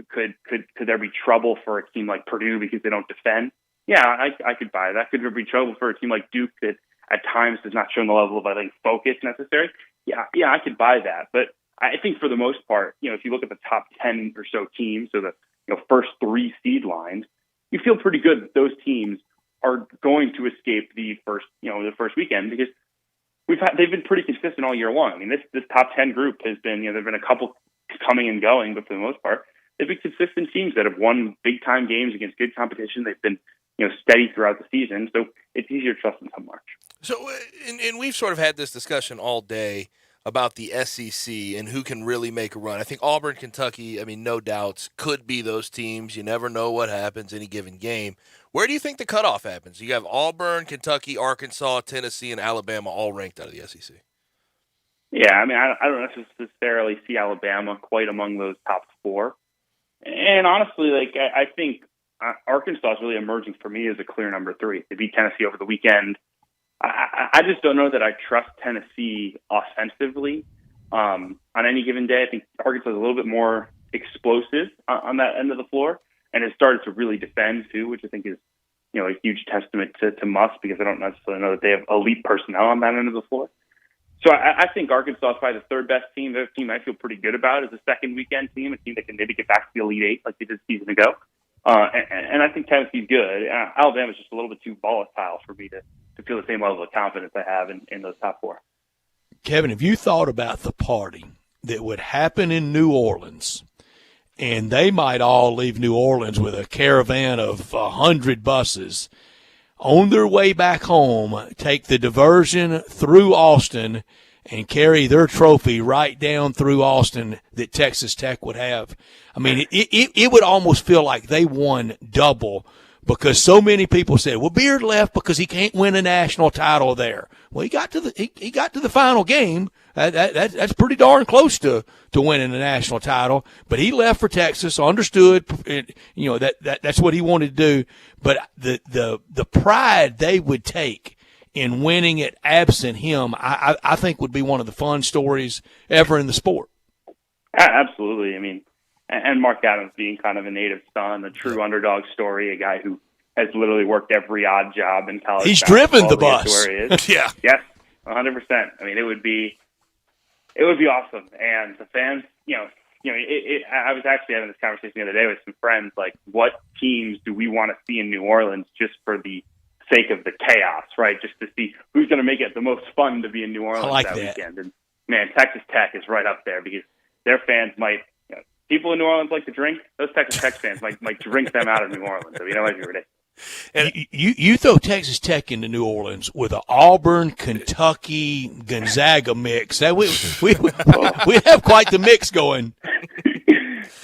could there be trouble for a team like Purdue because they don't defend? Yeah, I could buy that. Could there be trouble for a team like Duke that at times has not shown the level of focus necessary? Yeah, I could buy that. But I think for the most part, if you look at the top 10 or so teams, so the first 3 seed lines, you feel pretty good that those teams are going to escape the first weekend because they've been pretty consistent all year long. I mean, this top 10 group has been, there've been a couple coming and going, but for the most part, they've been consistent teams that have won big-time games against good competition. They've been, steady throughout the season, so it's easier to trust them come March. So, and we've sort of had this discussion all day about the SEC and who can really make a run. I think Auburn, Kentucky, no doubts, could be those teams. You never know what happens any given game. Where do you think the cutoff happens? You have Auburn, Kentucky, Arkansas, Tennessee, and Alabama all ranked out of the SEC. Yeah, I don't necessarily see Alabama quite among those top four. And honestly, I think Arkansas is really emerging for me as a clear number 3. They beat Tennessee over the weekend. I just don't know that I trust Tennessee offensively on any given day. I think Arkansas is a little bit more explosive on that end of the floor and has started to really defend too, which I think is a huge testament to Muss, because I don't necessarily know that they have elite personnel on that end of the floor. So I think Arkansas is probably the third best team. They're a team I feel pretty good about as a second weekend team, a team that can maybe get back to the Elite Eight like they did a season ago. And I think Tennessee's good. Alabama's just a little bit too volatile for me to feel the same level of confidence I have in those top four. Kevin, have you thought about the party that would happen in New Orleans? And they might all leave New Orleans with a caravan of 100 buses on their way back home, take the diversion through Austin, and carry their trophy right down through Austin that Texas Tech would have. It would almost feel like they won double, because so many people said, well, Beard left because he can't win a national title there. Well, he got to the final game. That's pretty darn close to winning a national title. But he left for Texas, understood, that's what he wanted to do. But the pride they would take in winning it absent him, I think would be one of the fun stories ever in the sport. Absolutely. And Mark Adams being kind of a native son, a true underdog story, a guy who has literally worked every odd job in college. He's driven the bus. Where he is. Yeah. Yes, 100%. It would be awesome. And the fans, I was actually having this conversation the other day with some friends, like, what teams do we want to see in New Orleans just for the sake of the chaos, right? Just to see who's going to make it the most fun to be in New Orleans that weekend. And man, Texas Tech is right up there, because their fans might, people in New Orleans like to drink. Those Texas Tech fans might drink them out of New Orleans. That might be ridiculous. And you throw Texas Tech into New Orleans with an Auburn, Kentucky, Gonzaga mix. We have quite the mix going.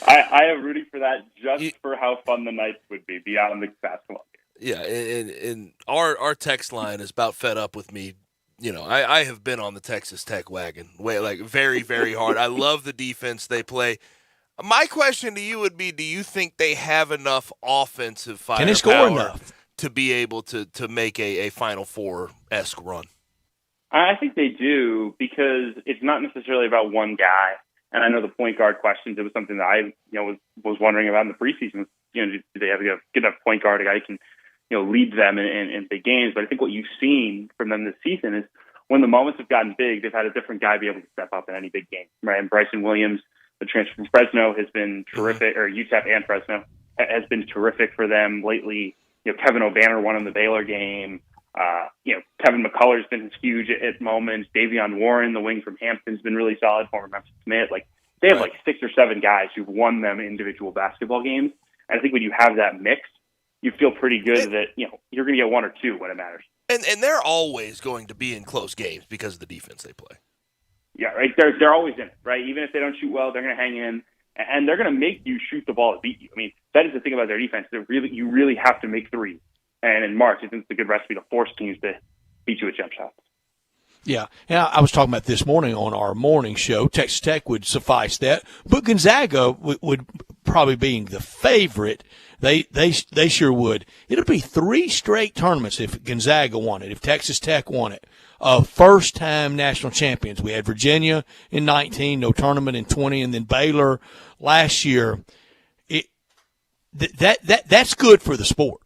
I am rooting for that just for how fun the nights would be beyond the basketball game. Yeah, and our text line is about fed up with me. I have been on the Texas Tech wagon very, very hard. I love the defense they play. My question to you would be, do you think they have enough offensive firepower to be able to make a Final Four-esque run? I think they do, because it's not necessarily about one guy. And I know the point guard questions, it was something that I was wondering about in the preseason. Do they have a good enough point guard, a guy who can lead them in big games? But I think what you've seen from them this season is when the moments have gotten big, they've had a different guy be able to step up in any big game, right? And Bryson Williams, the transfer from Fresno, has been terrific, or UTEP and Fresno, has been terrific for them lately. Kevin O'Banner won in the Baylor game. Kevin McCullough's been huge at moments. Davion Warren, the wing from Hampton's been really solid. Former Memphis Smith. They have 6 or 7 guys who've won them individual basketball games. And I think when you have that mix, you feel pretty good that you're going to get 1 or 2 when it matters. And they're always going to be in close games because of the defense they play. Yeah, right. They're always in it, right? Even if they don't shoot well, they're going to hang in, and they're going to make you shoot the ball to beat you. That is the thing about their defense. You really have to make threes. And in March, I think it's a good recipe to force teams to beat you with jump shots. Yeah, and I was talking about this morning on our morning show. Texas Tech would suffice that, but Gonzaga would probably being the favorite. They sure would. It'll be 3 straight tournaments if Gonzaga won it, if Texas Tech won it. First-time national champions. We had Virginia in 19, no tournament in 20, and then Baylor last year. That's good for the sport.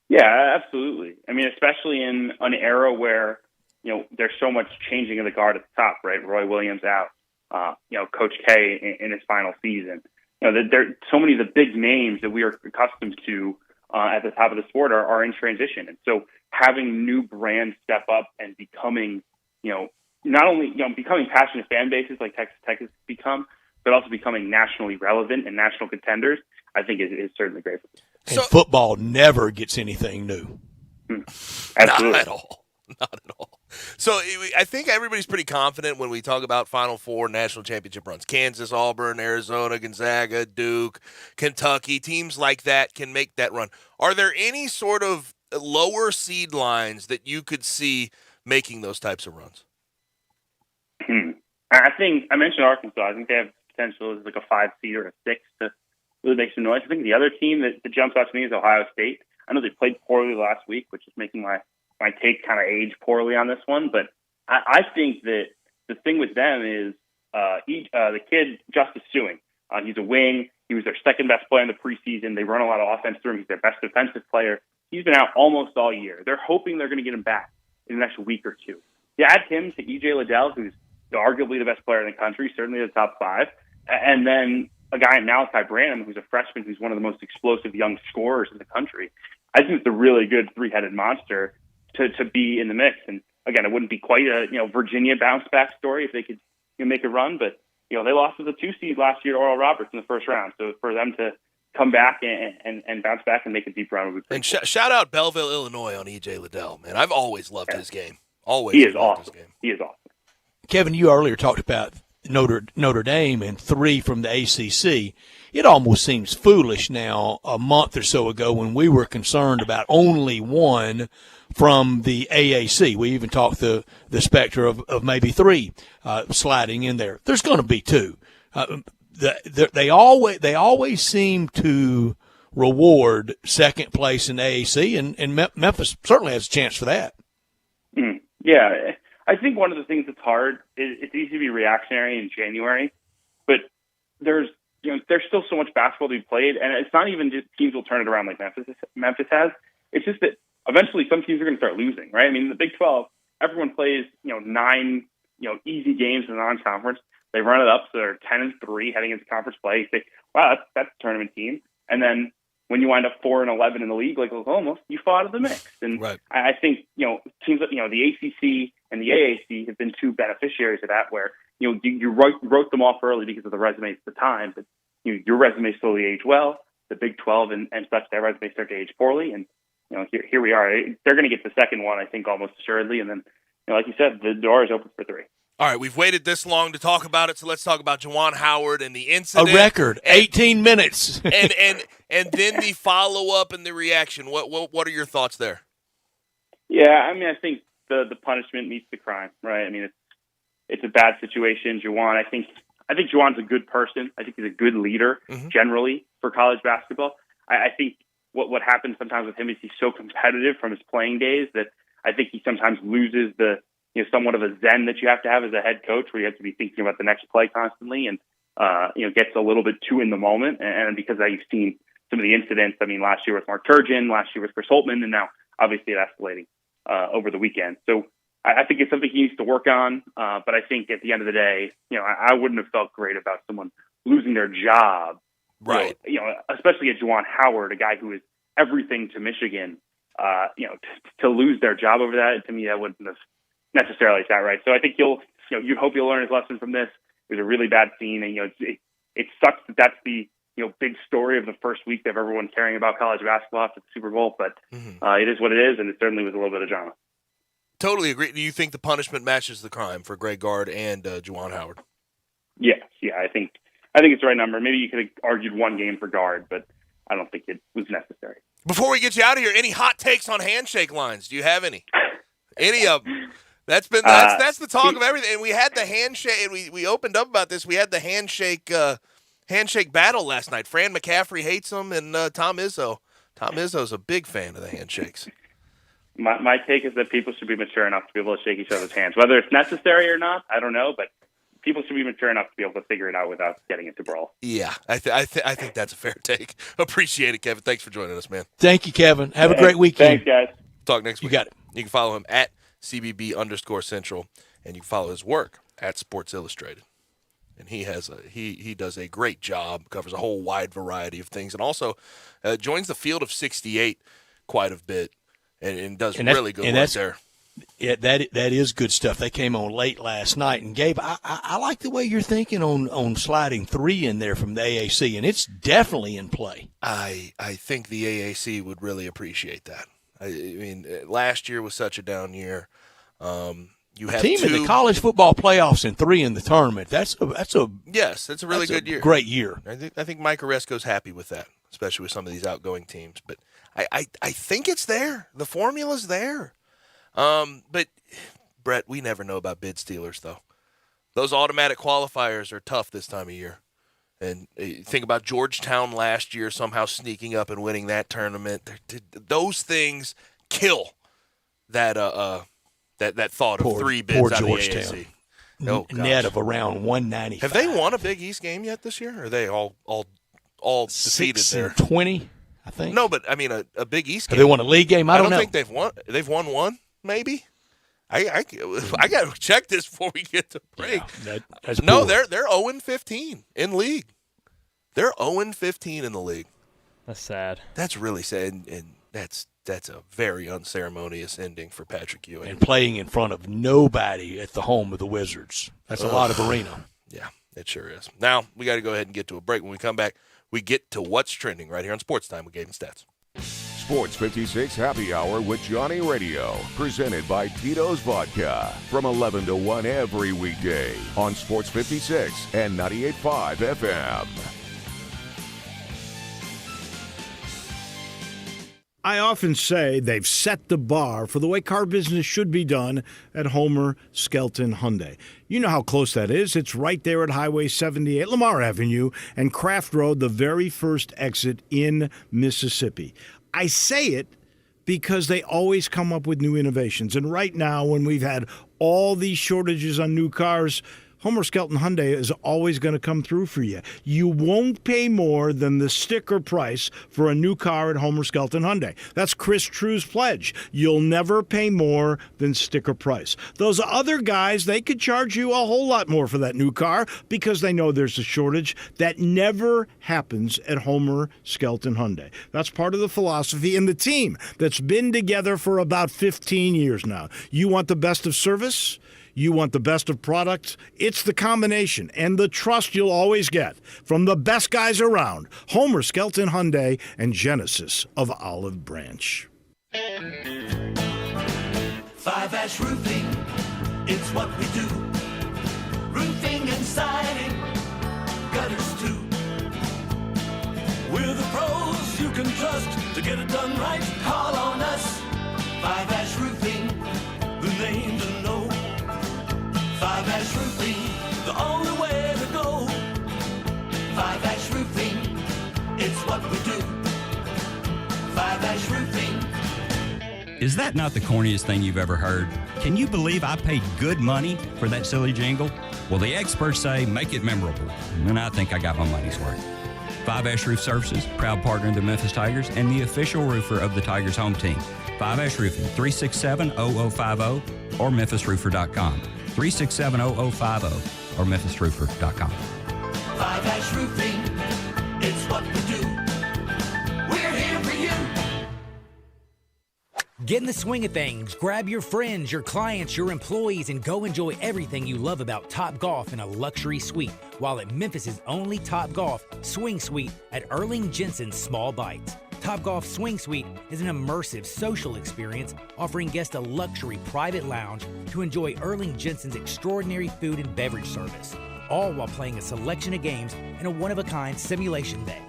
Yeah, absolutely. Especially in an era where there's so much changing of the guard at the top, right? Roy Williams out, Coach K in his final season. There so many of the big names that we are accustomed to at the top of the sport are in transition, and so having new brands step up and becoming, not only becoming passionate fan bases like Texas Tech has become, but also becoming nationally relevant and national contenders, I think is certainly great. And football never gets anything new. Absolutely. Not at all. Not at all. So I think everybody's pretty confident when we talk about Final Four national championship runs. Kansas, Auburn, Arizona, Gonzaga, Duke, Kentucky, teams like that can make that run. Are there any sort of lower seed lines that you could see making those types of runs? I think I mentioned Arkansas. I think they have potential as like a 5 seed or a 6 to really make some noise. I think the other team that jumps out to me is Ohio State. I know they played poorly last week, which is making my take kind of age poorly on this one. But I think that the thing with them is the kid, Justice Suing. He's a wing. He was their second best player in the preseason. They run a lot of offense through him. He's their best defensive player. He's been out almost all year. They're hoping they're going to get him back in the next week or two. You add him to E.J. Liddell, who's arguably the best player in the country, certainly the top 5, and then a guy in Malachi Branham, who's a freshman, who's one of the most explosive young scorers in the country. I think it's a really good 3-headed monster to be in the mix. And again, it wouldn't be quite a Virginia bounce back story if they could make a run, but they lost as a 2 seed last year to Oral Roberts in the first round. So for them to come back and bounce back and make a deep run would be pretty cool. Shout out Belleville, Illinois on E.J. Liddell, man. I've always loved his game. Always. He is awesome. He is awesome. Kevin, you earlier talked about Notre Dame and 3 from the ACC. It almost seems foolish now, a month or so ago, when we were concerned about only 1 from the AAC. We even talked the specter of maybe 3 sliding in there. There's going to be 2. They always seem to reward second place in the AAC, and Memphis certainly has a chance for that. Yeah, I think one of the things that's hard is it's easy to be reactionary in January, but there's still so much basketball to be played, and it's not even just teams will turn it around like Memphis has. It's just that eventually some teams are going to start losing, right? I mean, in the Big 12, everyone plays 9 easy games in the non-conference. They run it up, so they're 10-3 heading into conference play. You think, wow, that's a tournament team, and then when you wind up 4-11 in the league, like Oklahoma, you fall out of the mix. And right. I think teams like the ACC and the AAC have been 2 beneficiaries of that, where you wrote them off early because of the resumes at the time, but your resumes slowly age well. The Big 12 and such, their resumes start to age poorly, and here we are. They're going to get the second one, I think, almost assuredly, and then like you said, the door is open for 3. All right, we've waited this long to talk about it, so let's talk about Juwan Howard and the incident. A record, 18 minutes. and then the follow-up and the reaction. What are your thoughts there? Yeah, I mean, I think the punishment meets the crime, right? I mean, it's a bad situation. Juwan, I think Juwan's a good person. I think he's a good leader generally for college basketball. I think what happens sometimes with him is he's so competitive from his playing days that I think he sometimes loses the somewhat of a zen that you have to have as a head coach, where you have to be thinking about the next play constantly, and gets a little bit too in the moment. And because you've seen some of the incidents, I mean, last year with Mark Turgeon, last year with Chris Holtman, and now obviously it escalating over the weekend. So I think it's something he needs to work on. But I think at the end of the day, I wouldn't have felt great about someone losing their job, right? Especially at Juwan Howard, a guy who is everything to Michigan. To lose their job over that, to me, that wouldn't have necessarily sat right. So I think you'd hope he'll learn his lesson from this. It was a really bad scene, and it sucks that that's the big story of the first week of everyone caring about college basketball after the Super Bowl. But it is what it is, and it certainly was a little bit of drama. Totally agree. Do you think the punishment matches the crime for Greg Gard and Juwan Howard? Yes, yeah, I think it's the right number. Maybe you could have argued 1 game for Gard, but I don't think it was necessary. Before we get you out of here, any hot takes on handshake lines? Do you have any? Any of them? That's the talk of everything. And we had the handshake. We opened up about this. We had the handshake battle last night. Fran McCaffrey hates them, and Tom Izzo. Tom Izzo's a big fan of the handshakes. My take is that people should be mature enough to be able to shake each other's hands, whether it's necessary or not. I don't know, but people should be mature enough to be able to figure it out without getting into brawl. Yeah, I think that's a fair take. Appreciate it, Kevin. Thanks for joining us, man. Thank you, Kevin. Have a great weekend. Thanks, guys. Talk next week. You got it. You can follow him at CBB_Central, and you can follow his work at Sports Illustrated. And he does a great job, covers a whole wide variety of things, and also joins the Field of 68 quite a bit, and does really good work there. Yeah, that is good stuff. They came on late last night. And, Gabe, I like the way you're thinking on sliding 3 in there from the AAC, and it's definitely in play. I think the AAC would really appreciate that. I mean, last year was such a down year. You have team in the college football playoffs and 3 in the tournament. That's a really good year. Great year. I think Mike Oresco's happy with that, especially with some of these outgoing teams. But I think it's there. The formula's there. But Brett, we never know about bid stealers though. Those automatic qualifiers are tough this time of year. And think about Georgetown last year somehow sneaking up and winning that tournament. Those things kill that that thought of 3 bids out of the AAC. Oh, net of around 195. Have they won a Big East game yet this year? Or are they all defeated there? 6-20, I think. No, but I mean a Big East game. Have they won a league game? I don't know. Think they've won. They've won one, maybe. I got to check this before we get to break. Yeah, they're 0-15 in league. They're 0-15 in the league. That's sad. That's really sad, and that's a very unceremonious ending for Patrick Ewing. And playing in front of nobody at the home of the Wizards. That's a lot of arena. Yeah, it sure is. Now, we got to go ahead and get to a break. When we come back, we get to what's trending right here on Sportstime with Gabe and Stats. Sports 56 Happy Hour with Johnny Radio, presented by Tito's Vodka, from 11 to 1 every weekday on Sports 56 and 98.5 FM. I often say they've set the bar for the way car business should be done at Homer Skelton Hyundai. You know how close that is. It's right there at Highway 78, Lamar Avenue, and Craft Road, the very first exit in Mississippi. I say it because they always come up with new innovations. And right now, when we've had all these shortages on new cars, Homer Skelton Hyundai is always going to come through for you. You won't pay more than the sticker price for a new car at Homer Skelton Hyundai. That's Chris True's pledge. You'll never pay more than sticker price. Those other guys, they could charge you a whole lot more for that new car because they know there's a shortage. That never happens at Homer Skelton Hyundai. That's part of the philosophy and the team that's been together for about 15 years now. You want the best of service? You want the best of products? It's the combination and the trust you'll always get from the best guys around. Homer Skelton Hyundai and Genesis of Olive Branch. 5-Ash Roofing, it's what we do. Roofing and siding, gutters too. We're the pros you can trust to get it done right. Call on us. 5-Ash Roofing, the name to know. 5-Ash Roofing, the only way to go. 5-Ash Roofing, it's what we do. 5-Ash Roofing. Is that not the corniest thing you've ever heard? Can you believe I paid good money for that silly jingle? Well, the experts say make it memorable, and I think I got my money's worth. 5-Ash Roof Services, proud partner of the Memphis Tigers and the official roofer of the Tigers home team. 5-Ash Roofing, 367-0050 or memphisroofer.com. 367-0050 or memphisroofer.com. 5-Ash Roofing, it's what we do. We're here for you. Get in the swing of things. Grab your friends, your clients, your employees, and go enjoy everything you love about Topgolf in a luxury suite while at Memphis' only Topgolf Swing Suite at Erling Jensen's Small Bites. Topgolf Swing Suite is an immersive social experience offering guests a luxury private lounge to enjoy Erling Jensen's extraordinary food and beverage service, all while playing a selection of games in a one-of-a-kind simulation day.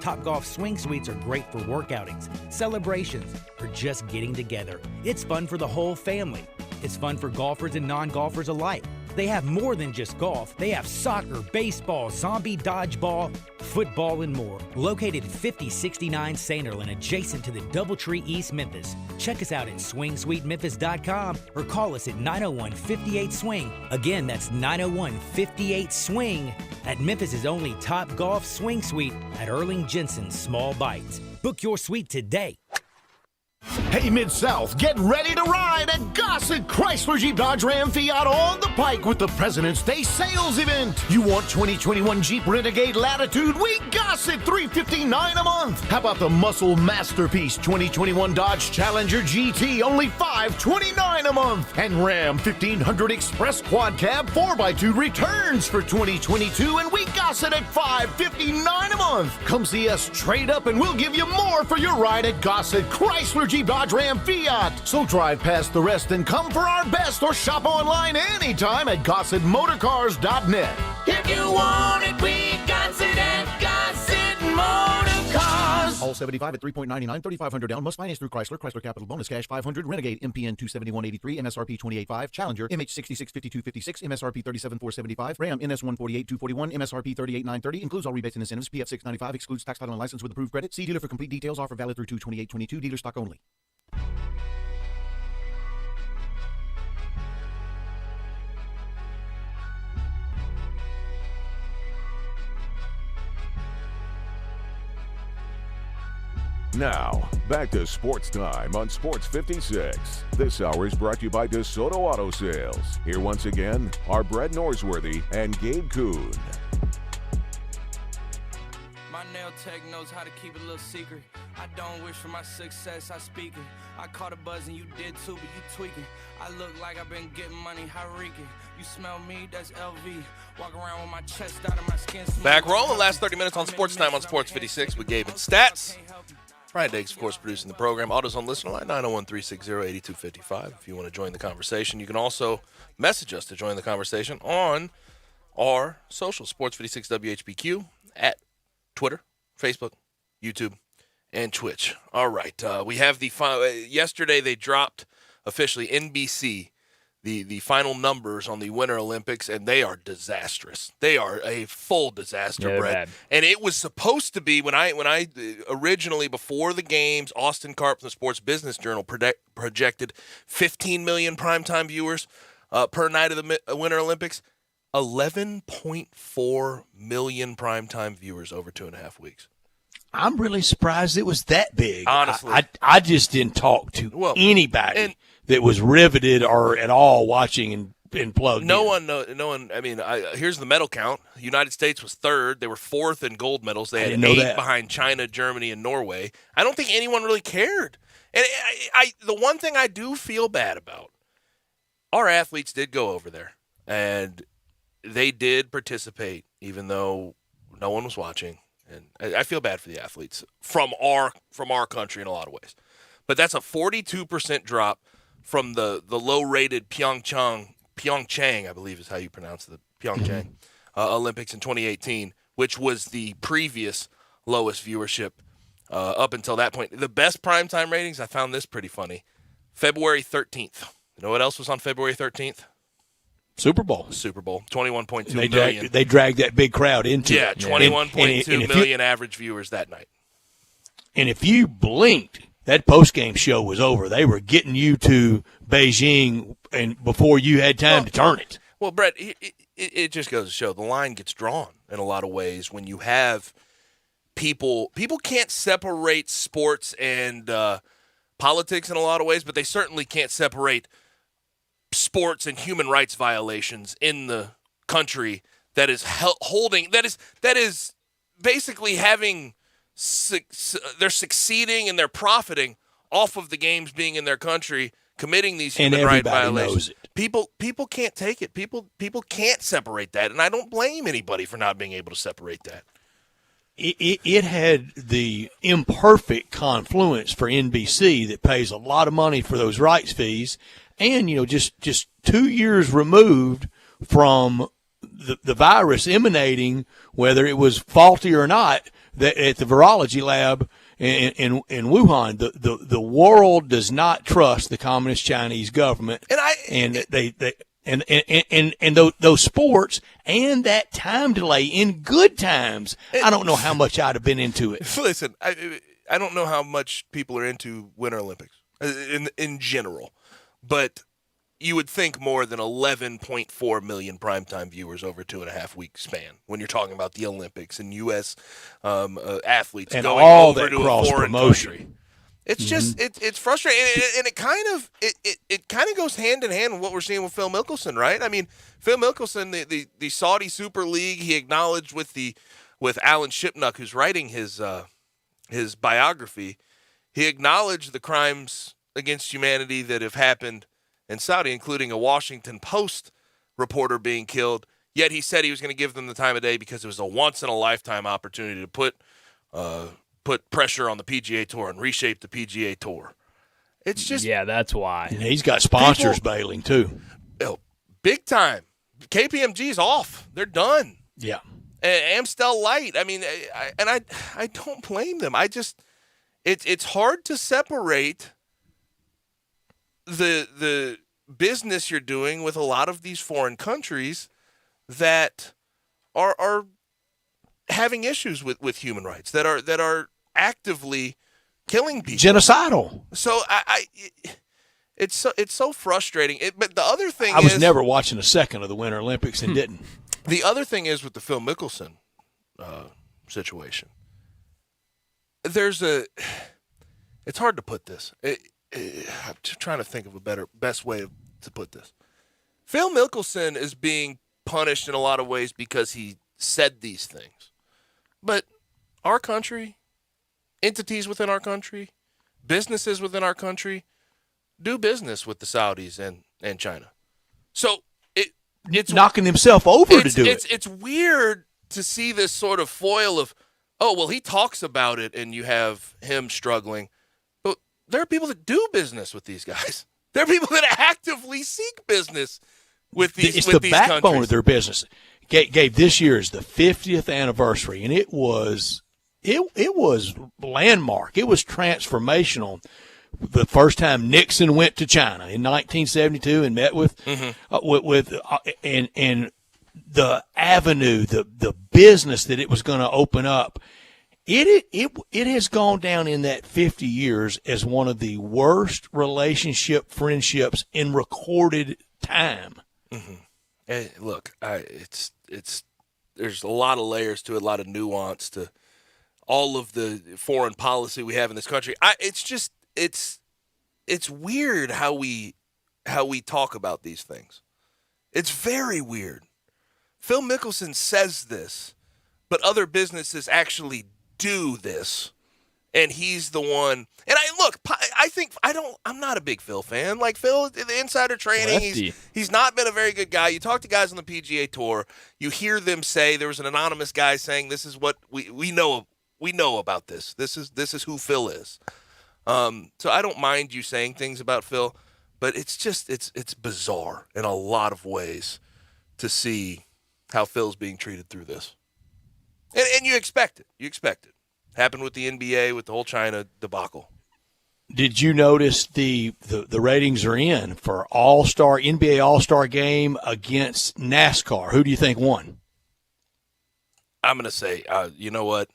Topgolf Swing Suites are great for work outings, celebrations, or just getting together. It's fun for the whole family. It's fun for golfers and non-golfers alike. They have more than just golf. They have soccer, baseball, zombie dodgeball, football, and more. Located at 5069 Sanderlin, adjacent to the Doubletree East Memphis. Check us out at swingsuitememphis.com or call us at 901-58-SWING. Again, that's 901-58-SWING at Memphis' only Topgolf Swing Suite at Erling Jensen's Small Bites. Book your suite today. Hey, Mid-South, get ready to ride at Gossett Chrysler Jeep Dodge Ram Fiat on the Pike with the President's Day sales event. You want 2021 Jeep Renegade Latitude? We Gossett $359 a month. How about the Muscle Masterpiece 2021 Dodge Challenger GT, only $529 a month. And Ram 1500 Express Quad Cab 4x2 returns for 2022, and we Gossett at $559 a month. Come see us trade up, and we'll give you more for your ride at Gossett Chrysler Jeep Dodge Ram Fiat. So drive past the rest and come for our best, or shop online anytime at GossettMotorCars.net. If you want it, we got it at Gossett Motor Cars. All 75 at 3.99, 3,500 down. Must finance through Chrysler. Chrysler Capital Bonus Cash 500. Renegade MPN 27183. MSRP 28.5. Challenger MH 665256. MSRP 37,475. Ram NS 148 241. MSRP 38,930. Includes all rebates and incentives. PF 695. Excludes tax, title, and license with approved credit. See dealer for complete details. Offer valid through 2/28/22. Dealer stock only. Now, back to Sports Time on Sports 56. This hour is brought to you by DeSoto Auto Sales. Here once again are Brett Norsworthy and Gabe Kuhn. My nail tech knows how to keep it a little secret. I don't wish for my success, I speak it. I caught a buzz and you did too, but you tweaking. I look like I've been getting money, how reeking. You smell me, that's LV. Walk around with my chest out of my skin. Back rolling, last 30 minutes on Sports Time on Sports 56 with Gabe and Stats. Brian Diggs, of course, producing the program. AutoZone listener line, 901-360-8255. If you want to join the conversation, you can also message us to join the conversation on our social, Sports 56 WHBQ, at Twitter, Facebook, YouTube, and Twitch. All right, we have the yesterday they dropped officially NBC the final numbers on the Winter Olympics, and they are disastrous. They are a full disaster, Brett. And it was supposed to be when I originally, before the games, Austin Karp from the Sports Business Journal projected 15 million primetime viewers per night of the Winter Olympics. 11.4 million primetime viewers over 2.5 weeks. I'm really surprised it was that big. Honestly. I just didn't talk to anybody that was riveted or at all watching and plugged in. No one. I mean, here's the medal count. The United States was third. They were fourth in gold medals. They had 8 behind China, Germany, and Norway. I don't think anyone really cared. And the one thing I do feel bad about, our athletes did go over there, and they did participate, even though no one was watching. And I feel bad for the athletes from our country in a lot of ways. But that's a 42% drop from the low-rated Pyeongchang, I believe is how you pronounce the Pyeongchang Olympics in 2018, which was the previous lowest viewership up until that point. The best primetime ratings, I found this pretty funny, February 13th. You know what else was on February 13th? Super Bowl, 21.2 million. They dragged that big crowd into it. 21.2 million average viewers that night. And if you blinked, that post-game show was over. They were getting you to Beijing and before you had time to turn it. Well, Brett, it just goes to show the line gets drawn in a lot of ways when you have people. People can't separate sports and politics in a lot of ways, but they certainly can't separate sports and human rights violations in the country that is that is basically having they're succeeding and they're profiting off of the games being in their country, committing these human rights violations. People can't take it. People can't separate that, and I don't blame anybody for not being able to separate that. It had the imperfect confluence for NBC that pays a lot of money for those rights fees. And, just 2 years removed from the virus emanating, whether it was faulty or not, at the virology lab in Wuhan, the world does not trust the Communist Chinese government. And those sports and that time delay in good times, I don't know how much I'd have been into it. Listen, I don't know how much people are into Winter Olympics in general. But you would think more than 11.4 million primetime viewers over 2.5 week span when you're talking about the Olympics and U.S. Athletes and going all over that to cross a foreign promotion. country. It's just it's frustrating, and it kind of goes hand in hand with what we're seeing with Phil Mickelson, right? I mean, Phil Mickelson, the Saudi Super League, he acknowledged with Alan Shipnuck, who's writing his biography, he acknowledged the crimes against humanity that have happened in Saudi, including a Washington Post reporter being killed. Yet he said he was going to give them the time of day because it was a once in a lifetime opportunity to put pressure on the PGA Tour and reshape the PGA Tour. It's just that's why. And he's got sponsors bailing too. Big time. KPMG's off. They're done. Yeah. Amstel Light. I mean, I don't blame them. It's hard to separate the business you're doing with a lot of these foreign countries that are having issues with human rights, that are actively killing people, genocidal. So it's so frustrating. But the other thing I was never watching a second of the Winter Olympics and didn't. The other thing is with the Phil Mickelson situation. It's hard to put this. I'm just trying to think of a best way to put this. Phil Mickelson is being punished in a lot of ways because he said these things. But our country, entities within our country, businesses within our country do business with the Saudis and China. So it's knocking himself over to do it. It's weird to see this sort of foil of, oh, well, he talks about it and you have him struggling. But there are people that do business with these guys. There are people that actively seek business with these It's with the these backbone countries. of their business. Gabe, this year is the 50th anniversary, and it was landmark. It was transformational. The first time Nixon went to China in 1972 and met with and the avenue, the business that it was going to open up. It has gone down in that 50 years as one of the worst friendships in recorded time. Mm-hmm. Hey, look, it's there's a lot of layers to it, a lot of nuance to all of the foreign policy we have in this country. It's weird how we talk about these things. It's very weird. Phil Mickelson says this, but other businesses actually do this. And he's the one. And I'm not a big Phil fan. Like Phil, the insider trading, he's not been a very good guy. You talk to guys on the PGA Tour, you hear them say, there was an anonymous guy saying, this is what we know about this. This is who Phil is. So I don't mind you saying things about Phil, but it's bizarre in a lot of ways to see how Phil's being treated through this. And you expect it. Happened with the NBA with the whole China debacle. Did you notice the ratings are in for NBA All-Star game against NASCAR? Who do you think won? I'm going to say, you know what?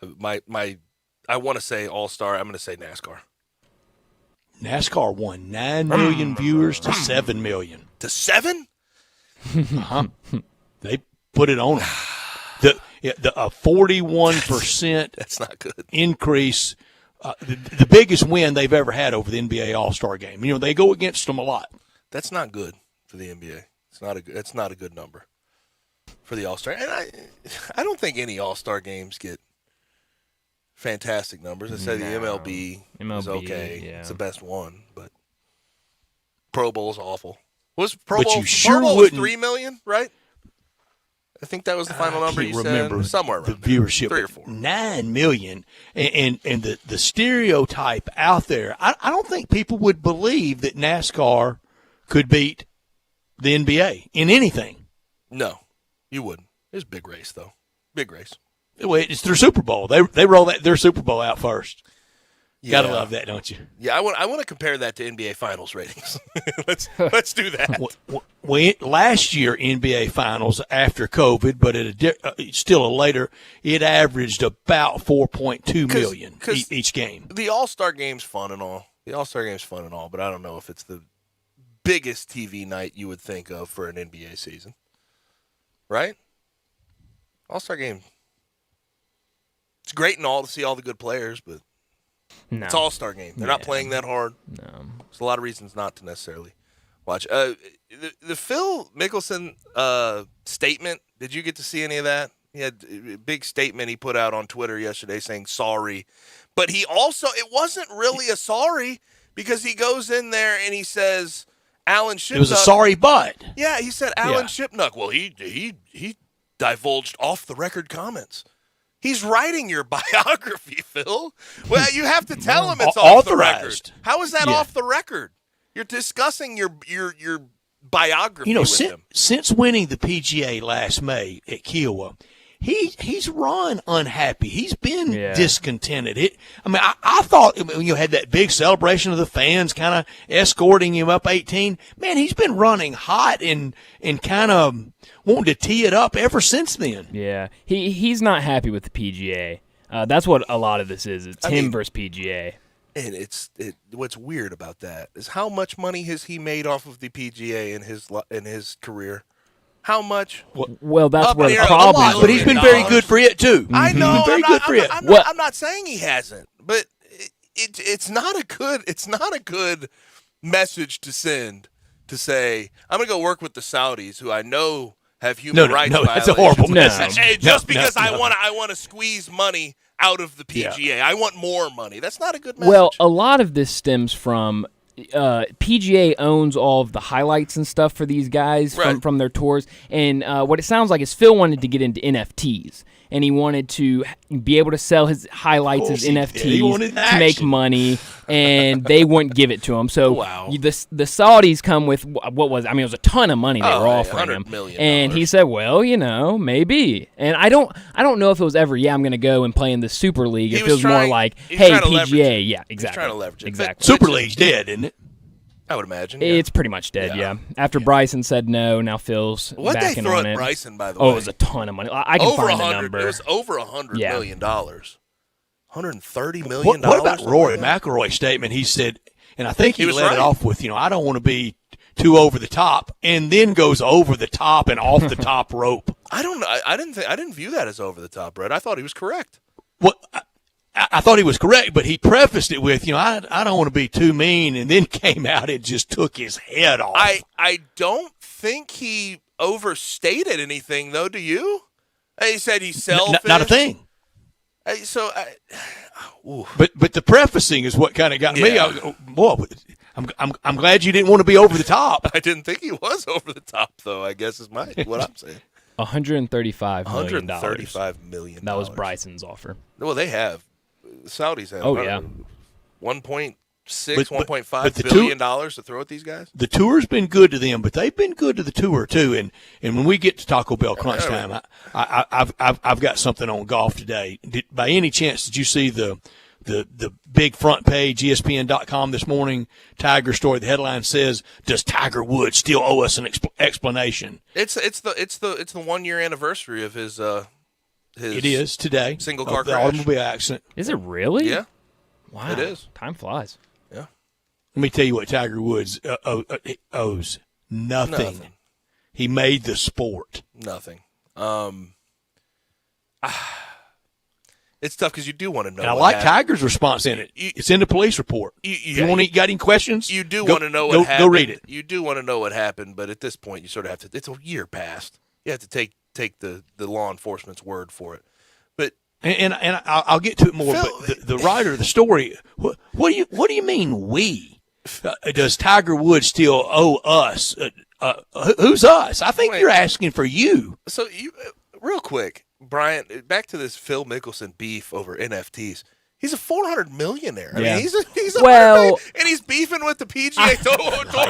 I want to say All-Star. I'm going to say NASCAR. NASCAR won 9 million viewers to 7 million. To 7? Uh-huh. They put it on. A 41% That's not good. increase, the biggest win they've ever had over the NBA All-Star game. You know, they go against them a lot. That's not good for the NBA. That's not a good number for the All-Star. And I don't think any All-Star games get fantastic numbers. I say the MLB is okay. Yeah. It's the best one, but Pro Bowl's awful. Was Pro Bowl, Pro Bowl was 3 million, right? I think that was the final number you remember said. Somewhere around the viewership. 3 or 4. 9 million. And the stereotype out there, I don't think people would believe that NASCAR could beat the NBA in anything. No, you wouldn't. It's a big race, though. Big race. It's their Super Bowl. They roll their Super Bowl out first. Yeah. Gotta love that, don't you? Yeah, I want to compare that to NBA Finals ratings. let's do that. Last year NBA Finals after COVID, but at still a later, it averaged about 4.2 million each game. The All-Star Game's fun and all. But I don't know if it's the biggest TV night you would think of for an NBA season. Right? All-Star Game. It's great and all to see all the good players, but No. It's All-Star game. They're not playing that hard. No. There's a lot of reasons not to necessarily watch. The Phil Mickelson statement, did you get to see any of that? He had a big statement he put out on Twitter yesterday saying sorry. But he also, it wasn't really a sorry because he goes in there and he says, Alan Shipnuck. It was a sorry but. Yeah, he said Alan Shipnuck. Well, he divulged off-the-record comments. He's writing your biography, Phil. Well, you have to tell him it's off the record. How is that off the record? You're discussing your biography with him. Since winning the PGA last May at Kiowa, he's run unhappy. He's been discontented. I thought when you had that big celebration of the fans kind of escorting him up 18, man, he's been running hot and kind of wanting to tee it up ever since then. Yeah, he's not happy with the PGA. That's what a lot of this is. It's him versus PGA. And what's weird about that is how much money has he made off of the PGA in his career? How much? Well, that's where the problem is. But he's been very good for it, too. I know. He's been very good for it. I'm not saying he hasn't, but it's not a good message to send to say, I'm going to go work with the Saudis, who I know have human rights violations. That's a horrible message. And just because I want to squeeze money out of the PGA. I want more money. That's not a good message. Well, a lot of this stems from PGA owns all of the highlights and stuff for these guys from their tours. And what it sounds like is Phil wanted to get into NFTs. And he wanted to be able to sell his highlights as NFTs to make money, and they wouldn't give it to him. So the Saudis come with, what was it? I mean, it was a ton of money they were offering him. And he said, well, maybe. And I don't know if it was ever, I'm going to go and play in the Super League. If it was more like, hey, PGA. Yeah, exactly. He's trying to leverage it. Exactly. Super League's dead, isn't it? I would imagine. It's pretty much dead, yeah. After Bryson said no, now Phil's backing on it. What'd they throw at Bryson, by the way? Oh, it was a ton of money. I can find the number. It was over $100 million. $130 million. What about Rory McIlroy's statement? He said, and I think he let it off with, I don't want to be too over the top, and then goes over the top and off the top rope. I don't know. I didn't view that as over the top, Brett. I thought he was correct. Well, I thought he was correct, but he prefaced it with, I don't want to be too mean, and then came out and just took his head off. I don't think he overstated anything, though, do you? He said he's selfish. Not a thing. But the prefacing is what kind of got me. I'm glad you didn't want to be over the top. I didn't think he was over the top, though, I guess is what I'm saying. $135 million. $135 million. That was Bryson's offer. Well, they have. The Saudis have. $1.6, $1.5 billion to throw at these guys. The tour's been good to them, but they've been good to the tour too. And when we get to Taco Bell crunch time, I've got something on golf today. By any chance, did you see the big front page ESPN.com this morning Tiger story? The headline says, "Does Tiger Woods still owe us an explanation?" It's the 1 year anniversary of his. It is today. Single car crash. Automobile accident. Is it really? Yeah. Wow. It is. Time flies. Yeah. Let me tell you what Tiger Woods owes. Nothing. He made the sport. Nothing. It's tough because you do want to know. And I like Tiger's response in it. It's in the police report. Got any questions? You do want to know what happened. Go read it. You do want to know what happened, but at this point, you sort of have to. It's a year past. You have to take the law enforcement's word for it. But and I'll get to it more. Phil, but the writer of the story, what do you mean we? Does Tiger Woods still owe us? Who's us? I think you're asking for you. So real quick, Brian, back to this Phil Mickelson beef over NFTs. He's a $400 millionaire. I mean, he's a and he's beefing with the PGA Tour.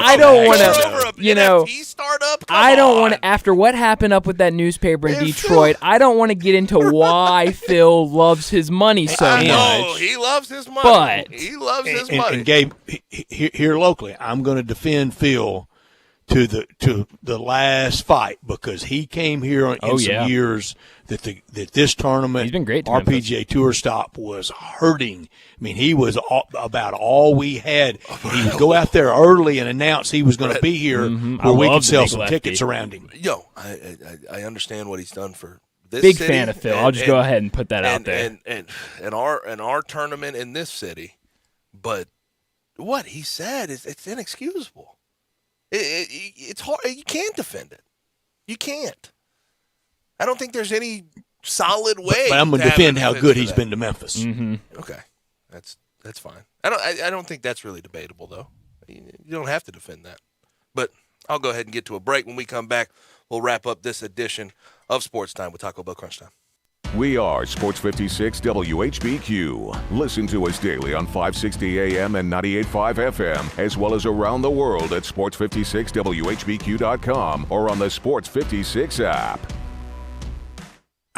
I don't want to, NFT startup. I don't want to. After what happened up with that newspaper in Detroit, I don't want to get into why Phil loves his money so much. No, he loves his money. But he loves his money. And Gabe, here locally, I'm going to defend Phil to the last fight because he came here in some years that this tournament, he's been great to our Memphis. PGA Tour stop was hurting. I mean, he was about all we had. He would go out there early and announce he was going to be here where we could sell some tickets around him. I understand what he's done for Big city, fan of Phil. I'll just go ahead and put that out there. And our tournament in this city, but what he said it's inexcusable. It's hard. You can't defend it. You can't. I don't think there's any solid way. But I'm going to defend how good he's been to Memphis. Mm-hmm. Okay, that's fine. I don't think that's really debatable though. You don't have to defend that. But I'll go ahead and get to a break. When we come back, we'll wrap up this edition of Sports Time with Taco Bell Crunch Time. We are Sports 56 WHBQ. Listen to us daily on 560 AM and 98.5 FM, as well as around the world at sports56whbq.com or on the Sports 56 app.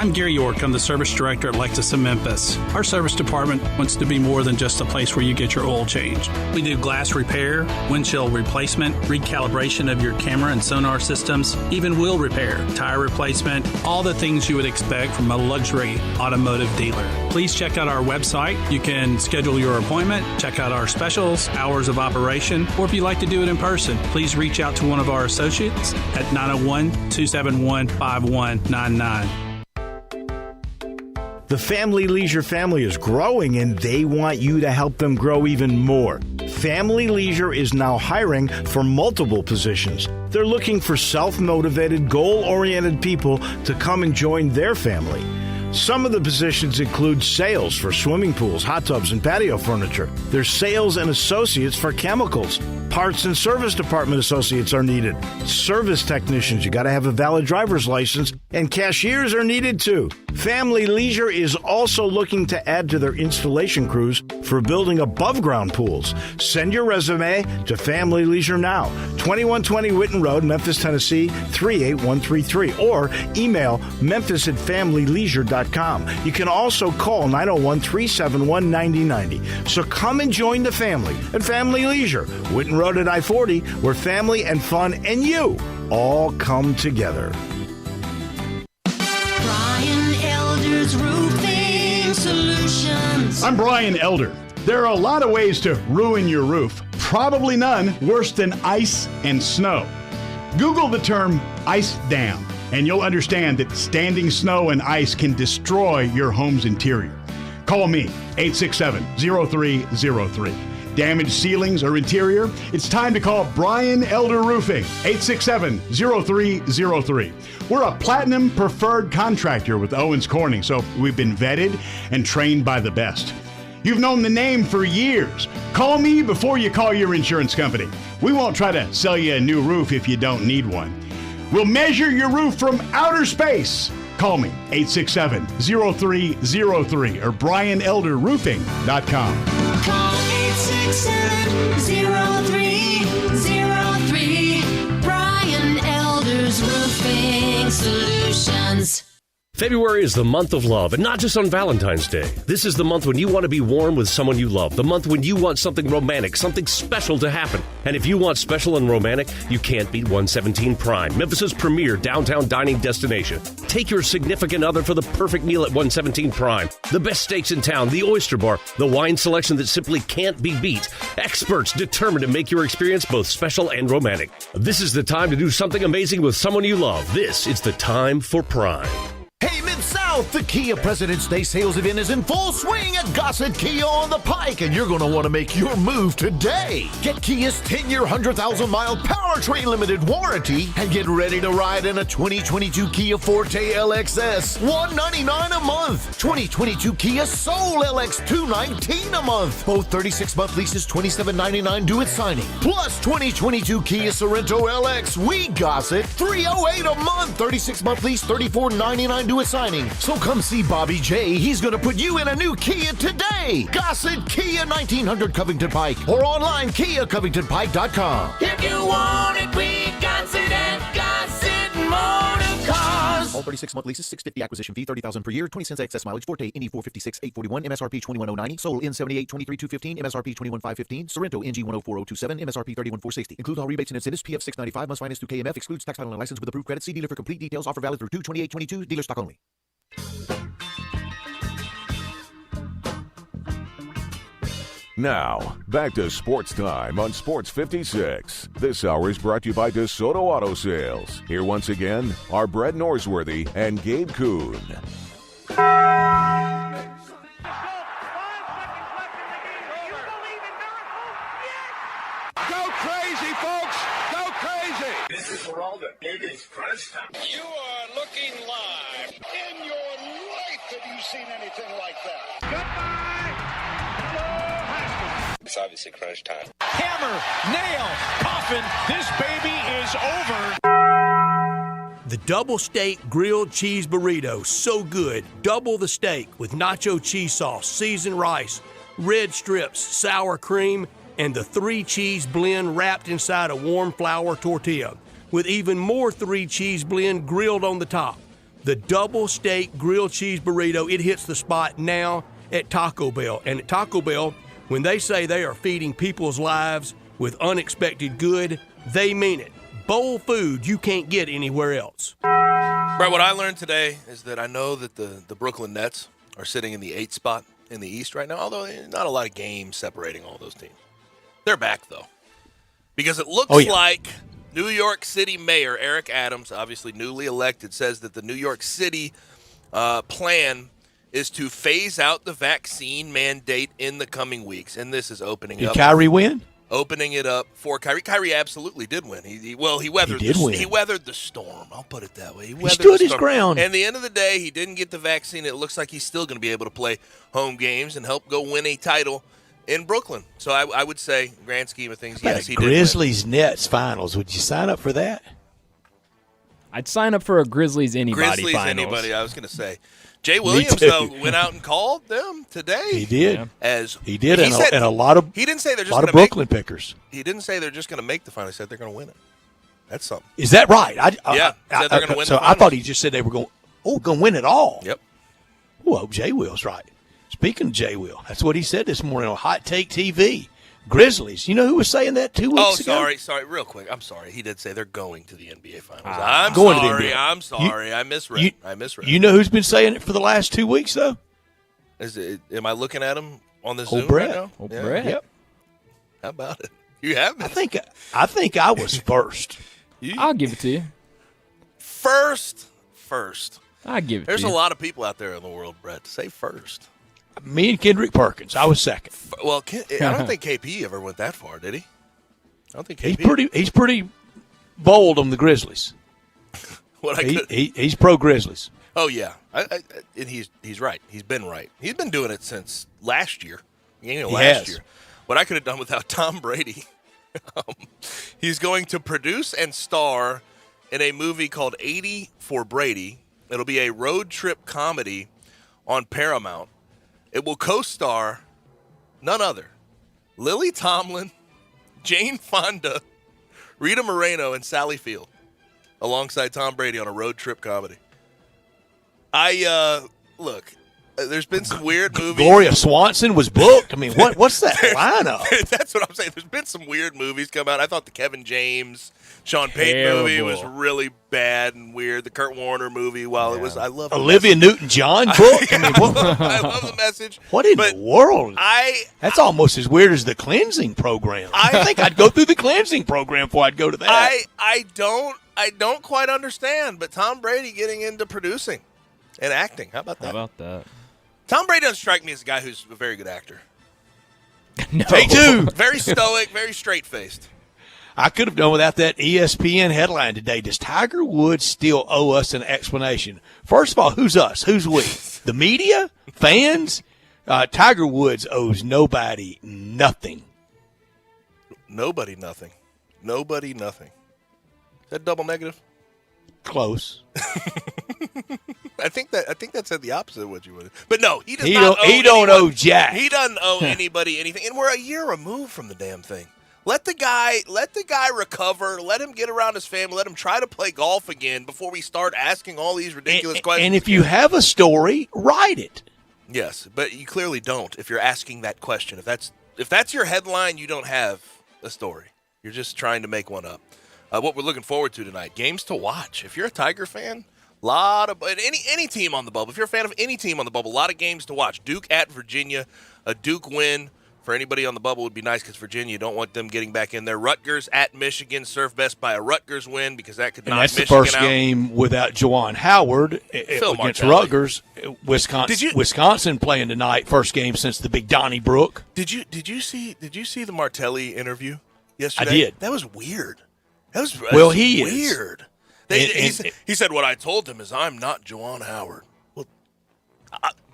I'm Gary York. I'm the service director at Lexus of Memphis. Our service department wants to be more than just a place where you get your oil changed. We do glass repair, windshield replacement, recalibration of your camera and sonar systems, even wheel repair, tire replacement, all the things you would expect from a luxury automotive dealer. Please check out our website. You can schedule your appointment, check out our specials, hours of operation, or if you'd like to do it in person, please reach out to one of our associates at 901-271-5199. The Family Leisure family is growing, and they want you to help them grow even more. Family Leisure is now hiring for multiple positions. They're looking for self-motivated, goal-oriented people to come and join their family. Some of the positions include sales for swimming pools, hot tubs, and patio furniture. There's sales and associates for chemicals. Parts and service department associates are needed. Service technicians, you got to have a valid driver's license, and cashiers are needed too. Family Leisure is also looking to add to their installation crews for building above-ground pools. Send your resume to Family Leisure now, 2120 Whitten Road, Memphis, Tennessee, 38133, or email memphis@familyleisure.com. You can also call 901-371-9090. So come and join the family at Family Leisure, Whitten Road at I-40, where family and fun and you all come together. Brian Elder's Roofing Solutions. I'm Brian Elder. There are a lot of ways to ruin your roof. Probably none worse than ice and snow. Google the term ice dam, and you'll understand that standing snow and ice can destroy your home's interior. Call me, 867-0303. Damaged ceilings or interior? It's time to call Brian Elder Roofing, 867-0303. We're a platinum preferred contractor with Owens Corning, so we've been vetted and trained by the best. You've known the name for years. Call me before you call your insurance company. We won't try to sell you a new roof if you don't need one. We'll measure your roof from outer space. Call me, 867-0303 or BrianElderRoofing.com. Call 867-0303. Brian Elder's Roofing Solutions. February is the month of love, and not just on Valentine's Day. This is the month when you want to be warm with someone you love, the month when you want something romantic, something special to happen. And if you want special and romantic, you can't beat 117 Prime, Memphis' premier downtown dining destination. Take your significant other for the perfect meal at 117 Prime. The best steaks in town, the oyster bar, the wine selection that simply can't be beat. Experts determined to make your experience both special and romantic. This is the time to do something amazing with someone you love. This is the time for Prime. Hey, Mid-South, the Kia President's Day sales event is in full swing at Gossett Kia on the Pike, and you're going to want to make your move today. Get Kia's 10-year, 100,000-mile powertrain limited warranty and get ready to ride in a 2022 Kia Forte LXS, $199 a month. 2022 Kia Soul LX, $219 a month. Both 36-month leases, $27.99 due at signing. Plus 2022 Kia Sorento LX, we Gossett, $308 a month. 36-month lease, $34.99 due at signing. So come see Bobby J. He's going to put you in a new Kia today. Gossett Kia, 1900 Covington Pike, or online KiaCovingtonPike.com. If you want it, we Gossett at Gossett Motor Cars. All 36-month leases, $650 acquisition fee, $30,000 per year, 20 cents excess mileage. Forte NE 456 841, MSRP 21090. Soul in 78 23 215, MSRP 21515. Sorrento NG 104027, MSRP 31460. Include all rebates and incentives. PF 695 must finance through KMF. Excludes tax title and license with approved credit. See dealer for complete details. Offer valid through 2/28/22. Dealer stock only. Now, back to Sports Time on Sports 56. This hour is brought to you by DeSoto Auto Sales. Here once again are Brett Norsworthy and Gabe Kuhn. Go crazy, folks! Go crazy! This is for all the biggest crunch time. You are looking live. In your life have you seen anything like that? Goodbye! It's obviously crunch time. Hammer, nail, coffin. This baby is over. The double steak grilled cheese burrito, so good. Double the steak with nacho cheese sauce, seasoned rice, red strips, sour cream, and the 3-cheese blend wrapped inside a warm flour tortilla, with even more 3-cheese blend grilled on the top. The double steak grilled cheese burrito, it hits the spot now at Taco Bell. And at Taco Bell, when they say they are feeding people's lives with unexpected good, they mean it. Bowl food you can't get anywhere else. Brett, what I learned today is that I know that the Brooklyn Nets are sitting in the 8th spot in the East right now, although not a lot of games separating all those teams. They're back, though, because it looks like New York City Mayor Eric Adams, obviously newly elected, says that the New York City plan is to phase out the vaccine mandate in the coming weeks, and this is opening up. Did Kyrie win? Opening it up for Kyrie. Kyrie absolutely did win. He weathered the storm. I'll put it that way. He stood his ground. And at the end of the day, he didn't get the vaccine. It looks like he's still going to be able to play home games and help go win a title in Brooklyn. So I would say, grand scheme of things, yes, he did win. Grizzlies Nets finals. Would you sign up for that? I'd sign up for a Grizzlies anybody finals. Anybody. I was going to say. Jay Williams, though, went out and called them today. He did. He said, and a lot of he didn't say they're just lot of Brooklyn pickers. He didn't say they're just going to make the final. He said they're going to win it. That's something. Is that right? Yeah. They're going to win. So I thought he just said they were going to win it all. Yep. Well, Jay Will's right. Speaking of Jay Will, that's what he said this morning on Hot Take TV. Grizzlies. You know who was saying that 2 weeks ago? Oh, sorry. Real quick. I'm sorry. He did say they're going to the NBA Finals. I'm sorry. I misread. You know who's been saying it for the last 2 weeks, though? Am I looking at him on the Zoom Brett. right now? Brett. Yep. How about it? You have been. I think I was first. I'll give it to you. First. I'll give it to you. There's a lot of people out there in the world, Brett, to say first. Me and Kendrick Perkins. I was second. Well, I don't think KP ever went that far, did he? I don't think KP. He's pretty bold on the Grizzlies. He's pro Grizzlies. Oh yeah, and he's right. He's been right. He's been doing it since last year. Last year. What I could have done without Tom Brady. He's going to produce and star in a movie called 80 for Brady. It'll be a road trip comedy on Paramount. It will co-star none other Lily Tomlin, Jane Fonda, Rita Moreno, and Sally Field, alongside Tom Brady on a road trip comedy. Look, there's been some weird movies. Gloria Swanson was booked. I mean, what's that lineup? That's what I'm saying. There's been some weird movies come out. I thought the Kevin James, Sean Payton movie was really bad and weird. The Kurt Warner movie, I love Olivia Newton-John book. I love the message. What in the world? That's almost as weird as the cleansing program. I think I'd go through the cleansing program before I'd go to that. I don't quite understand, but Tom Brady getting into producing and acting. How about that? Tom Brady doesn't strike me as a guy who's a very good actor. No. Take two. Very stoic, very straight-faced. I could have done without that ESPN headline today. Does Tiger Woods still owe us an explanation? First of all, who's us? Who's we? The media? Fans? Tiger Woods owes nobody nothing. Nobody nothing. Is that double negative? Close. I think that said the opposite of what you would. But no, he does He don't owe jack. He doesn't owe anybody anything, and we're a year removed from the damn thing. Let the guy recover. Let him get around his family. Let him try to play golf again before we start asking all these ridiculous questions. And if you have a story, write it. Yes, but you clearly don't. If you're asking that question, if that's your headline, you don't have a story. You're just trying to make one up. What we're looking forward to tonight, games to watch. If you're a Tiger fan, lot of any team on the bubble. If you're a fan of any team on the bubble, a lot of games to watch. Duke at Virginia, a Duke win for anybody on the bubble would be nice because Virginia, you don't want them getting back in there. Rutgers at Michigan, served best by a Rutgers win because that could knock Michigan out. And that's the first game without Juwan Howard against Rutgers. Wisconsin playing tonight, first game since the big Donnybrook. Did you see the Martelli interview yesterday? I did. That was weird. He weird. He said, what I told him is I'm not Juwan Howard. Well,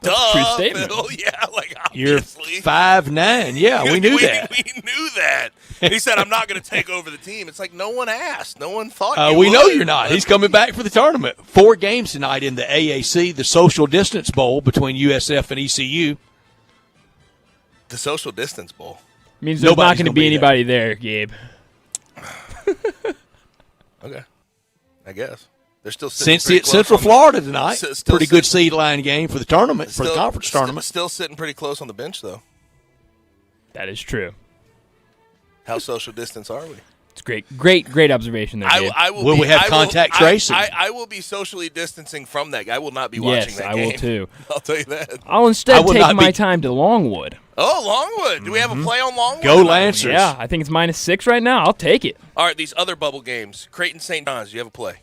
duh, true statement. Phil. Yeah, like You're obviously. 5'9". Yeah, we knew that. We knew that. He said, I'm not going to take over the team. It's like no one asked. No one thought you we would. know you're not. He's coming back for the tournament. 4 games tonight in the AAC, the Social Distance Bowl between USF and ECU. The Social Distance Bowl. Means there's not going to be anybody there, Gabe. Okay. I guess. They're still Cincy at Central Florida tonight. Pretty good seed line game for the tournament, for the conference tournament. Still sitting pretty close on the bench, though. That is true. How social distance are we? It's great observation there, Gabe. Will we have contact tracing? I will be socially distancing from that. I will not be watching that game. Yes, I will too. I'll tell you that. I'll instead take my time to Longwood. Oh, Longwood. Do we have a play on Longwood? Go Lancers. Yeah, I think it's -6 right now. I'll take it. All right, these other bubble games. Creighton St. John's, do you have a play?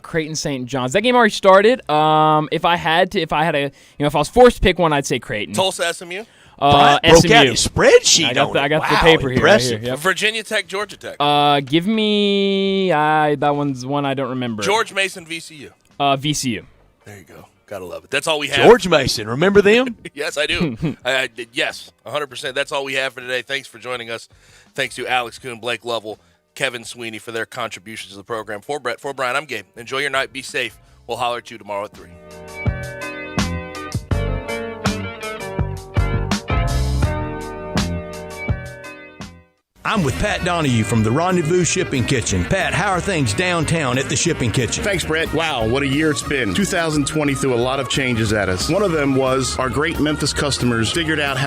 Creighton St. John's. That game already started. If I was forced to pick one, I'd say Creighton. Tulsa SMU? Broke SMU. out his spreadsheet. I got the paper here. Impressive. Right here. Yep. Virginia Tech, Georgia Tech. Give me that one's one I don't remember. George Mason, VCU. VCU. There you go. Gotta love it. That's all we have. George Mason, remember them? Yes, I do. Yes, 100%. That's all we have for today. Thanks for joining us. Thanks to Alex Kuhn, Blake Lovell, Kevin Sweeney for their contributions to the program. For Brett, for Brian, I'm Gabe. Enjoy your night. Be safe. We'll holler at you tomorrow at 3. I'm with Pat Donahue from the Rendezvous Shipping Kitchen. Pat, how are things downtown at the Shipping Kitchen? Thanks, Brett. Wow, what a year it's been. 2020 threw a lot of changes at us. One of them was our great Memphis customers figured out how to